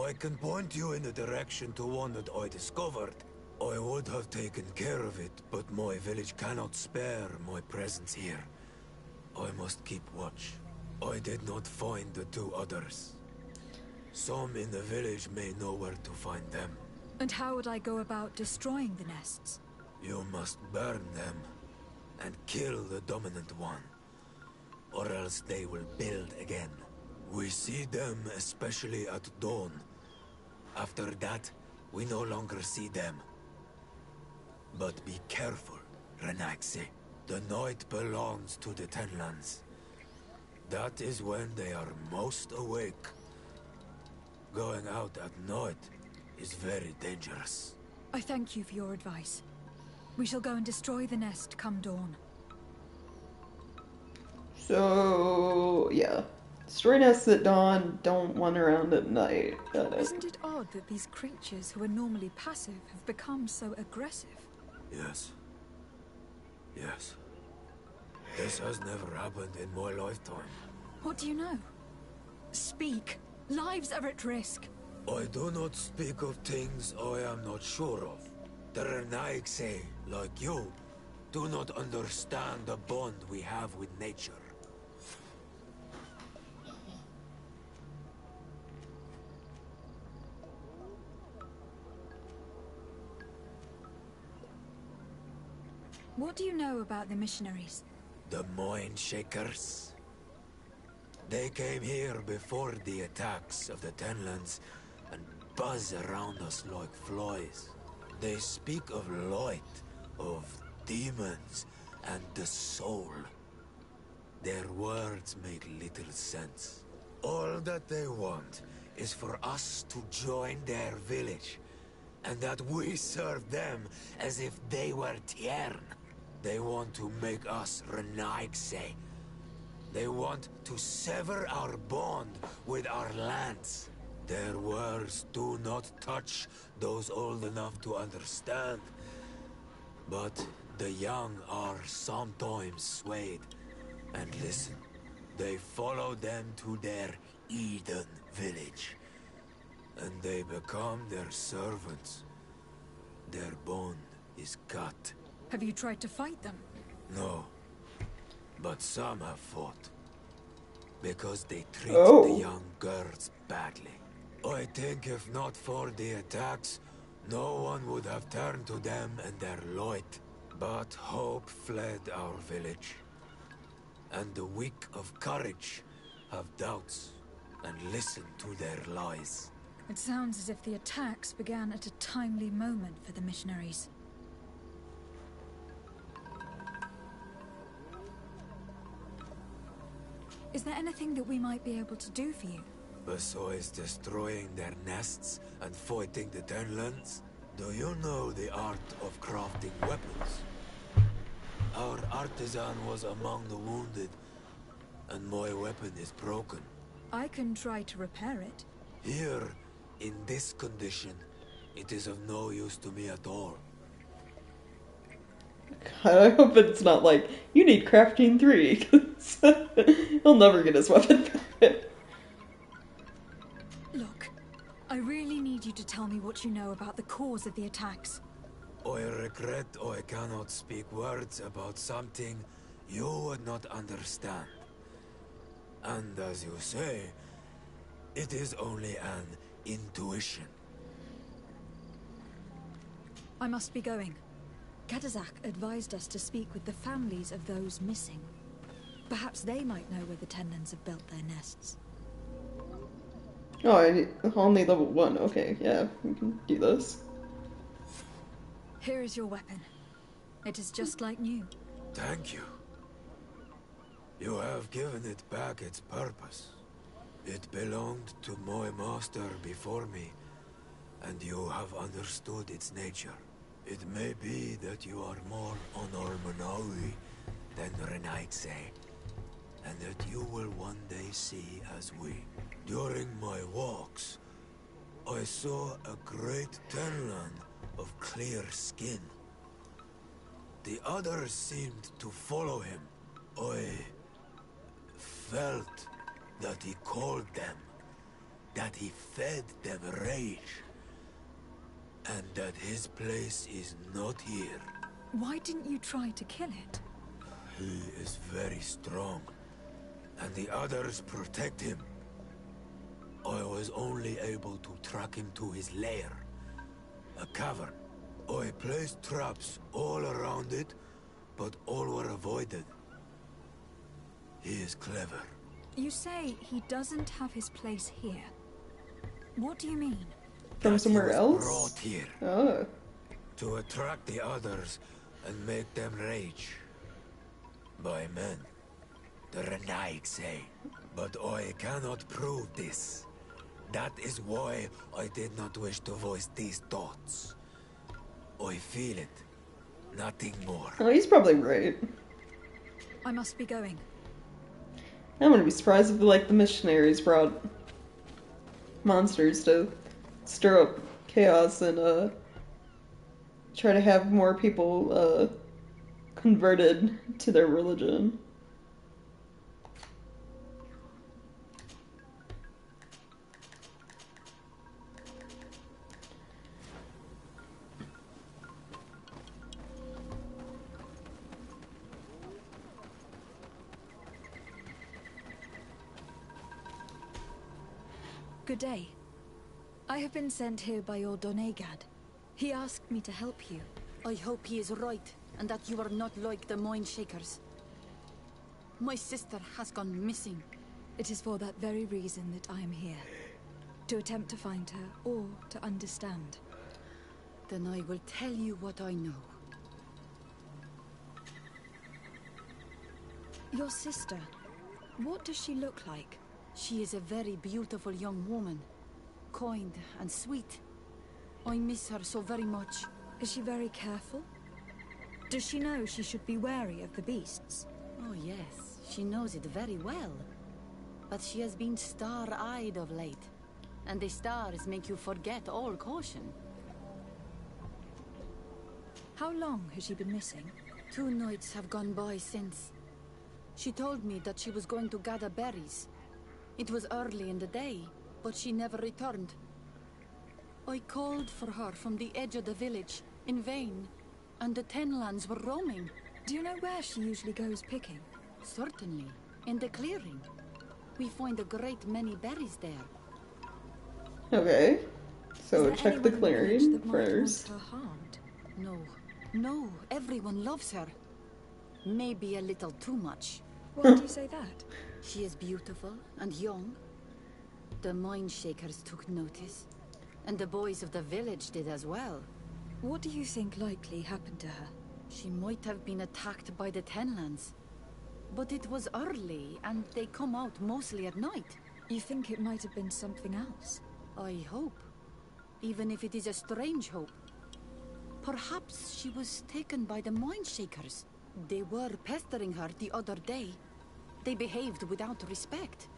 I can point you in the direction to one that I discovered. I would have taken care of it, but my village cannot spare my presence here. I must keep watch. I did not find the 2 others. Some in the village may know where to find them.
And how would I go about destroying the nests?
You must burn them and kill the dominant one, or else they will build again. We see them especially at dawn. After that, we no longer see them. But be careful, Renaxe. The night belongs to the Tenlands. That is when they are most awake. Going out at night is very dangerous.
I thank you for your advice. We shall go and destroy the nest come dawn.
So, yeah. Destroy nests at dawn, don't wander around at night. Got it.
Isn't it odd that these creatures who are normally passive have become so aggressive?
Yes. Yes. This has never happened in my lifetime.
What do you know? Speak. Lives are at risk.
I do not speak of things I am not sure of. The Renaigse, like you, do not understand the bond we have with nature.
What do you know about the missionaries?
The Mind Shakers. They came here before the attacks of the Tenlands and buzz around us like flies. They speak of light, of demons, and the soul. Their words make little sense. All that they want is for us to join their village, and that we serve them as if they were Tiern. They want to make us Renaigse. They want to sever our bond with our lands. Their words do not touch those old enough to understand. But the young are sometimes swayed. And listen, they follow them to their Eden village. And they become their servants. Their bond is cut.
Have you tried to fight them?
No. But some have fought. Because they treat the young girls badly. I think if not for the attacks, no one would have turned to them and their light. But hope fled our village. And the weak of courage have doubts and listen to their lies.
It sounds as if the attacks began at a timely moment for the missionaries. Is there anything that we might be able to do for you?
Besides destroying their nests and fighting the Tenlands, do you know the art of crafting weapons? Our artisan was among the wounded, and my weapon is broken.
I can try to repair it.
Here, in this condition, it is of no use to me at all.
I hope it's not like, you need crafting 3, because he'll never get his weapon back.
Look, I really need you to tell me what you know about the cause of the attacks.
I regret I cannot speak words about something You would not understand. And as you say, it is only an intuition.
I must be going. Katazak advised us to speak with the families of those missing. Perhaps they might know where the Tenlands have built their nests.
Oh, I need only level 1. Okay, yeah, we can do this.
Here is your weapon. It is just like new.
Thank you. You have given it back its purpose. It belonged to my master before me, and you have understood its nature. It may be that you are more honor Manawi than Renaigse, and that you will one day see as we. During my walks, I saw a great Tenland of clear skin. The others seemed to follow him. I felt that he called them, that he fed them rage, and that his place is not here.
Why didn't you try to kill it?
He is very strong, and the others protect him. I was only able to track him to his lair, a cavern. I placed traps all around it, but all were avoided. He is clever.
You say he doesn't have his place here. What do you mean?
From somewhere else?
Brought here.
Oh.
To attract the others and make them rage. By men. The Renaig say. But I cannot prove this. That is why I did not wish to voice these thoughts. I feel it. Nothing more.
Oh, he's probably right.
I must be going.
I'm gonna be surprised if, like, the missionaries brought monsters to stir up chaos and, try to have more people, converted to their religion.
Good day. I have been sent here by your Donegad. He asked me to help you.
I hope he is right, and that you are not like the Mind Shakers. My sister has gone missing.
It is for that very reason that I am here. To attempt to find her, or to understand.
Then I will tell you what I know.
Your sister, what does she look like?
She is a very beautiful young woman. Kind and sweet. I miss her so very much.
Is she very careful? Does she know she should be wary of the beasts?
Oh yes, she knows it very well. But she has been star-eyed of late. And the stars make you forget all caution.
How long has she been missing?
2 nights have gone by since. She told me that she was going to gather berries. It was early in the day, but she never returned. I called for her from the edge of the village, in vain, and the Tenlands were roaming.
Do you know where she usually goes picking?
Certainly, in the clearing. We find a great many berries there.
Okay, so check the clearing first.
Her harmed?
No, everyone loves her. Maybe a little too much.
Why do you say that?
She is beautiful and young. The Mind Shakers took notice, and the boys of the village did as well.
What do you think likely happened to her?
She might have been attacked by the Tenlands. But it was early, and they come out mostly at night.
You think it might have been something else?
I hope. Even if it is a strange hope. Perhaps she was taken by the Mind Shakers. They were pestering her the other day. They behaved without respect.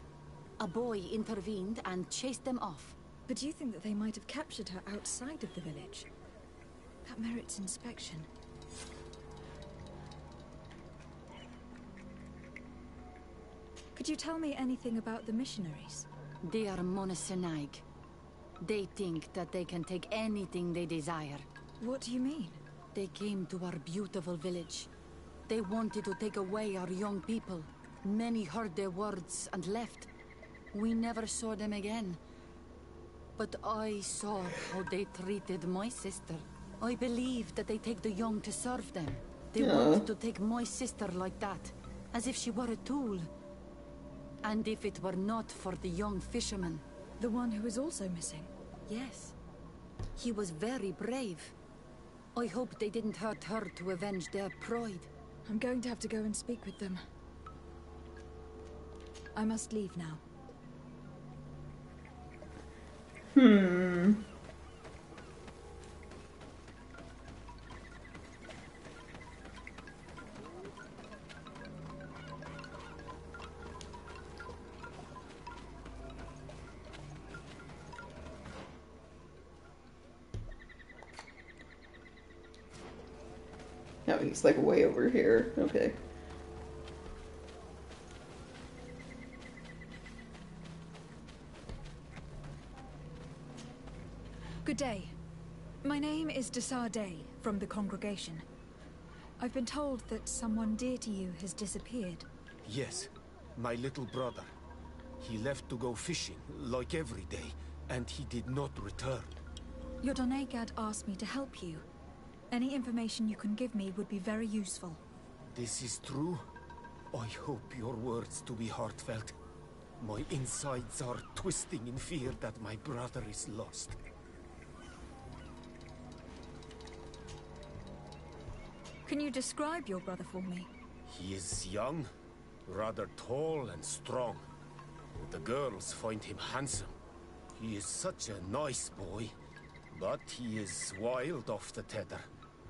A boy intervened and chased them off.
But do you think that they might have captured her outside of the village? That merits inspection. Could you tell me anything about the missionaries?
They are Monasenaig. They think that they can take anything they desire.
What do you mean?
They came to our beautiful village. they wanted to take away our young people. Many heard their words and left. We never saw them again. But I saw how they treated my sister. I believe that they take the young to serve them. They wanted to take my sister like that, as if she were a tool. And if it were not for the young fisherman...
The one who is also missing?
Yes. He was very brave. I hope they didn't hurt her to avenge their pride.
I'm going to have to go and speak with them. I must leave now.
No, he's like way over here. Okay.
Good day. My name is Desardet from the congregation. I've been told that someone dear to you has disappeared.
Yes, my little brother. He left to go fishing, like every day, and he did not return.
Your Donegad asked me to help you. Any information you can give me would be very useful.
This is true? I hope your words to be heartfelt. My insides are twisting in fear that my brother is lost.
Can you describe your brother for me?
He is young, rather tall and strong. The girls find him handsome. He is such a nice boy, but he is wild off the tether,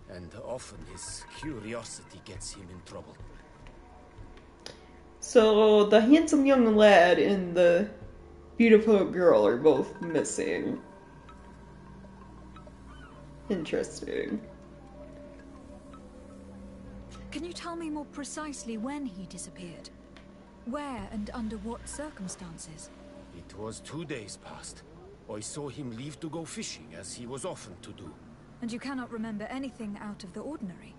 and often his curiosity gets him in trouble.
So the handsome young lad and the beautiful girl are both missing. Interesting.
Can you tell me more precisely when he disappeared? Where and under what circumstances?
It was 2 days past. I saw him leave to go fishing, as he was often to do.
And you cannot remember anything out of the ordinary?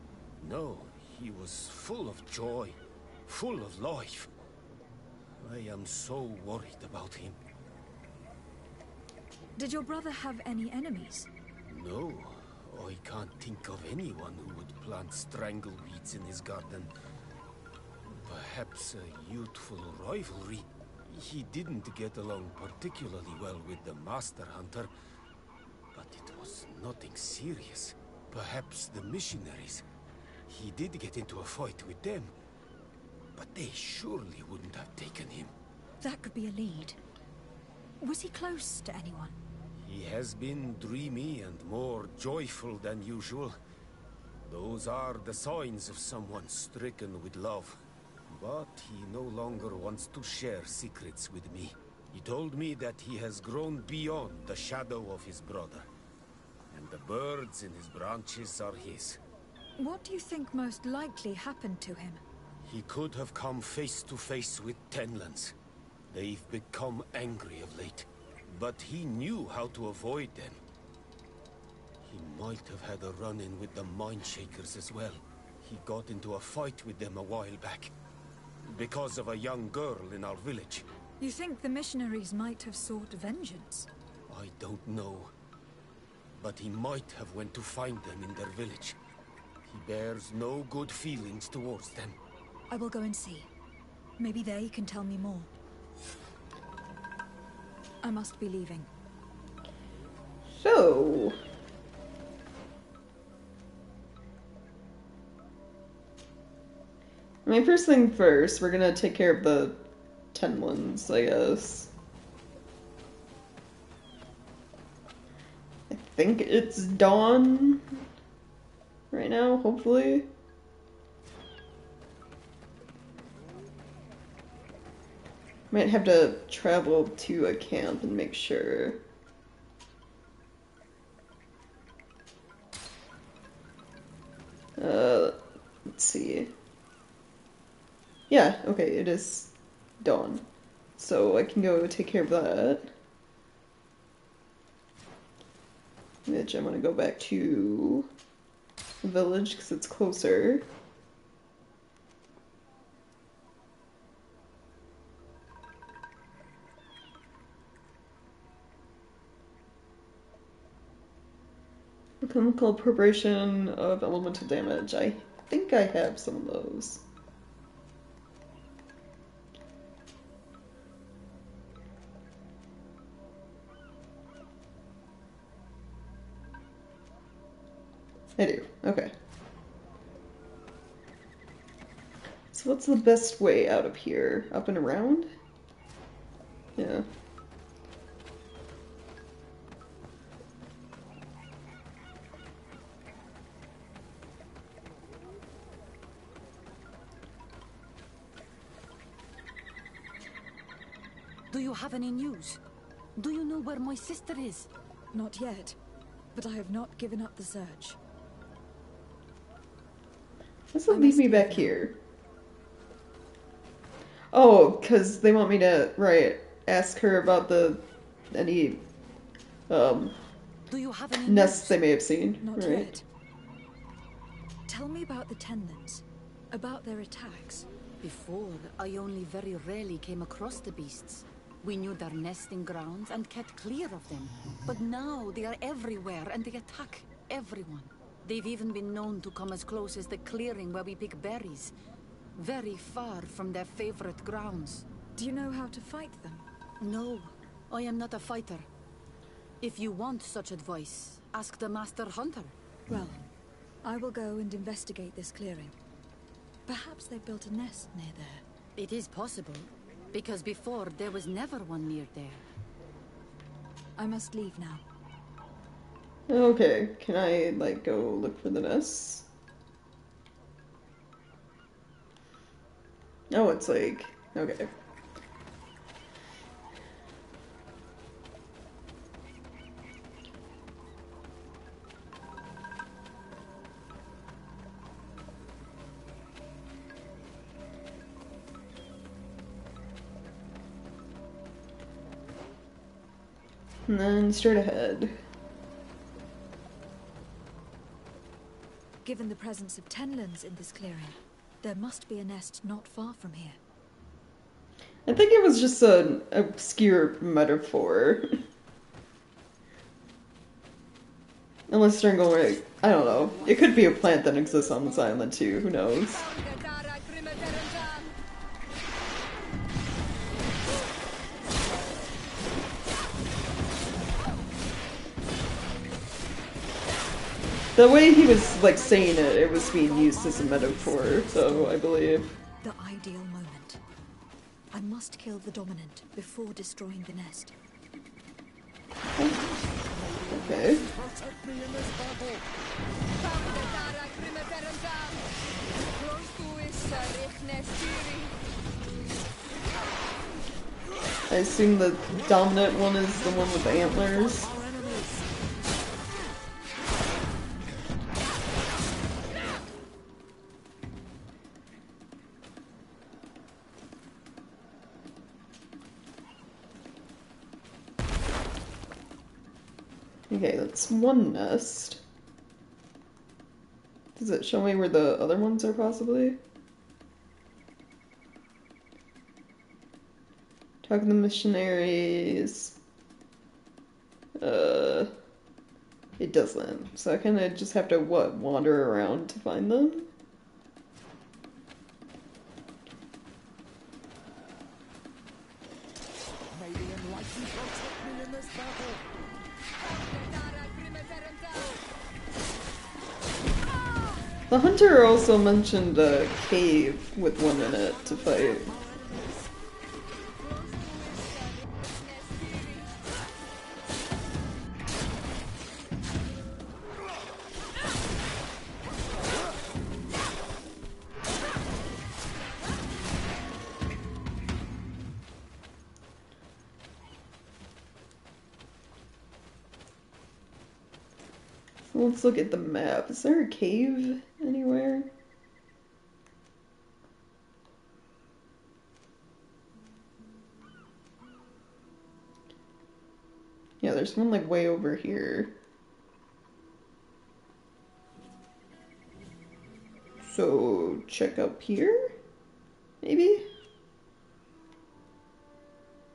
No, he was full of joy, full of life. I am so worried about him.
Did your brother have any enemies?
No, I can't think of anyone who would plant strangleweeds in his garden. Perhaps a youthful rivalry. He didn't get along particularly well with the Master Hunter, but it was nothing serious. Perhaps the missionaries. He did get into a fight with them, but they surely wouldn't have taken him.
That could be a lead. Was he close to anyone?
He has been dreamy and more joyful than usual. Those are the signs of someone stricken with love. But he no longer wants to share secrets with me. He told me that he has grown beyond the shadow of his brother. And the birds in his branches are his.
What do you think most likely happened to him?
He could have come face to face with Tenlands. They've become angry of late. But he knew how to avoid them. He might have had a run-in with the Mindshakers as well. He got into a fight with them a while back. Because of a young girl in our village.
You think the missionaries might have sought vengeance?
I don't know. But he might have went to find them in their village. He bears no good feelings towards them.
I will go and see. Maybe they can tell me more. I must be leaving.
So... I mean, first thing first, we're gonna take care of the Tenlands, I guess. I think it's dawn right now, hopefully. Might have to travel to a camp and make sure. Let's see. Yeah, okay, it is dawn. So I can go take care of that. Which I'm gonna go back to the village because it's closer. Chemical preparation of elemental damage. I think I have some of those. I do. Okay. So what's the best way out of here? Up and around? Yeah.
Do you have any news? Do you know where my sister is?
Not yet, but I have not given up the search.
What's that leave me back here? Oh, because they want me to, right, ask her about any,
Do you have any
nests
news?
they may have seen,
Not
right?
yet. Tell me about the Tenlins, about their attacks.
Before, I only very rarely came across the beasts. We knew their nesting grounds and kept clear of them. But now they are everywhere and they attack everyone. They've even been known to come as close as the clearing where we pick berries. Very far from their favorite grounds.
Do you know how to fight them?
No, I am not a fighter. If you want such advice, ask the Master Hunter.
Well, I will go and investigate this clearing. Perhaps they built a nest near there.
It is possible, because before there was never one near there.
I must leave now.
Okay, can I, like, go look for the nests? Oh, it's like, okay. And then straight ahead.
Given the presence of Tenlins in this clearing, there must be a nest not far from here.
I think it was just an obscure metaphor. Unless they're going, I don't know. It could be a plant that exists on this island too, who knows? The way he was, like, saying it, it was being used as a metaphor, so I believe.
The ideal moment. I must kill the dominant before destroying the nest.
Okay. I assume the dominant one is the one with the antlers. Okay, that's one nest. Does it show me where the other ones are possibly? Talk to the missionaries. It doesn't. So I kind of just have to, what, wander around to find them?
May the enlightened protect me in this battle.
The hunter also mentioned a cave with 1 minute to fight. Let's look at the map. Is there a cave anywhere? Yeah, there's one like way over here. So check up here? Maybe?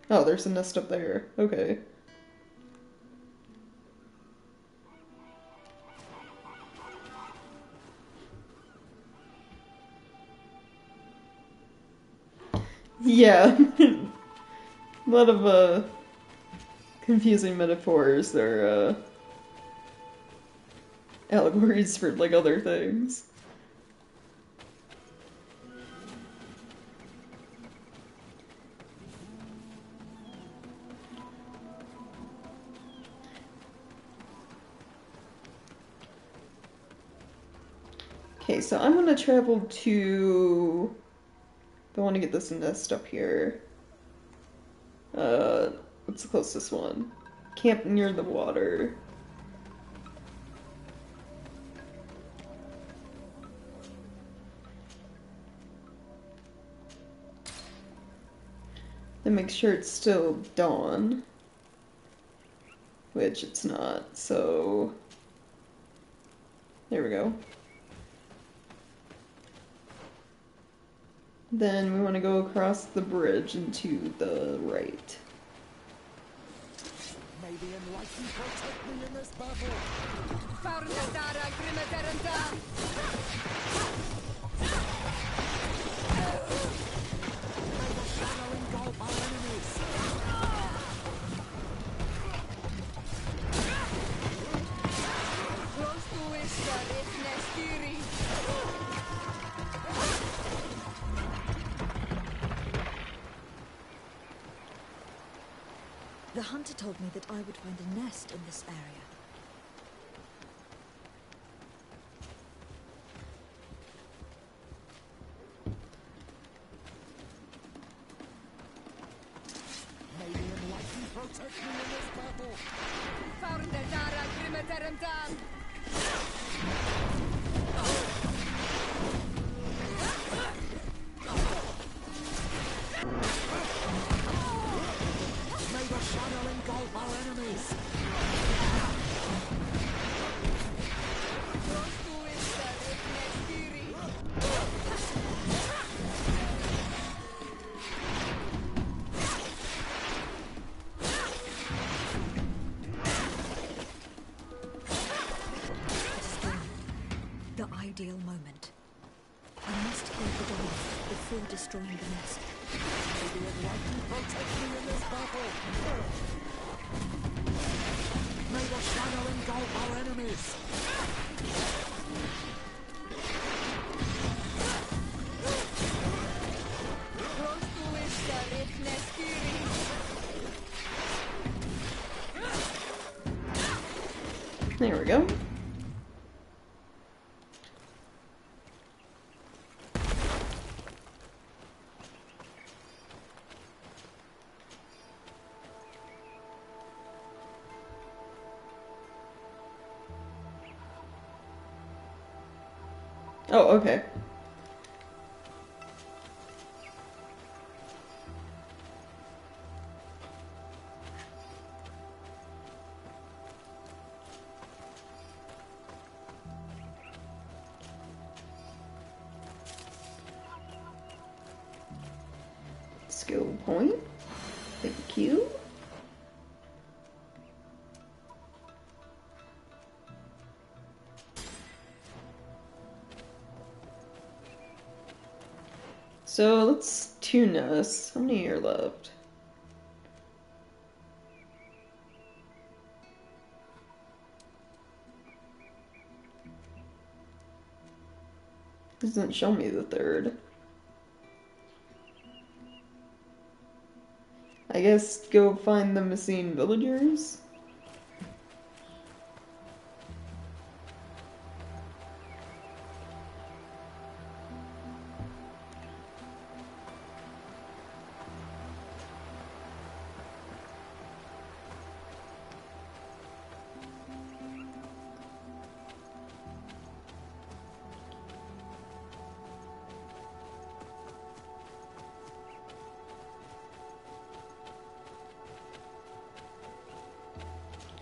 Oh, there's a nest up there. Okay. Yeah. A lot of confusing metaphors or allegories for like other things. Okay, so I'm gonna travel to... I want to get this nest up here. What's the closest one? Camp near the water. Then make sure it's still dawn. Which it's not, so... There we go. Then we want to go across the bridge and to the right.
May the enlightened protect me in this battle! May the shadow engulf our enemies!
The hunter told me that I would find a nest in this area.
May the enlightened protect me in this battle! May the shadow engulf our enemies!
The ideal moment. I must kill the dog before destroying the nest.
May the enlightened protect me in this battle! May the shadow engulf our enemies!
There we go. Oh, okay. Skill point. Thank you. So let's tune us. How many are left? Doesn't show me the third. I guess go find the missing villagers.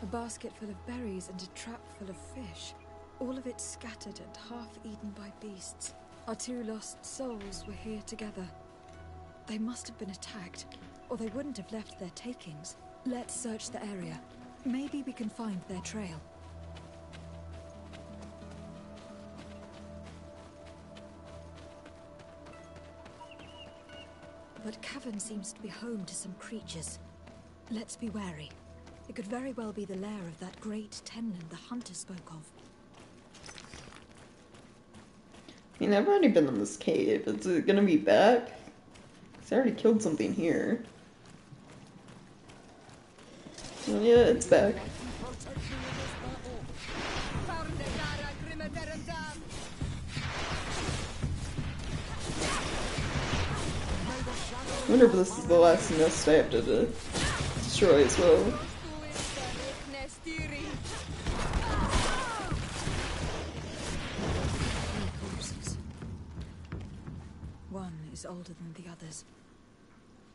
A basket full of berries and a trap full of fish. All of it scattered and half eaten by beasts. Our two lost souls were here together. They must have been attacked, or they wouldn't have left their takings. Let's search the area. Maybe we can find their trail. That cavern seems to be home to some creatures. Let's be wary. It could very well be the lair of that great tenland the hunter spoke of.
I mean, I've already been in this cave. Is it gonna be back? 'Cause I already killed something here. Oh yeah, it's back. I wonder if this is the last nest I have to destroy as well.
One is older than the others.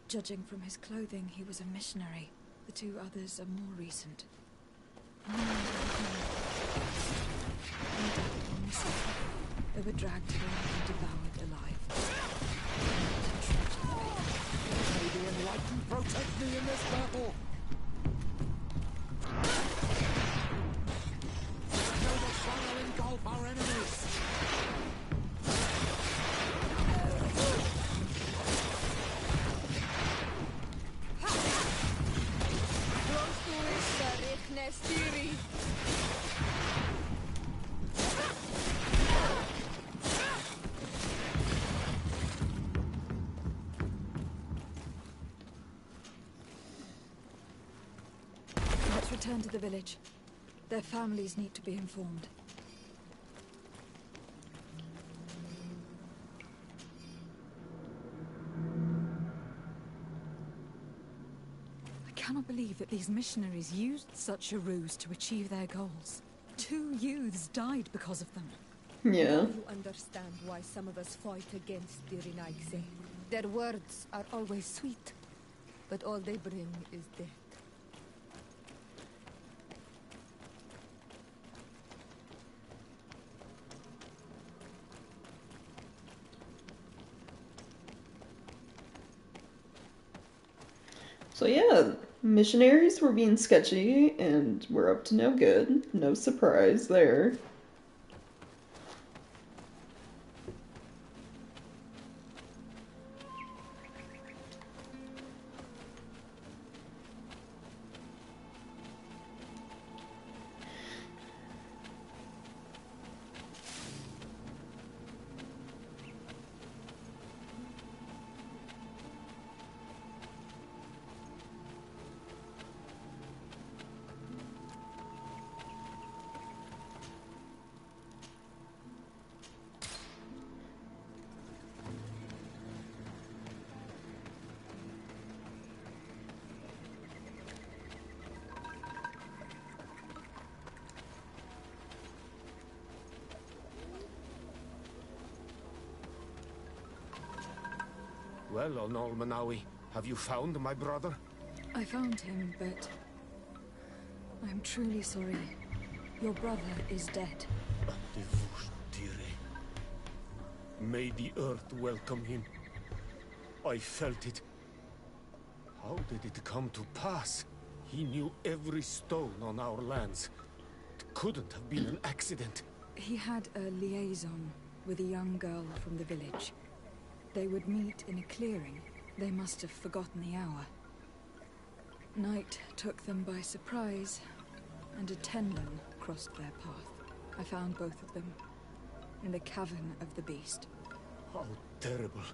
Judging from his clothing, he was a missionary. The two others are more recent. They were dragged here and devoured alive.
May the Enlightened protect me in this battle! May the shadow engulf our enemies!
Let's return to the village. Their families need to be informed. I cannot believe that these missionaries used such a ruse to achieve their goals. 2 youths died because of them.
Yeah.
You understand why some of us fight against the Renaigse. Their words are always sweet, but all they bring is death.
So yeah, missionaries were being sketchy, and we're up to no good. No surprise there.
Well, Onol Manawi, have you found my brother?
I found him, but I'm truly sorry. Your brother is dead.
May the earth welcome him. I felt it. How did it come to pass? He knew every stone on our lands. It couldn't have been an accident.
He had a liaison with a young girl from the village. They would meet in a clearing. They must have forgotten the hour. Night took them by surprise, and a tenlin crossed their path. I found both of them in the cavern of the beast.
How terrible.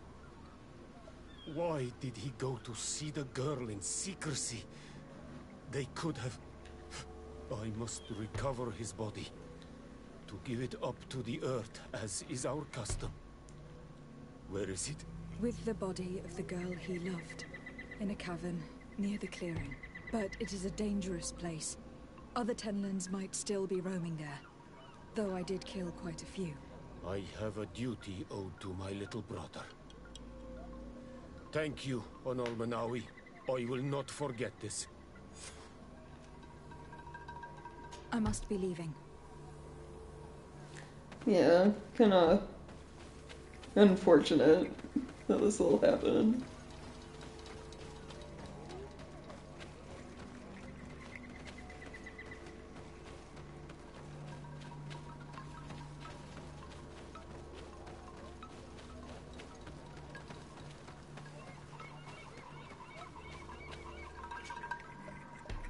Why did he go to see the girl in secrecy? They could have... I must recover his body, to give it up to the earth, as is our custom. Where is it?
With the body of the girl he loved, in a cavern near the clearing. But it is a dangerous place. Other tenlins might still be roaming there, though I did kill quite a few.
I have a duty owed to my little brother. Thank you, Onol Manawi. I will not forget this.
I must be leaving.
Yeah, kinda unfortunate that this all happened.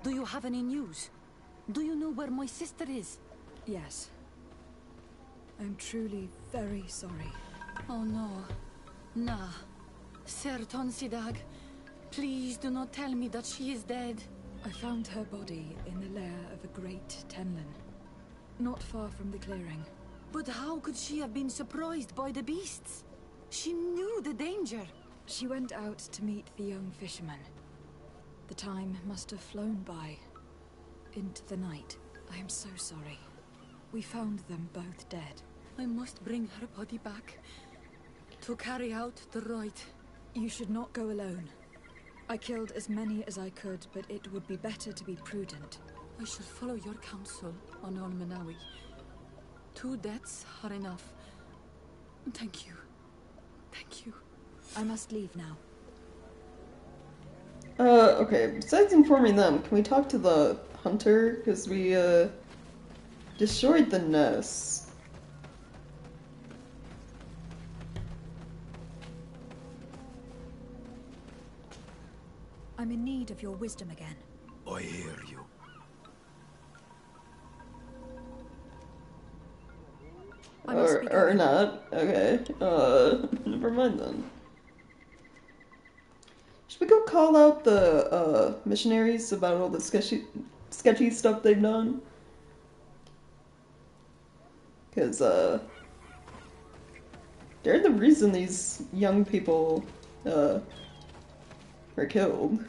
Do you have any news? Do you know where my sister is?
Yes. I'm truly very sorry.
Oh no. Nah. Sir Tonsidag, please do not tell me that she is dead.
I found her body in the lair of a great Tenlin, not far from the clearing.
But how could she have been surprised by the beasts? She knew the danger.
She went out to meet the young fisherman. The time must have flown by, into the night. I am so sorry. We found them both dead.
I must bring her body back to carry out the rite.
You should not go alone. I killed as many as I could, but it would be better to be prudent.
I shall follow your counsel on Olmenawi. 2 deaths are enough. Thank you. Thank you.
I must leave now.
Okay, besides informing them, can we talk to the hunter? Because we, destroyed the nest.
I'm in need of your wisdom again.
I hear you.
Or not. Okay. Never mind then. Should we go call out the, missionaries about all the sketchy stuff they've done? Because, they're the reason these young people, were killed.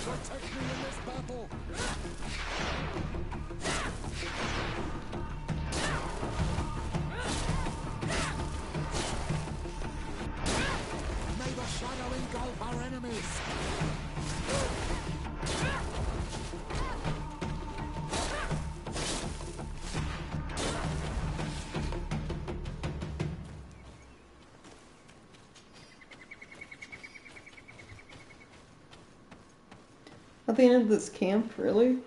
Protect me in this battle! May the shadow engulf our enemies!
At the end of this camp, really?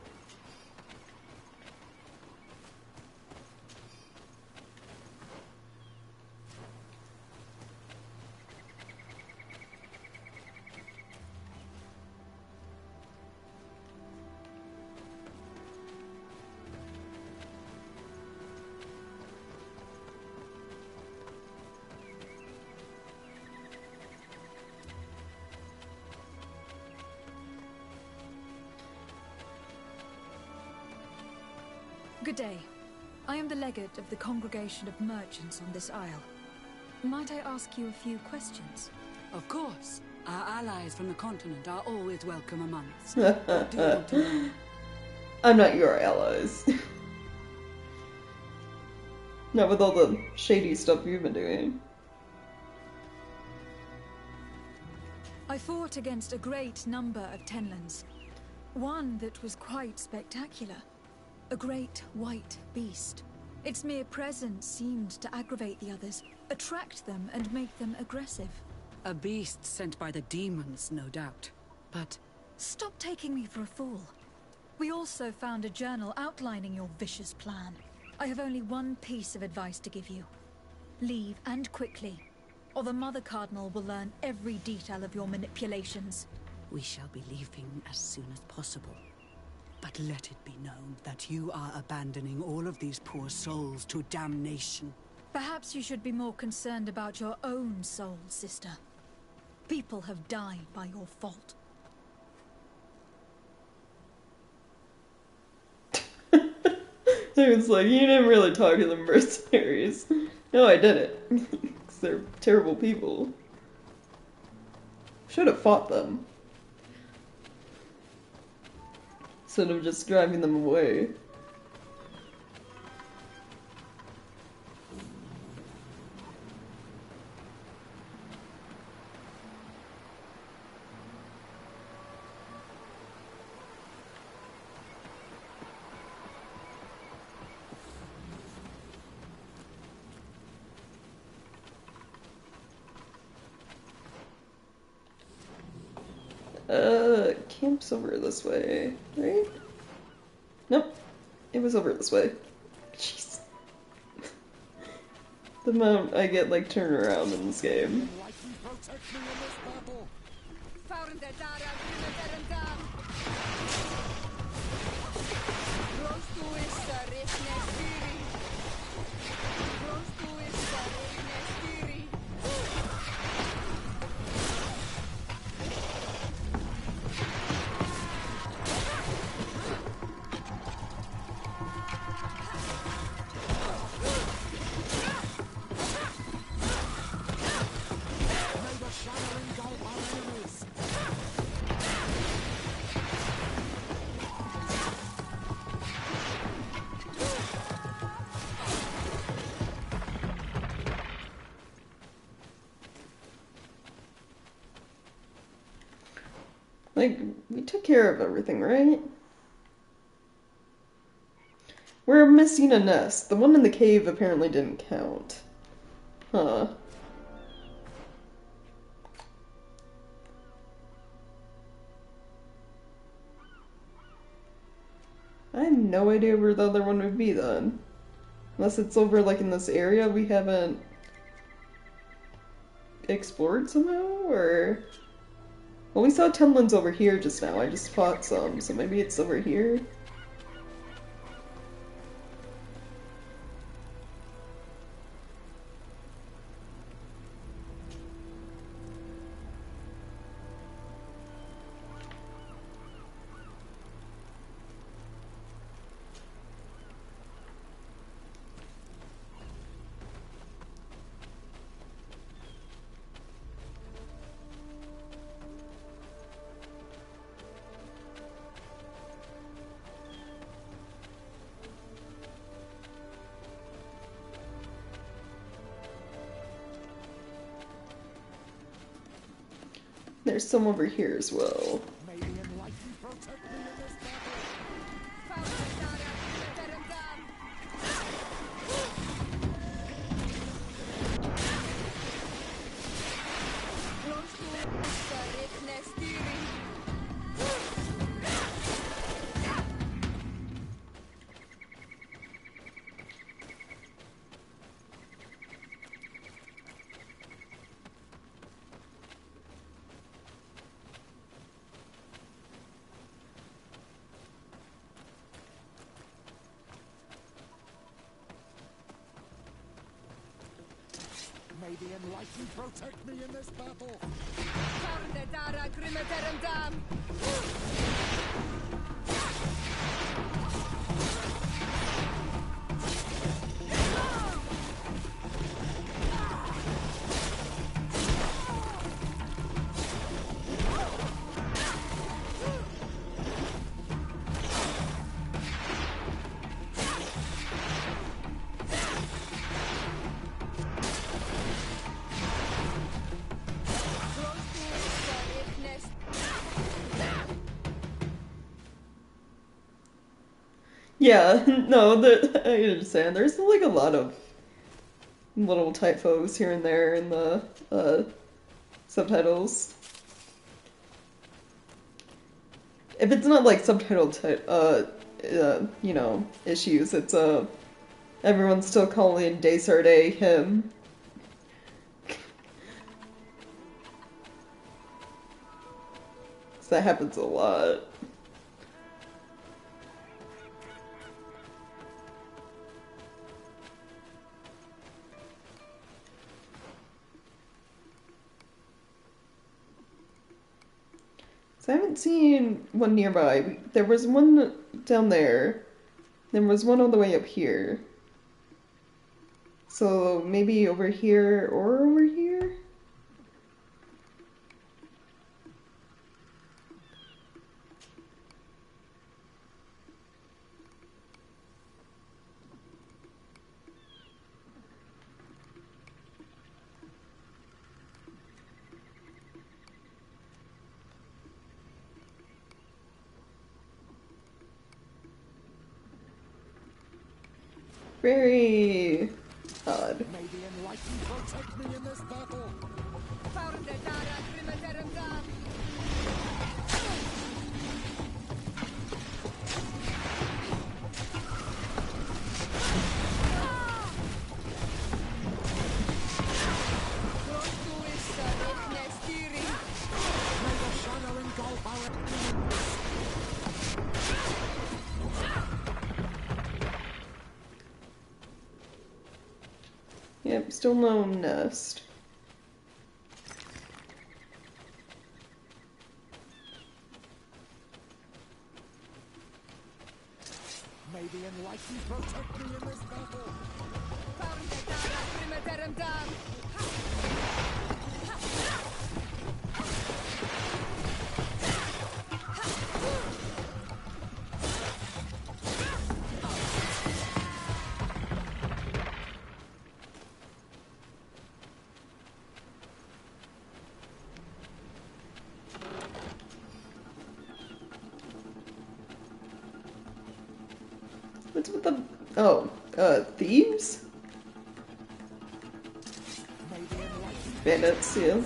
Good day. I am the legate of the congregation of merchants on this isle. Might I ask you a few questions?
Of course. Our allies from the continent are always welcome among us. What do you want to know?
I'm not your allies. Not with all the shady stuff you've been doing.
I fought against a great number of Tenlins. One that was quite spectacular. A great white beast. Its mere presence seemed to aggravate the others, attract them, and make them aggressive.
A beast sent by the demons, no doubt. But...
Stop taking me for a fool. We also found a journal outlining your vicious plan. I have only one piece of advice to give you. Leave, and quickly, or the Mother Cardinal will learn every detail of your manipulations.
We shall be leaving as soon as possible. But let it be known that you are abandoning all of these poor souls to damnation.
Perhaps you should be more concerned about your own soul, sister. People have died by your fault.
It was like, you didn't really talk to the mercenaries. No, I didn't. Because they're terrible people. Should have fought them. Instead of just driving them away. camp's over this way, right? Nope. It was over this way. Jeez. The amount I get, like, turned around in this game. Like, we took care of everything, right? We're missing a nest. The one in the cave apparently didn't count. Huh. I have no idea where the other one would be then. Unless it's over, like, in this area we haven't explored somehow, or... Well, we saw Tenlins over here just now. I just fought some, so maybe it's over here? There's some over here as well.
May the Enlightened protect me in this battle!
Yeah, no, I understand. There's like a lot of little typos here and there in the subtitles. If it's not like subtitle you know, issues, it's everyone's still calling Desarde him. So that happens a lot. So I haven't seen one nearby. There was one down there. There was one all the way up here. So maybe over here or over here? Very odd.
May the Enlightened protect me in this battle!
Yep, still no nest.
May the enlightened protect me in this battle.
What's with the... Oh, thieves? Bandits, yeah.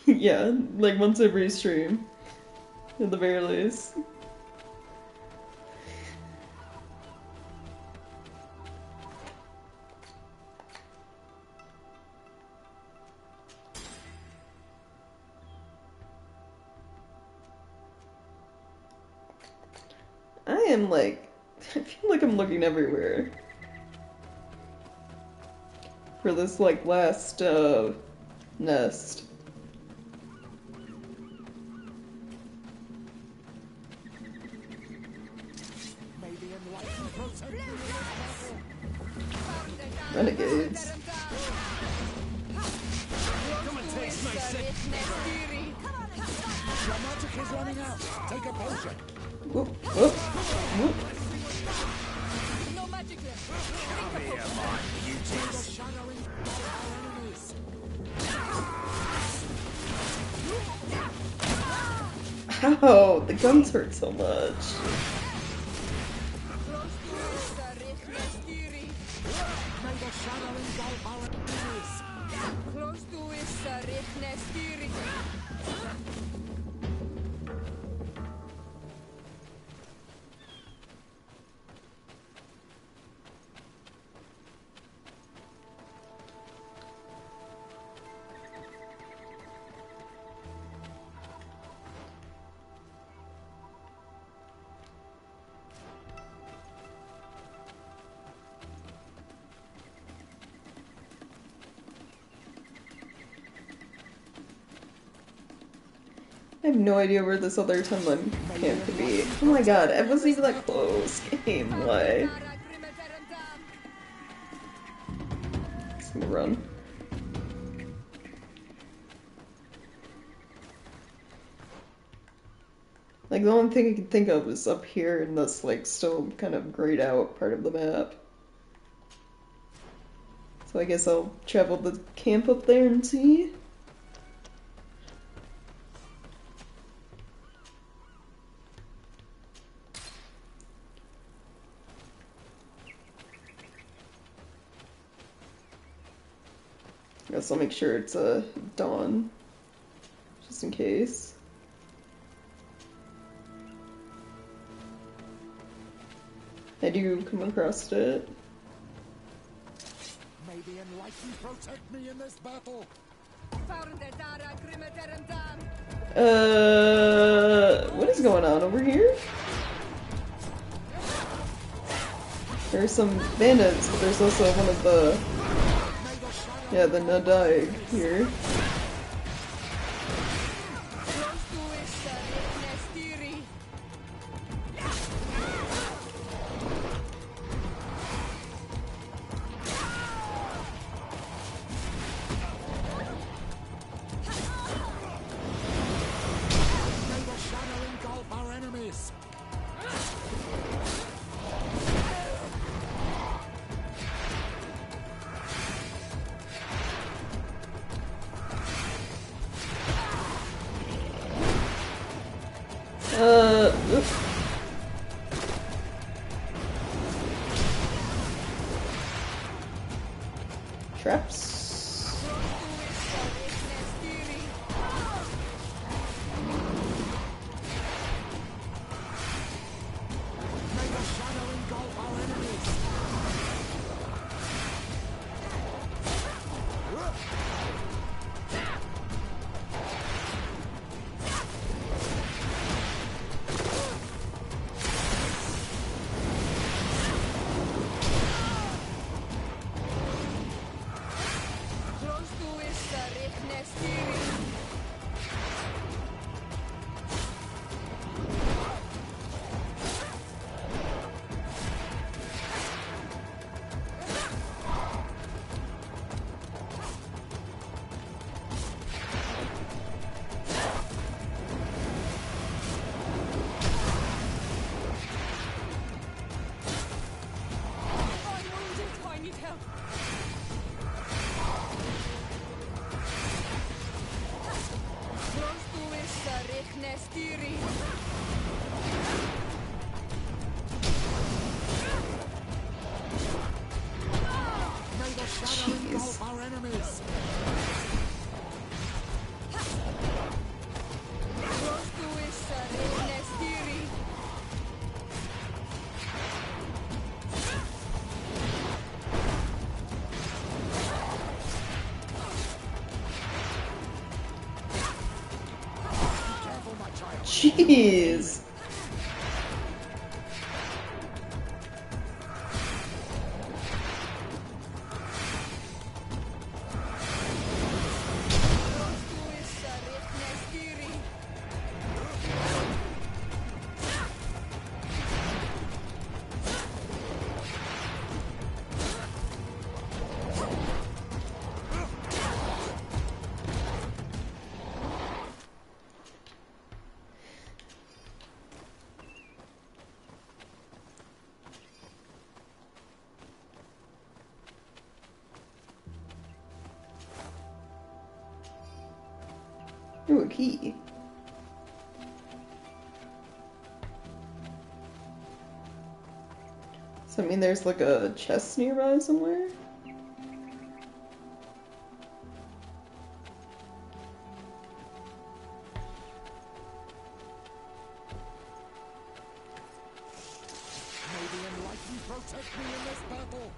Yeah, like once every stream, at the very least. I am like, I feel like I'm looking everywhere for this like last nest. Renegades.
Come and taste my sick. Your magic is running out. Take a potion.
Whoop, whoop, whoop.
No magic left. Come here, my beauties.
Ow, the guns hurt so much. I have no idea where this other Tunland camp could be. Oh my god, it wasn't even that close. Game, why? Just gonna run. Like, the only thing I can think of is up here in this, like, still kind of grayed out part of the map. So I guess I'll travel the camp up there and see. Guess I'll make sure it's dawn, just in case. I do come across it.
May the enlightened protect me in this battle.
What is going on over here? There's some bandits, but there's also one of the... Yeah, the Nadaig here. traps. Jeez. Ooh, a key. Does that mean there's like a chest nearby somewhere?
Protect me in this battle!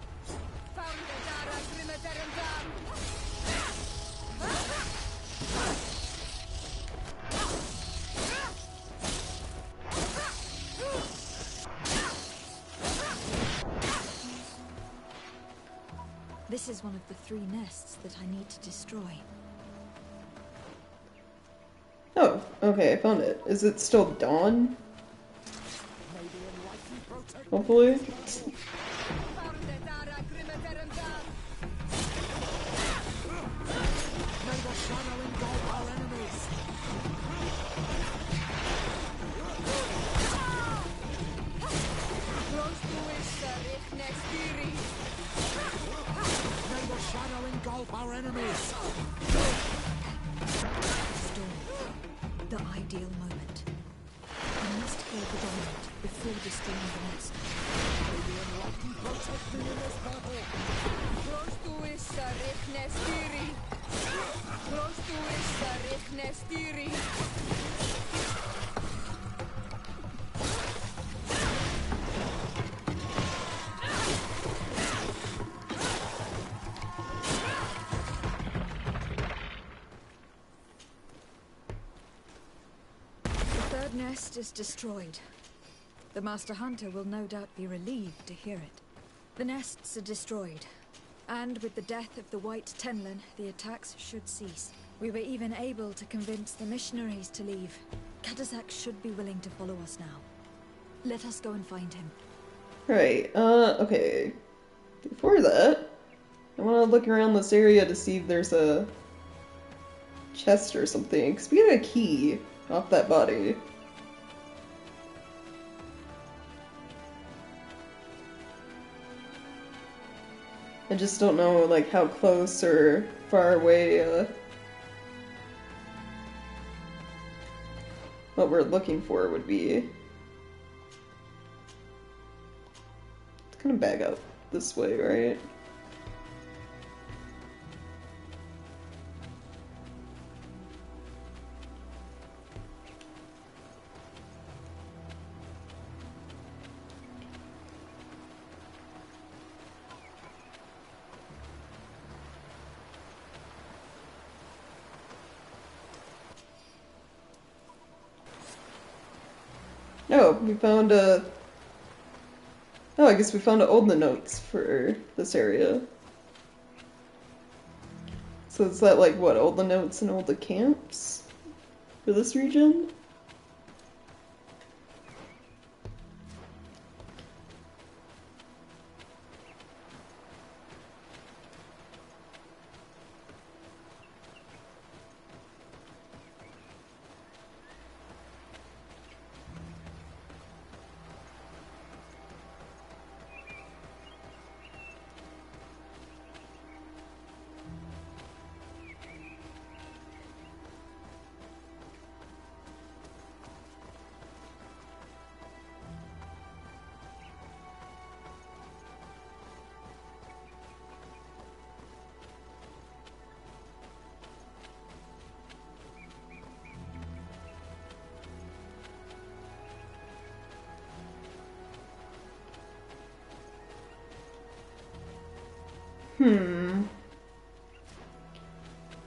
This is one of the 3 nests that I need to destroy.
Oh, okay, I found it. Is it still dawn? Hopefully.
Our enemies!
Storm. The ideal moment. I must kill the dominant before destroying the nest.
Protect me in this battle!
The nest is destroyed. The Master Hunter will no doubt be relieved to hear it. The nests are destroyed, and with the death of the White Tenlin, the attacks should cease. We were even able to convince the missionaries to leave. Kadazak should be willing to follow us now. Let us go and find him.
Right, okay. Before that, I want to look around this area to see if there's a chest or something, because we got a key off that body. I just don't know, like, how close or far away, what we're looking for would be. It's gonna bag up this way, right? Oh, we found Oh, I guess we found all the notes for this area. So is that like what, all the notes and all the camps for this region?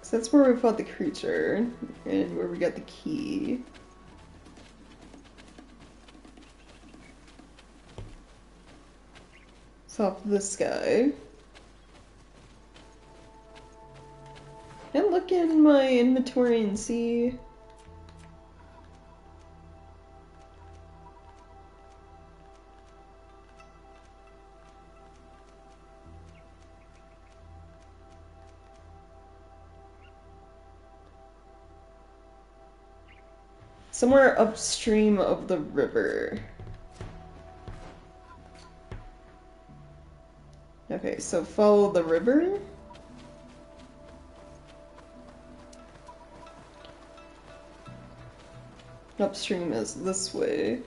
So that's where we fought the creature, and where we got the key. It's off this guy. Can I look in my inventory and see? Somewhere upstream of the river. Okay, so follow the river. Upstream is this way.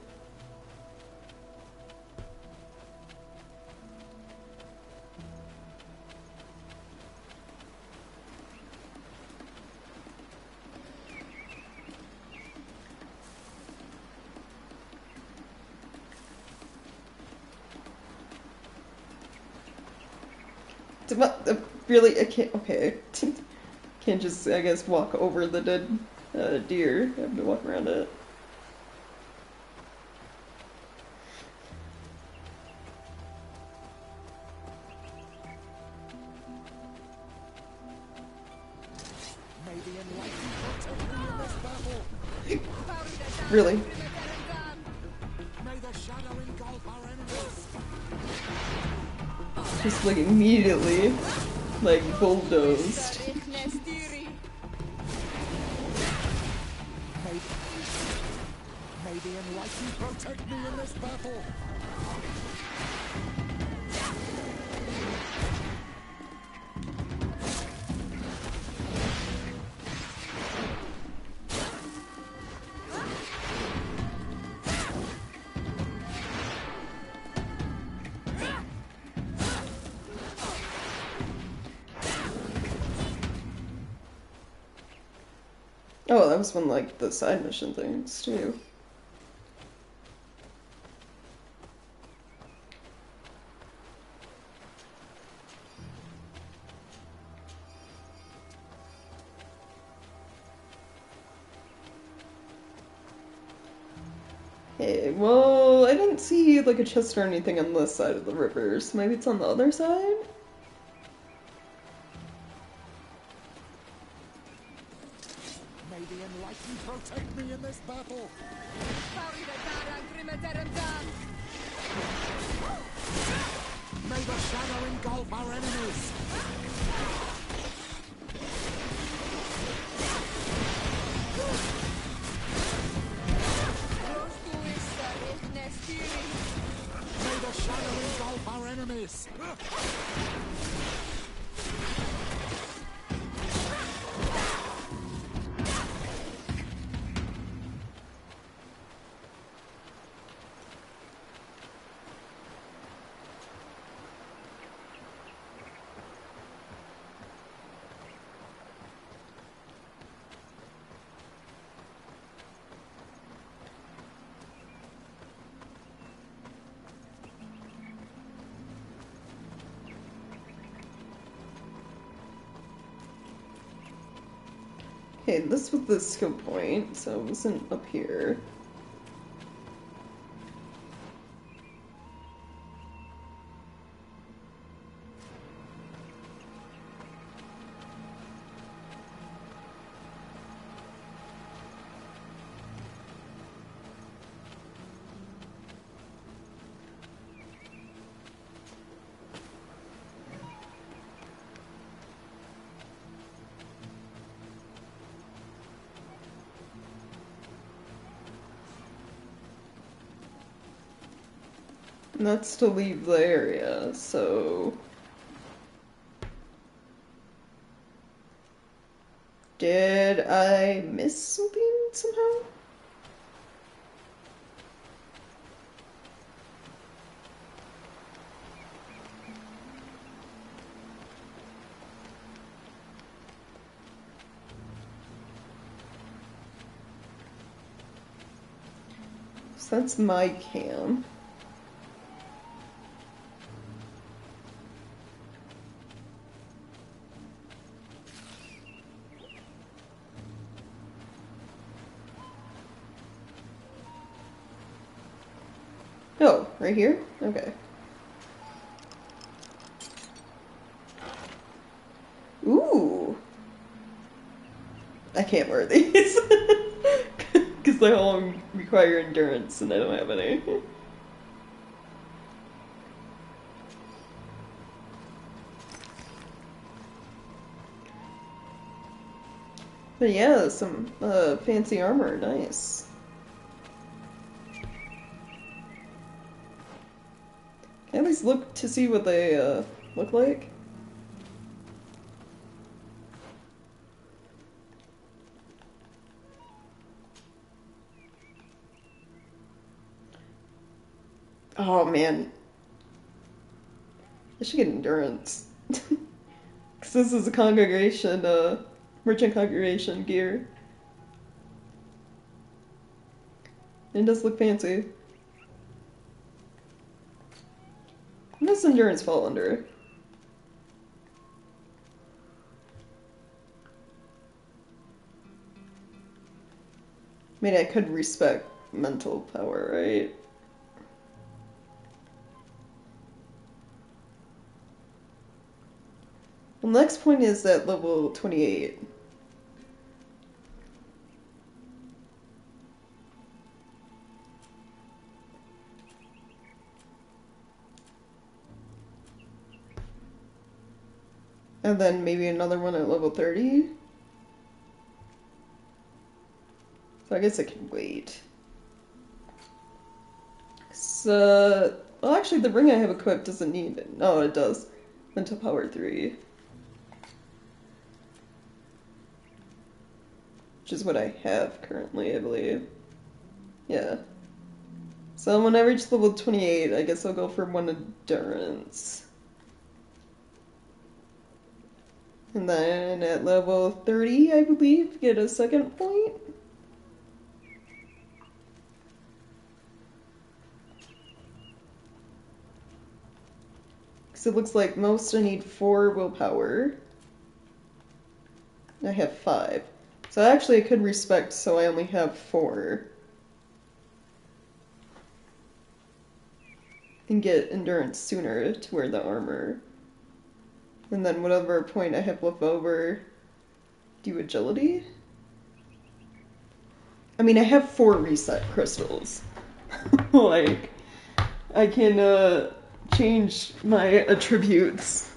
Really, I can't, okay. Can't just, I guess, walk over the dead deer. I have to walk around it. Really? Just like immediately, like bulldozed.
May the enlightened protect me in this battle.
Oh, that was one like the side mission things too. Okay, well, I didn't see like a chest or anything on this side of the river, so maybe it's on the other side?
May the enlightened protect me in this battle. May the shadow engulf our enemies. May the shadow engulf our enemies.
Okay, this was the skill point, so it wasn't up here. That's to leave the area, so... Did I miss something somehow? So that's my cam. Oh, right here? Okay. Ooh! I can't wear these. Because they all require endurance and I don't have any. But yeah, some fancy armor, nice. Can I at least look to see what they look like? Oh man. I should get endurance. Because this is a congregation, merchant congregation gear. It does look fancy. What does endurance fall under? I mean, I could respect mental power, right? The next point is at level 28. And then maybe another one at level 30. So I guess I can wait. So, well actually the ring I have equipped doesn't need it. No, it does. Mental power 3. Which is what I have currently, I believe. Yeah. So when I reach level 28, I guess I'll go for 1 endurance. And then at level 30, I believe, get a second point. Because it looks like most I need 4 willpower. I have 5. So actually I could respect, so I only have 4. And get endurance sooner to wear the armor. And then whatever point I have left over, do agility? I mean, I have 4 reset crystals. Like, I can change my attributes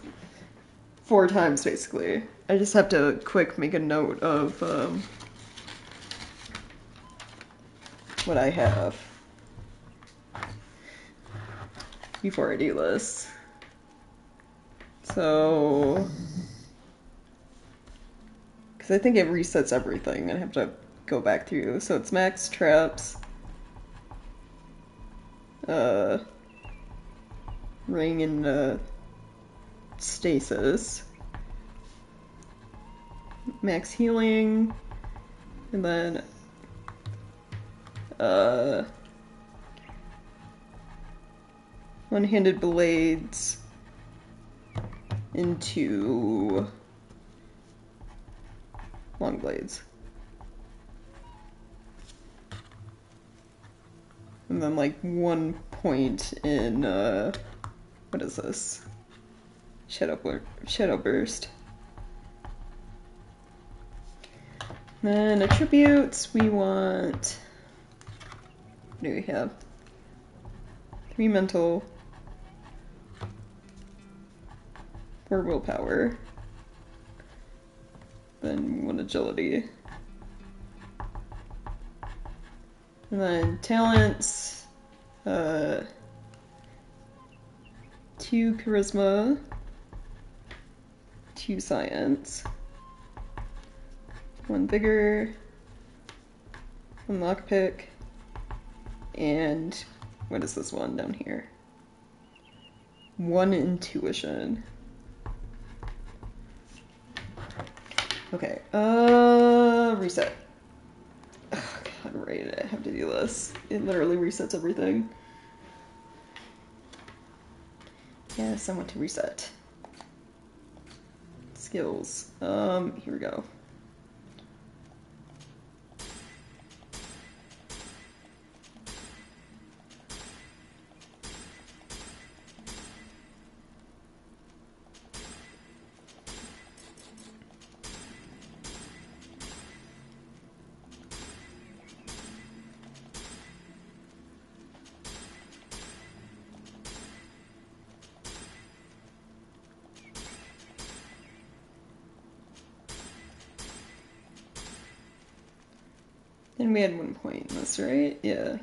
4 times, basically. I just have to quick make a note of what I have before I do this. So, because I think it resets everything, I have to go back through. So it's max traps, ring and stasis, max healing, and then one-handed blades into long blades. And then like 1 point in what is this? Shadow Burst. Then attributes, we want, what do we have? 3 mental, 4 willpower, then 1 agility. And then talents, 2 charisma, 2 science, 1 vigor, 1 lockpick, and what is this one down here? 1 intuition. Okay, reset. Oh, God, right, I have to do this. It literally resets everything. Yes, I want to reset. Skills. Here we go. And we had 1 point in this, right? Yeah.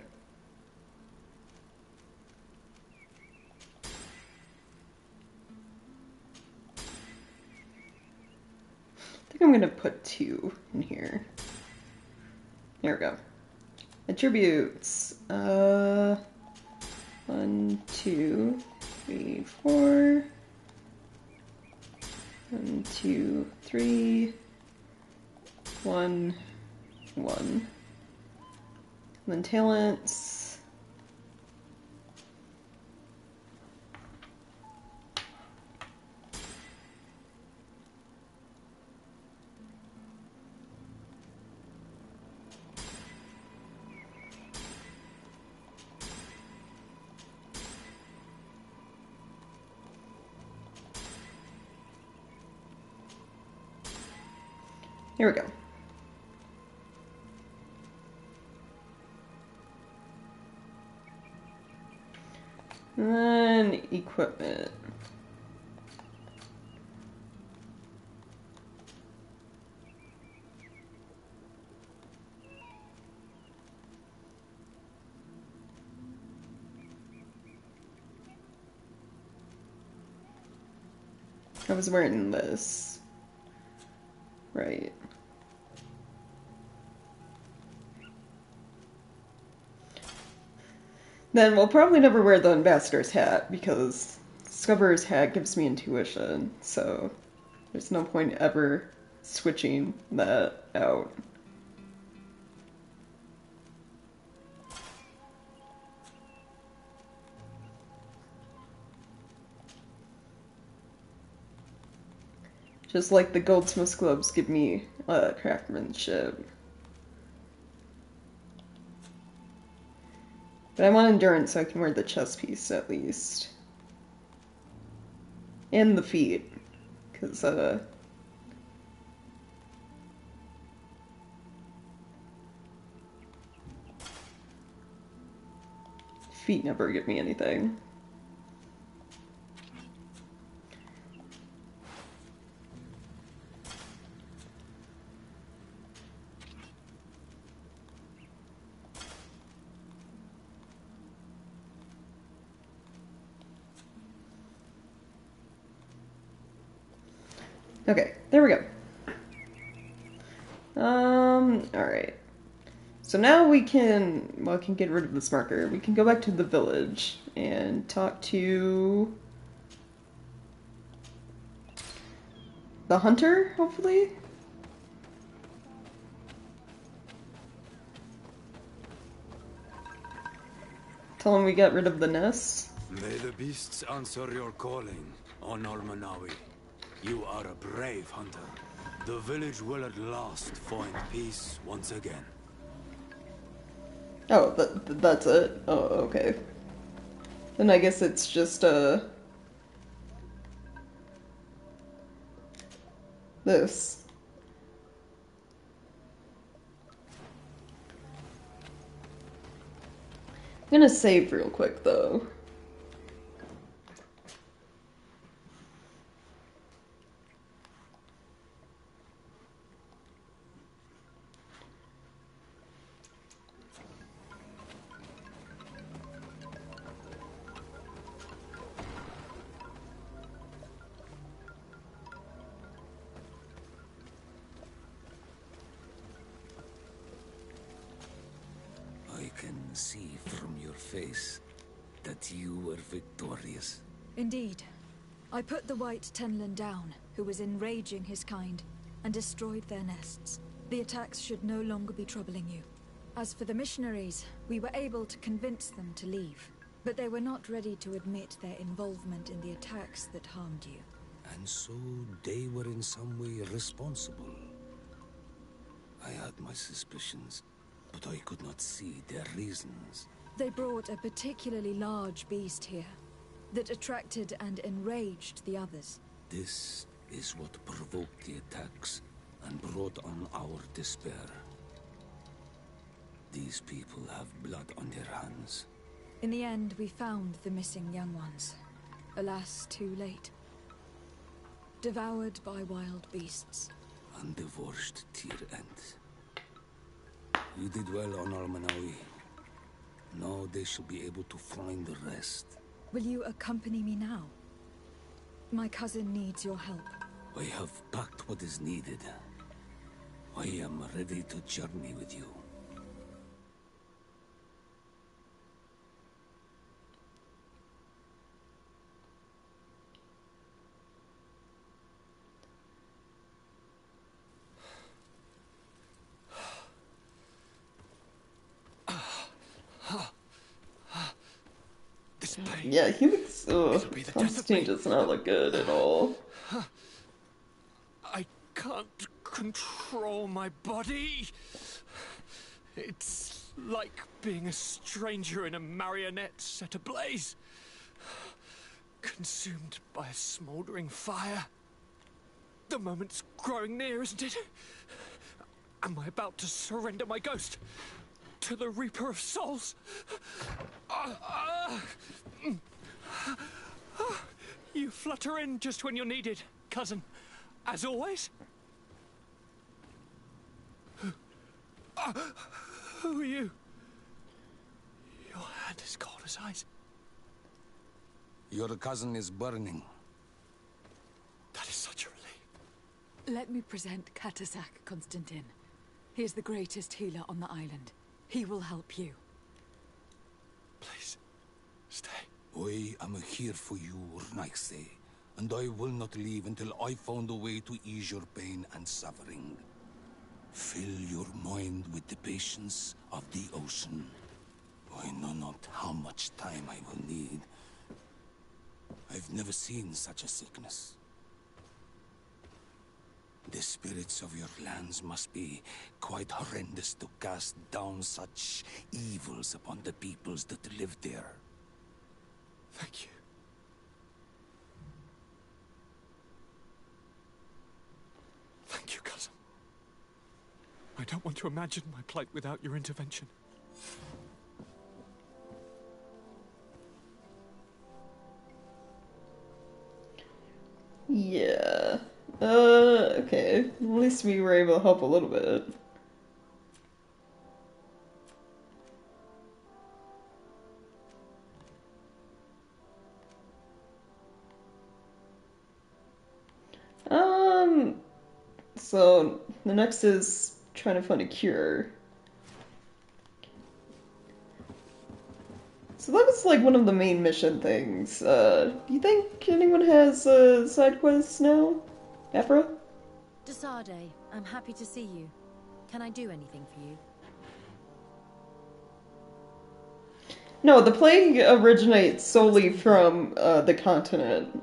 I think I'm gonna put 2 in here. There we go. Attributes. 1, 2, 3, 4. 1, 2, 3. 1, 1. And then talents. Here we go. And then equipment. I was wearing this. Right. Then we'll probably never wear the ambassador's hat because Discoverer's hat gives me intuition, so there's no point ever switching that out. Just like the goldsmith's gloves give me craftsmanship. But I want endurance so I can wear the chest piece at least. And the feet. Because, feet never give me anything. Okay, there we go. Alright. So now we can, well, I can get rid of this marker. We can go back to the village and talk to the hunter, hopefully? Tell him we got rid of the nest.
May the beasts answer your calling, Honor Manawi. You are a brave hunter. The village will at last find peace once again.
Oh, that's it? Oh, okay. Then I guess it's just, this. I'm gonna save real quick, though.
your face that you were victorious.
Indeed. I put the White Tenlin down, who was enraging his kind, and destroyed their nests. The attacks should no longer be troubling you. As for the missionaries, we were able to convince them to leave, but they were not ready to admit their involvement in the attacks that harmed you.
And so they were in some way responsible. I had my suspicions, but I could not see their reasons.
They brought a particularly large beast here that attracted and enraged the others.
This is what provoked the attacks and brought on our despair. These people have blood on their hands.
In the end, we found the missing young ones. Alas, too late. Devoured by wild beasts.
And divorced tear end. You did well on Almanawi. Now they shall be able to find the rest.
Will you accompany me now? My cousin needs your help.
I have packed what is needed. I am ready to journey with you.
Yeah, he looks. Constantine does not look good at all.
I can't control my body. It's like being a stranger in a marionette set ablaze. Consumed by a smouldering fire. The moment's growing near, isn't it? Am I about to surrender my ghost to the Reaper of Souls? You flutter in just when you're needed, cousin. As always. Who are you? Your hand is cold as ice.
Your cousin is burning.
That is such a relief.
Let me present Katasak, Constantine. He is the greatest healer on the island. He will help you.
Please, stay.
I am here for you, Urnaxe, and I will not leave until I found a way to ease your pain and suffering. Fill your mind with the patience of the ocean. I know not how much time I will need. I've never seen such a sickness. The spirits of your lands must be quite horrendous to cast down such evils upon the peoples that live there.
Thank you. Thank you, cousin. I don't want to imagine my plight without your intervention.
Yeah. Okay. At least we were able to help a little bit. So the next is trying to find a cure. So that was like one of the main mission things. Do you think anyone has side quests now? Ephra?
Desade, I'm happy to see you. Can I do anything for you?
No, the plague originates solely from the continent.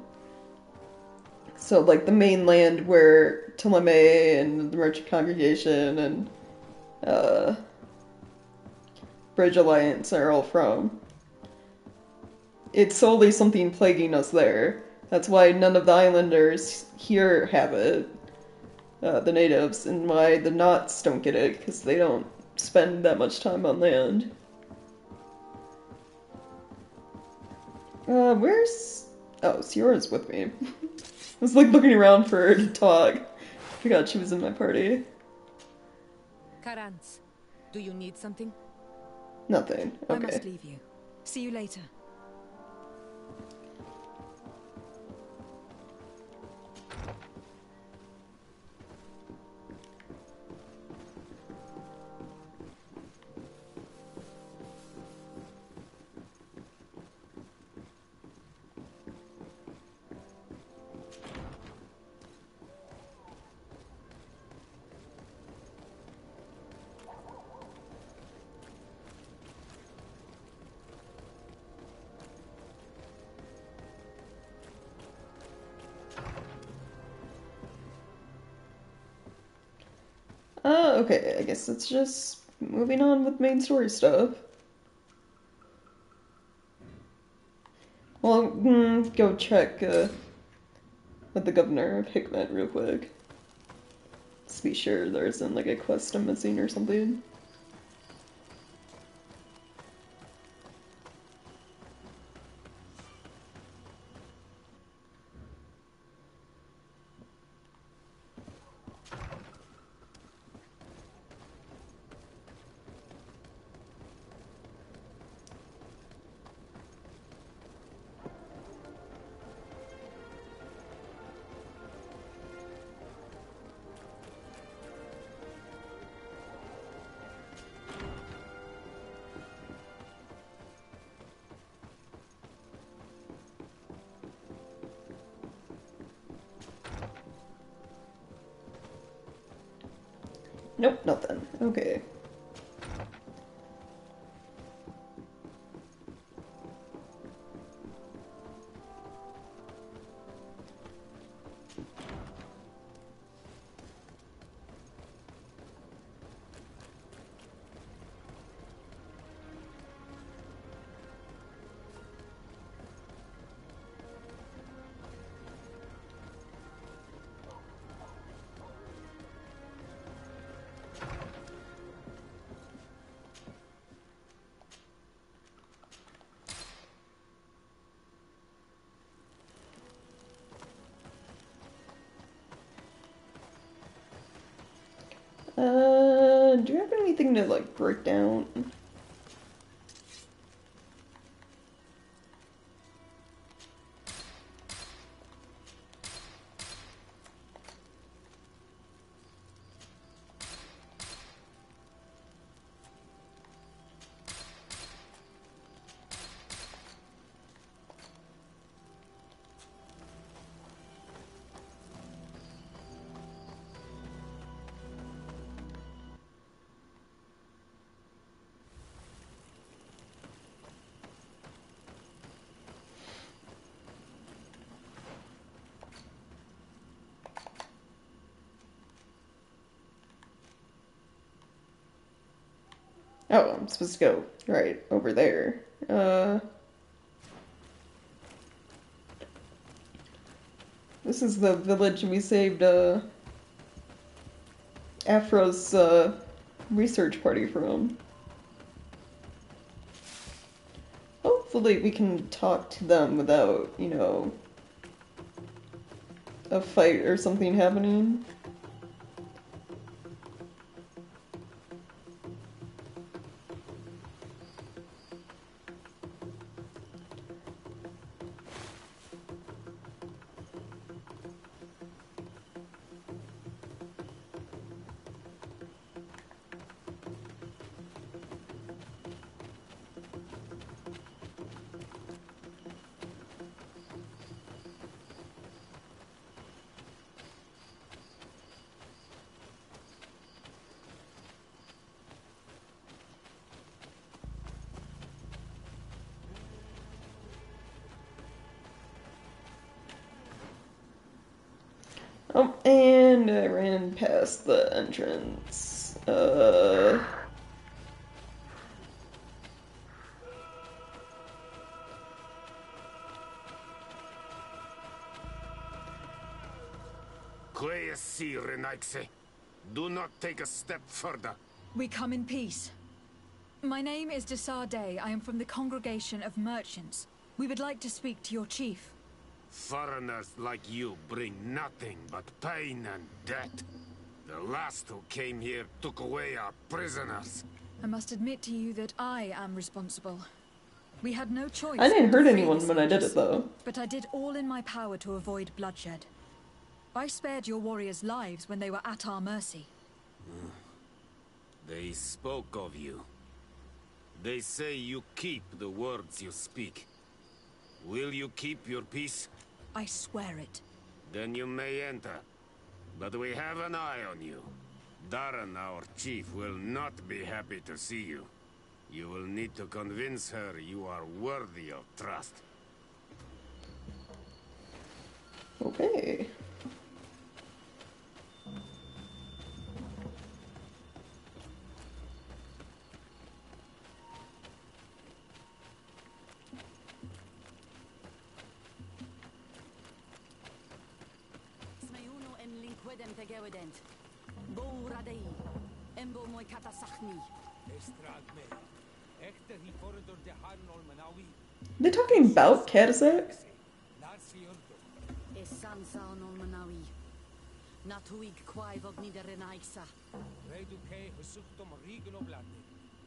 So, like, the mainland where Ptolemy and the Merchant Congregation and Bridge Alliance are all from. It's solely something plaguing us there. That's why none of the islanders here have it, the natives, and why the Knots don't get it, because they don't spend that much time on land. Where's... Oh, Siora's with me. I was, like, looking around for her to talk. Forgot she was in my party.
Karans, do you need something?
Nothing. Okay.
I must leave you. See you later.
Okay, I guess it's just moving on with main story stuff. Well, go check with the governor of Hickmet real quick. Just be sure there isn't like a quest I'm missing or something. Nope, nothing. Okay. Do you have anything to like break down? Oh, I'm supposed to go right over there. This is the village we saved, Afro's, research party from. Hopefully we can talk to them without, you know, a fight or something happening. Oh, and I ran past the entrance.
Do not take a step further.
We come in peace. My name is Desarde. I am from the Congregation of Merchants. We would like to speak to your chief.
Foreigners like you bring nothing but pain and death. The last who came here took away our prisoners.
I must admit to you that I am responsible. We had no choice.
I didn't hurt
but to
anyone
free
when I did it, though.
But I did all in my power to avoid bloodshed. I spared your warriors' lives when they were at our mercy.
They spoke of you. They say you keep the words you speak. Will you keep your peace?
I swear it.
Then you may enter. But we have an eye on you. Darren, our chief, will not be happy to see you. You will need to convince her you are worthy of trust.
Okay.
dem te gewedent. Bo radei. Embo moi katasachni.
Are they talking about Kazakh?
Es sansa on manawi. Natuig kwai vogni de renaiksa.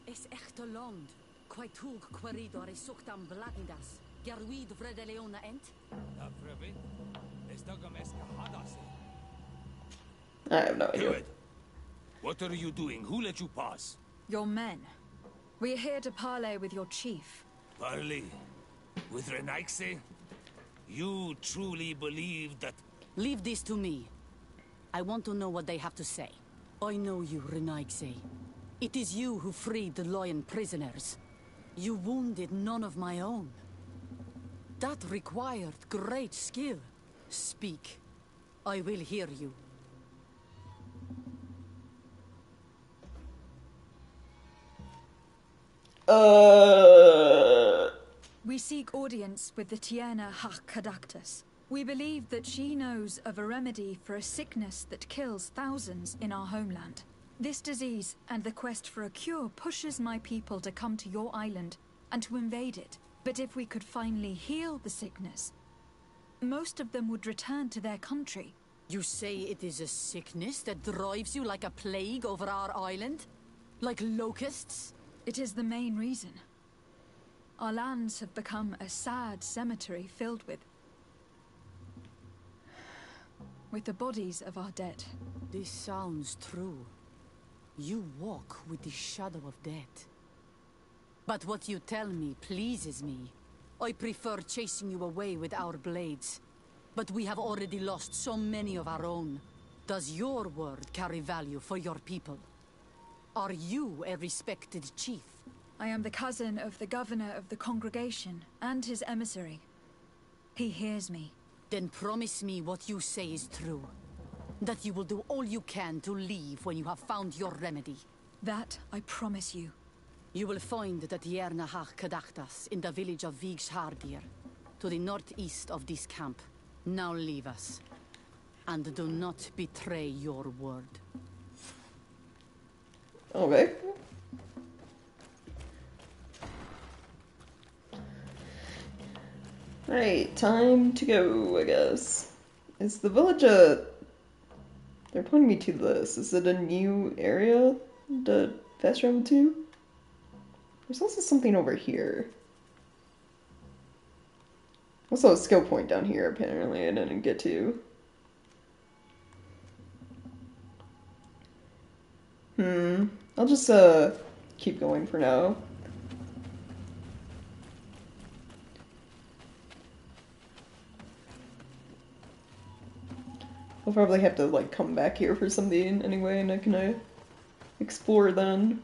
Es echte land. Quai tug queridor es suctam bladnidas. Gerwid vrede leona ent?
I have no idea.
Good. What are you doing? Who let you pass?
Your men. We're here to parley with your chief.
Parley? With Renaikse? You truly believe that...
Leave this to me. I want to know what they have to say. I know you, Renaikse. It is you who freed the lion prisoners. You wounded none of my own. That required great skill. Speak. I will hear you.
We seek audience with the Tierna Hakadaktus. We believe that she knows of a remedy for a sickness that kills thousands in our homeland. This disease and the quest for a cure pushes my people to come to your island and to invade it. But if we could finally heal the sickness, most of them would return to their country.
You say it is a sickness that drives you like a plague over our island? Like locusts?
It is the main reason. Our lands have become a sad cemetery filled with the bodies of our dead.
This sounds true. You walk with the shadow of death. But what you tell me pleases me. I prefer chasing you away with our blades. But we have already lost so many of our own. Does your word carry value for your people? Are you a respected chief?
I am the cousin of the governor of the congregation and his emissary. He hears me.
Then promise me what you say is true. That you will do all you can to leave when you have found your remedy.
That I promise you.
You will find the Tierna Kadachtas in the village of Vigshardir, to the northeast of this camp. Now leave us. And do not betray your word.
Okay. Alright, time to go, I guess. Is the village a... They're pointing me to this. Is it a new area to fast travel to? There's also something over here. Also a skill point down here, apparently, I didn't get to. I'll just, keep going for now. I'll probably have to, like, come back here for something anyway, and I can, explore then.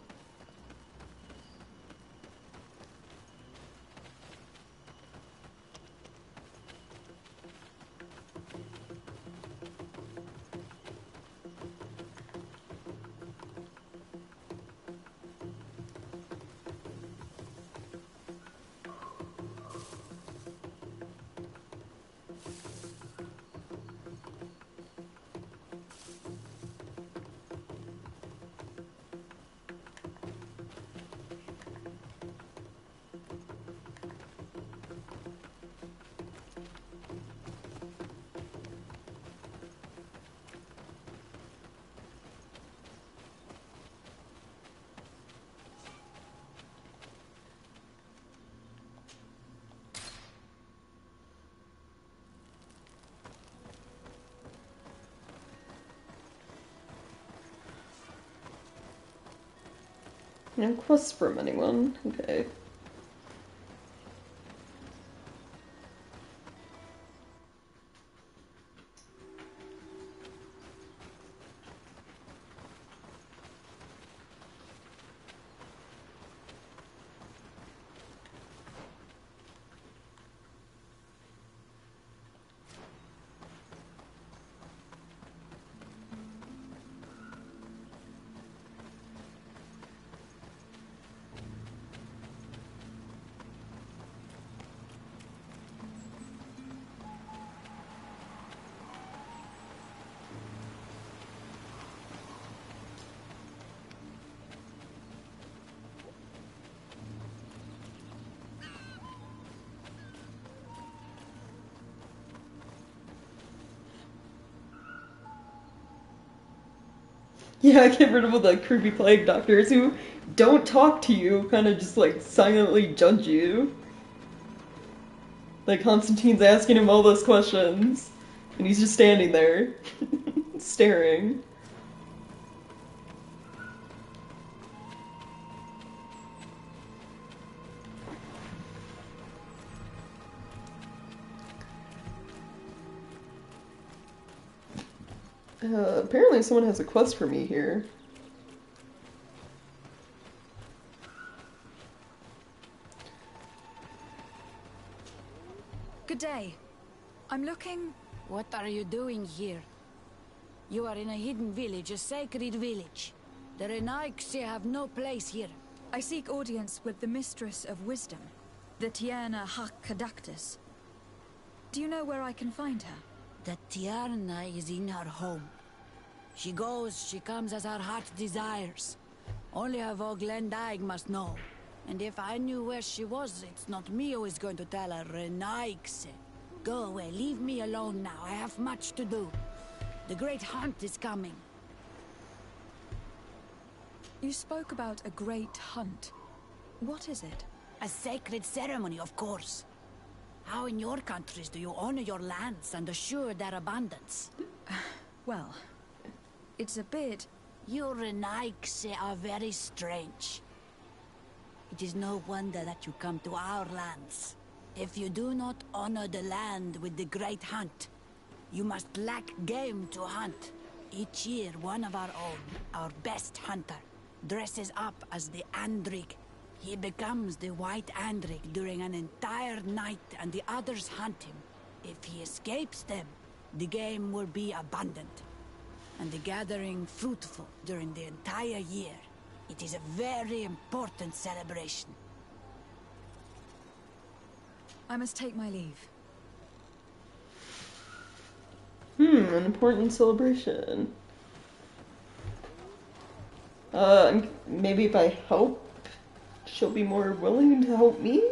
No quests from anyone. Okay. Yeah, get rid of all the creepy plague doctors who don't talk to you, kind of just like silently judge you. Like Constantine's asking him all those questions, and he's just standing there, staring. Apparently someone has a quest for me here.
Good day. I'm looking...
What are you doing here? You are in a hidden village, a sacred village. The Renaigse have no place here.
I seek audience with the Mistress of Wisdom, the Tierna Hakkadactus. Do you know where I can find her?
The Tierna is in her home. She goes, she comes as her heart desires. Only her Voglendaig must know. And if I knew where she was, it's not me who is going to tell her, Renaigse. Go away, leave me alone now. I have much to do. The great hunt is coming.
You spoke about a great hunt. What is it?
A sacred ceremony, of course. How in your countries do you honor your lands and assure their abundance?
Well, it's a bit...
You Renaigse are very strange. It is no wonder that you come to our lands. If you do not honor the land with the great hunt, you must lack game to hunt. Each year, one of our own, our best hunter, dresses up as the Andrig. He becomes the White Andrig during an entire night and the others hunt him. If he escapes them, the game will be abundant, and the gathering fruitful during the entire year. It is a very important celebration.
I must take my leave.
An important celebration. Maybe if I help, she'll be more willing to help me?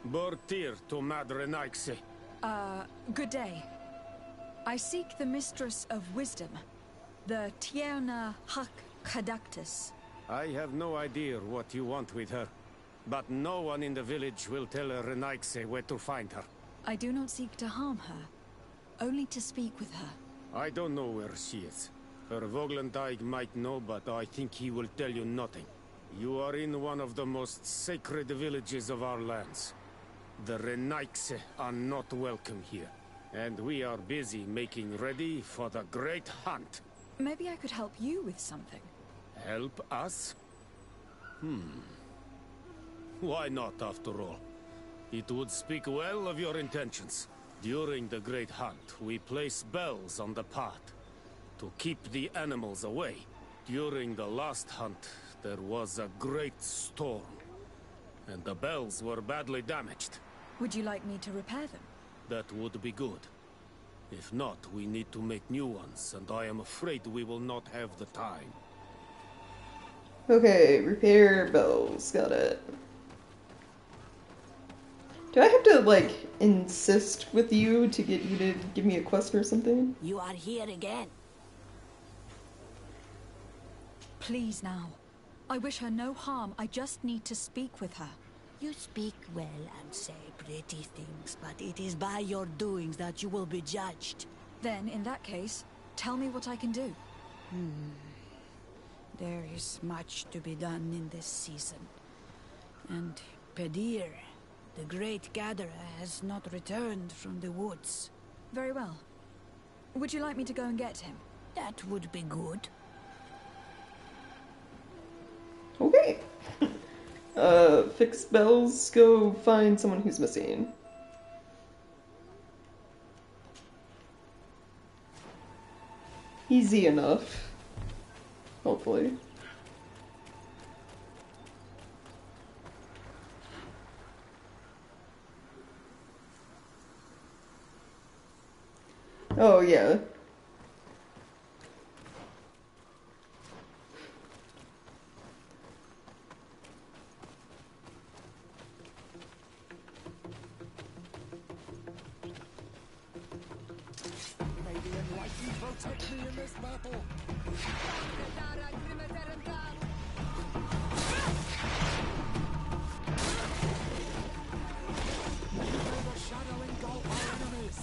Bortir to Madre Naixe.
Good day. I seek the Mistress of Wisdom, the Tierna Hakkadactus.
I have no idea what you want with her, but no one in the village will tell Renaigse where to find her.
I do not seek to harm her, only to speak with her.
I don't know where she is. Her Voglendaig might know, but I think he will tell you nothing. You are in one of the most sacred villages of our lands. The Renaigse are not welcome here, and we are busy making ready for the great hunt.
Maybe I could help you with something.
Help us? Why not, after all? It would speak well of your intentions. During the great hunt, we place bells on the path to keep the animals away. During the last hunt, there was a great storm, and the bells were badly damaged.
Would you like me to repair them?
That would be good. If not, we need to make new ones, and I am afraid we will not have the time.
Okay, repair bells. Got it. Do I have to, like, insist with you to get you to give me a quest or something?
You are here again.
Please now. I wish her no harm. I just need to speak with her.
You speak well and say pretty things, but it is by your doings that you will be judged.
Then, in that case, tell me what I can do.
There is much to be done in this season. And Pedir, the great gatherer, has not returned from the woods.
Very well. Would you like me to go and get him?
That would be good.
Okay. Fix bells, go find someone who's missing. Easy enough. Hopefully. Oh, yeah.
Maybe enlightened protect me in this battle. May the shadow engulf our enemies.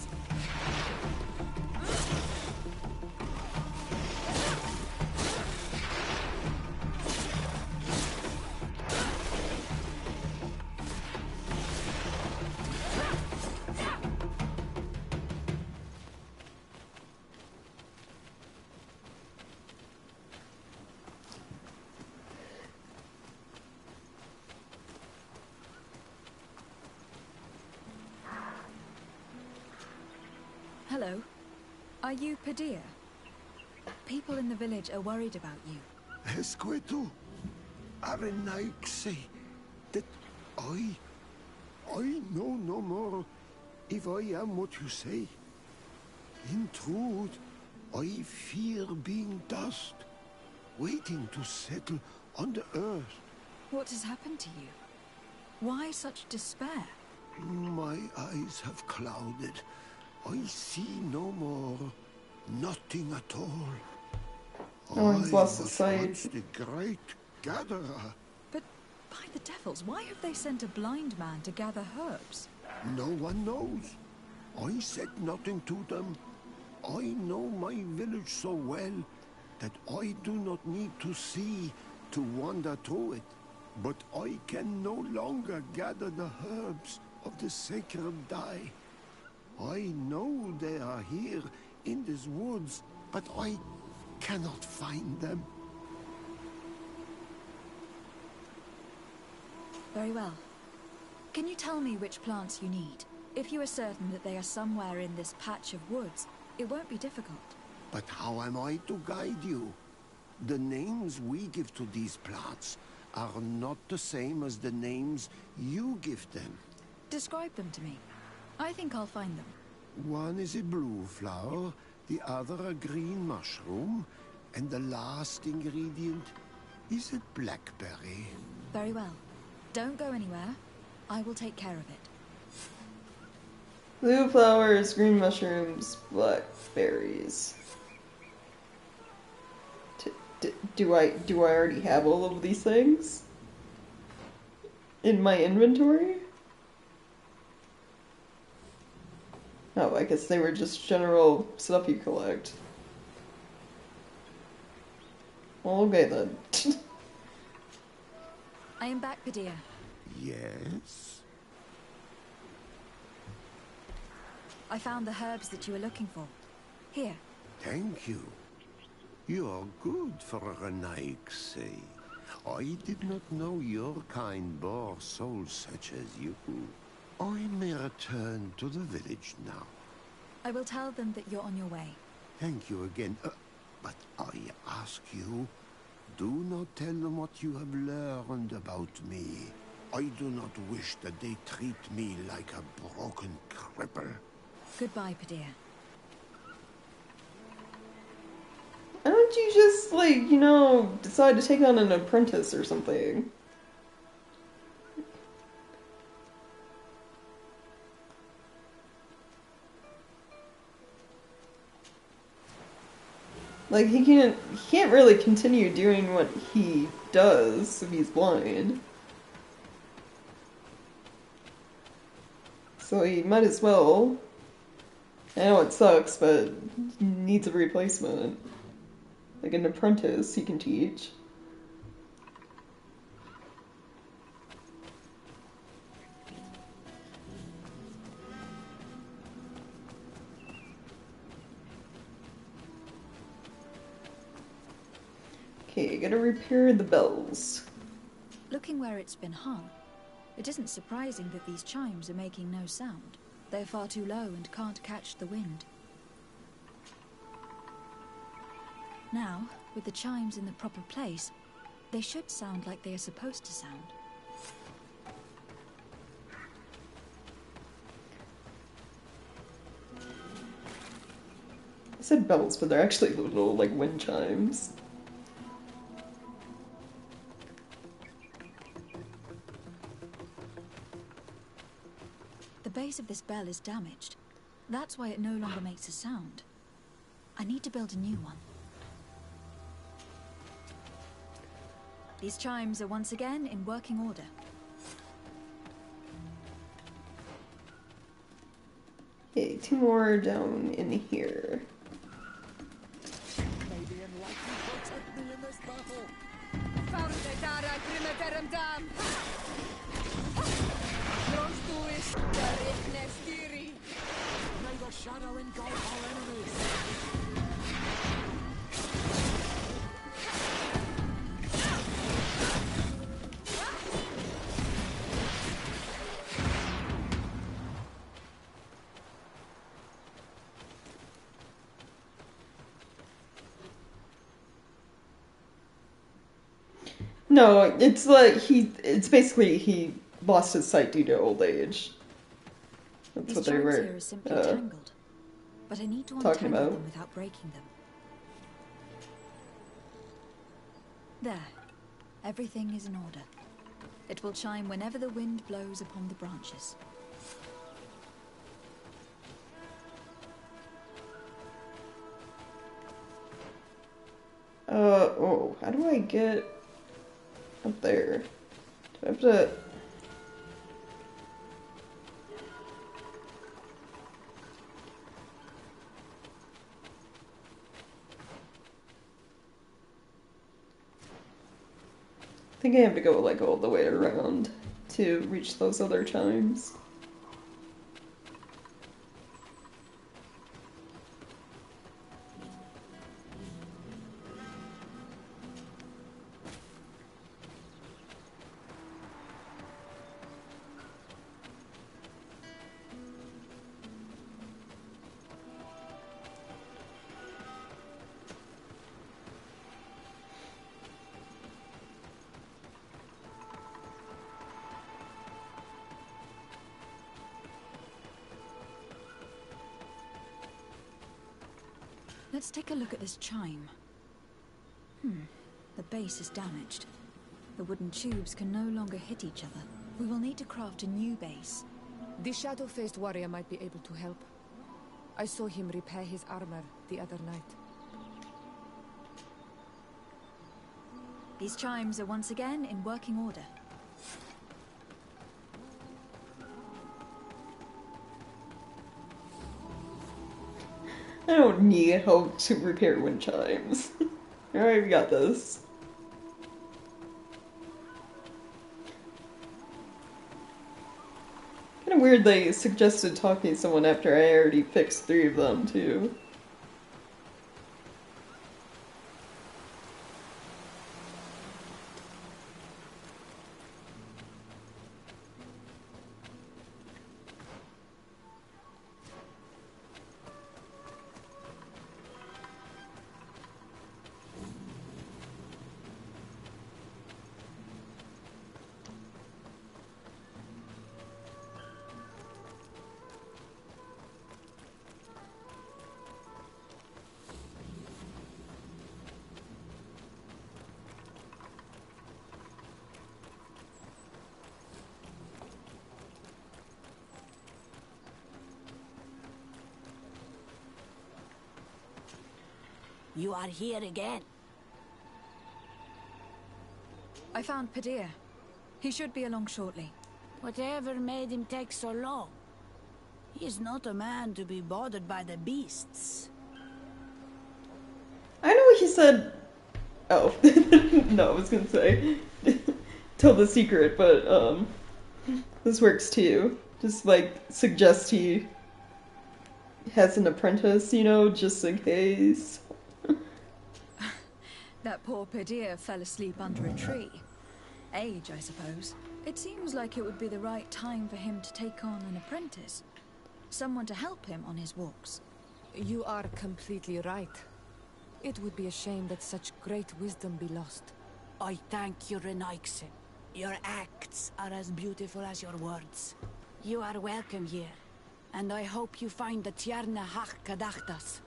Hello. Are you Padilla? People in the village are worried about you.
Esqueto, Arenaix, that I know no more if I am what you say. In truth, I fear being dust, waiting to settle on the earth.
What has happened to you? Why such despair?
My eyes have clouded. I see no more. Nothing at all.
No one's lost the
was
sight.
once the great gatherer.
But by the devils, why have they sent a blind man to gather herbs?
No one knows. I said nothing to them. I know my village so well that I do not need to see to wander through it. But I can no longer gather the herbs of the sacred dye. I know they are here in these woods, but I cannot find them.
Very well. Can you tell me which plants you need? If you are certain that they are somewhere in this patch of woods, it won't be difficult.
But how am I to guide you? The names we give to these plants are not the same as the names you give them.
Describe them to me. I think I'll find them.
One is a blue flower, the other a green mushroom, and the last ingredient is a blackberry.
Very well. Don't go anywhere. I will take care of it.
Blue flowers, green mushrooms, blackberries. Do I already have all of these things in my inventory? Oh, I guess they were just general stuff you collect. Well, okay then.
I am back, Padilla.
Yes?
I found the herbs that you were looking for. Here.
Thank you. You are good for a Renaix. I did not know your kind bore souls such as you. I may return to the village now.
I will tell them that you're on your way.
Thank you again. But I ask you, do not tell them what you have learned about me. I do not wish that they treat me like a broken cripple.
Goodbye, Padilla.
Why don't you just, like, you know, decide to take on an apprentice or something? Like, he can't really continue doing what he does if he's blind. So he might as well. I know it sucks, but he needs a replacement. Like an apprentice he can teach. Okay, gotta repair the bells.
Looking where it's been hung, it isn't surprising that these chimes are making no sound. They're far too low and can't catch the wind. Now, with the chimes in the proper place, they should sound like they are supposed to sound.
I said bells, but they're actually little, like, wind chimes.
The base of this bell is damaged. That's why it no longer makes a sound. I need to build a new one. These chimes are once again in working order.
Okay, 2 more down in here.
Maybe enlighten protect me in this battle. May the shadow engulf our enemies.
No, it's like it's basically he lost his sight due to old age. That's
These
what they
chimes
were
here are simply tangled, but I need to
talking
untangle
about.
them without breaking them. There. Everything is in order. It will chime whenever the wind blows upon the branches.
Oh, how do I get up there? Do I have to... I think I have to go like all the way around to reach those other chimes.
Let's take a look at this chime. The base is damaged. The wooden tubes can no longer hit each other. We will need to craft a new base.
The shadow-faced warrior might be able to help. I saw him repair his armor the other night.
These chimes are once again in working order.
I don't need help to repair wind chimes. Alright, we got this. Kinda weird they suggested talking to someone after I already fixed 3 of them, too.
You are here again.
I found Padir. He should be along shortly.
Whatever made him take so long? He is not a man to be bothered by the beasts.
I know he said... Oh. No, I was gonna say... Tell the secret, but, this works too. Just, like, suggest he has an apprentice, you know, just in case.
That poor Padir fell asleep under a tree. Age, I suppose. It seems like it would be the right time for him to take on an apprentice. Someone to help him on his walks.
You are completely right. It would be a shame that such great wisdom be lost.
I thank you, Renaixen. Your acts are as beautiful as your words. You are welcome here, and I hope you find the Tierna Hach Kadachtas.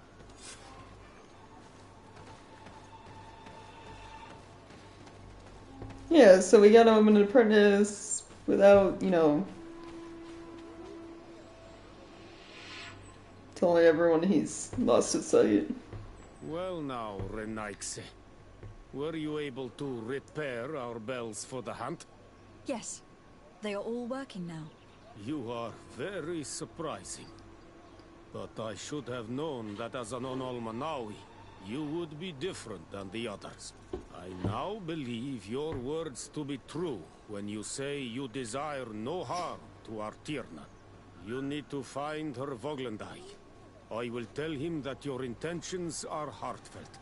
Yeah, so we got him an apprentice without, you know, telling everyone he's lost his sight.
Well now, Renaixe. Were you able to repair our bells for the hunt?
Yes. They are all working now.
You are very surprising. But I should have known that as an Onolmanawi, you would be different than the others. I now believe your words to be true when you say you desire no harm to Artirna. You need to find her Voglendai. I will tell him that your intentions are heartfelt.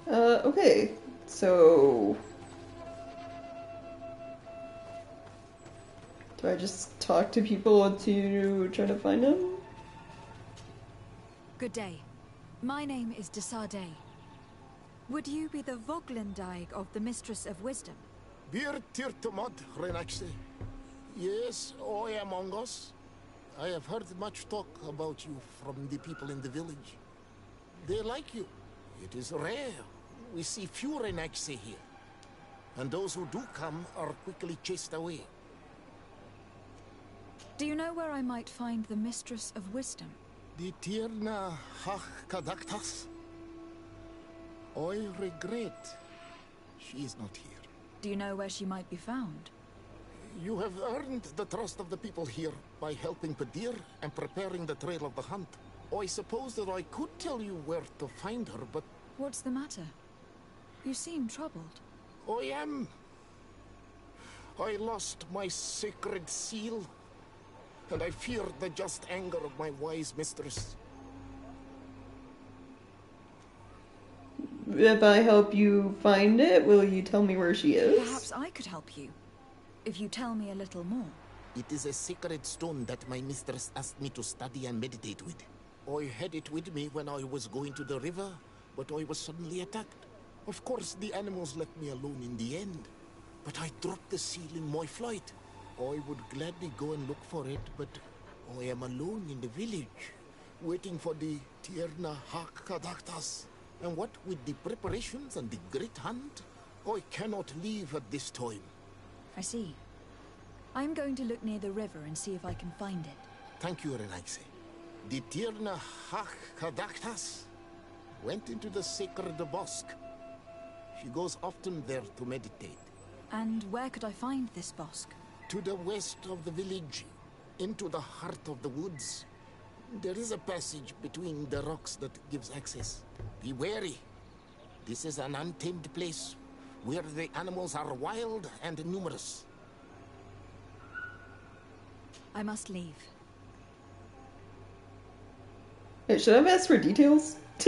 Okay. So... do I just talk to people to try to find him?
Good day. My name is Desade. Would you be the Voglendaig of the Mistress of Wisdom?
Bir tirtumad, Renaxe. Yes, I am among us. I have heard much talk about you from the people in the village. They like you. It is rare. We see few Renaxe here. And those who do come are quickly chased away.
Do you know where I might find the Mistress of Wisdom?
The Tirna Hach Kadaktas. I regret she is not here.
Do you know where she might be found?
You have earned the trust of the people here by helping Padir and preparing the trail of the hunt. I suppose that I could tell you where to find her, but...
What's the matter? You seem troubled.
I am. I lost my sacred seal, and I fear the just anger of my wise mistress.
If I help you find it, will you tell me where she is?
Perhaps I could help you, if you tell me a little more.
It is a sacred stone that my mistress asked me to study and meditate with. I had it with me when I was going to the river, but I was suddenly attacked. Of course, the animals left me alone in the end, but I dropped the seal in my flight. I would gladly go and look for it, but I am alone in the village, waiting for the Tierna Hakadaktas. And what with the preparations and the great hunt, I cannot leave at this time.
I see. I'm going to look near the river and see if I can find it.
Thank you, Renaxe. The Tierna Hakadaktas went into the sacred bosque. She goes often there to meditate.
And where could I find this bosque?
To the west of the village, into the heart of the woods. There is a passage between the rocks that gives access. Be wary. This is an untamed place, where the animals are wild and numerous.
I must leave.
Hey, should I have asked for details?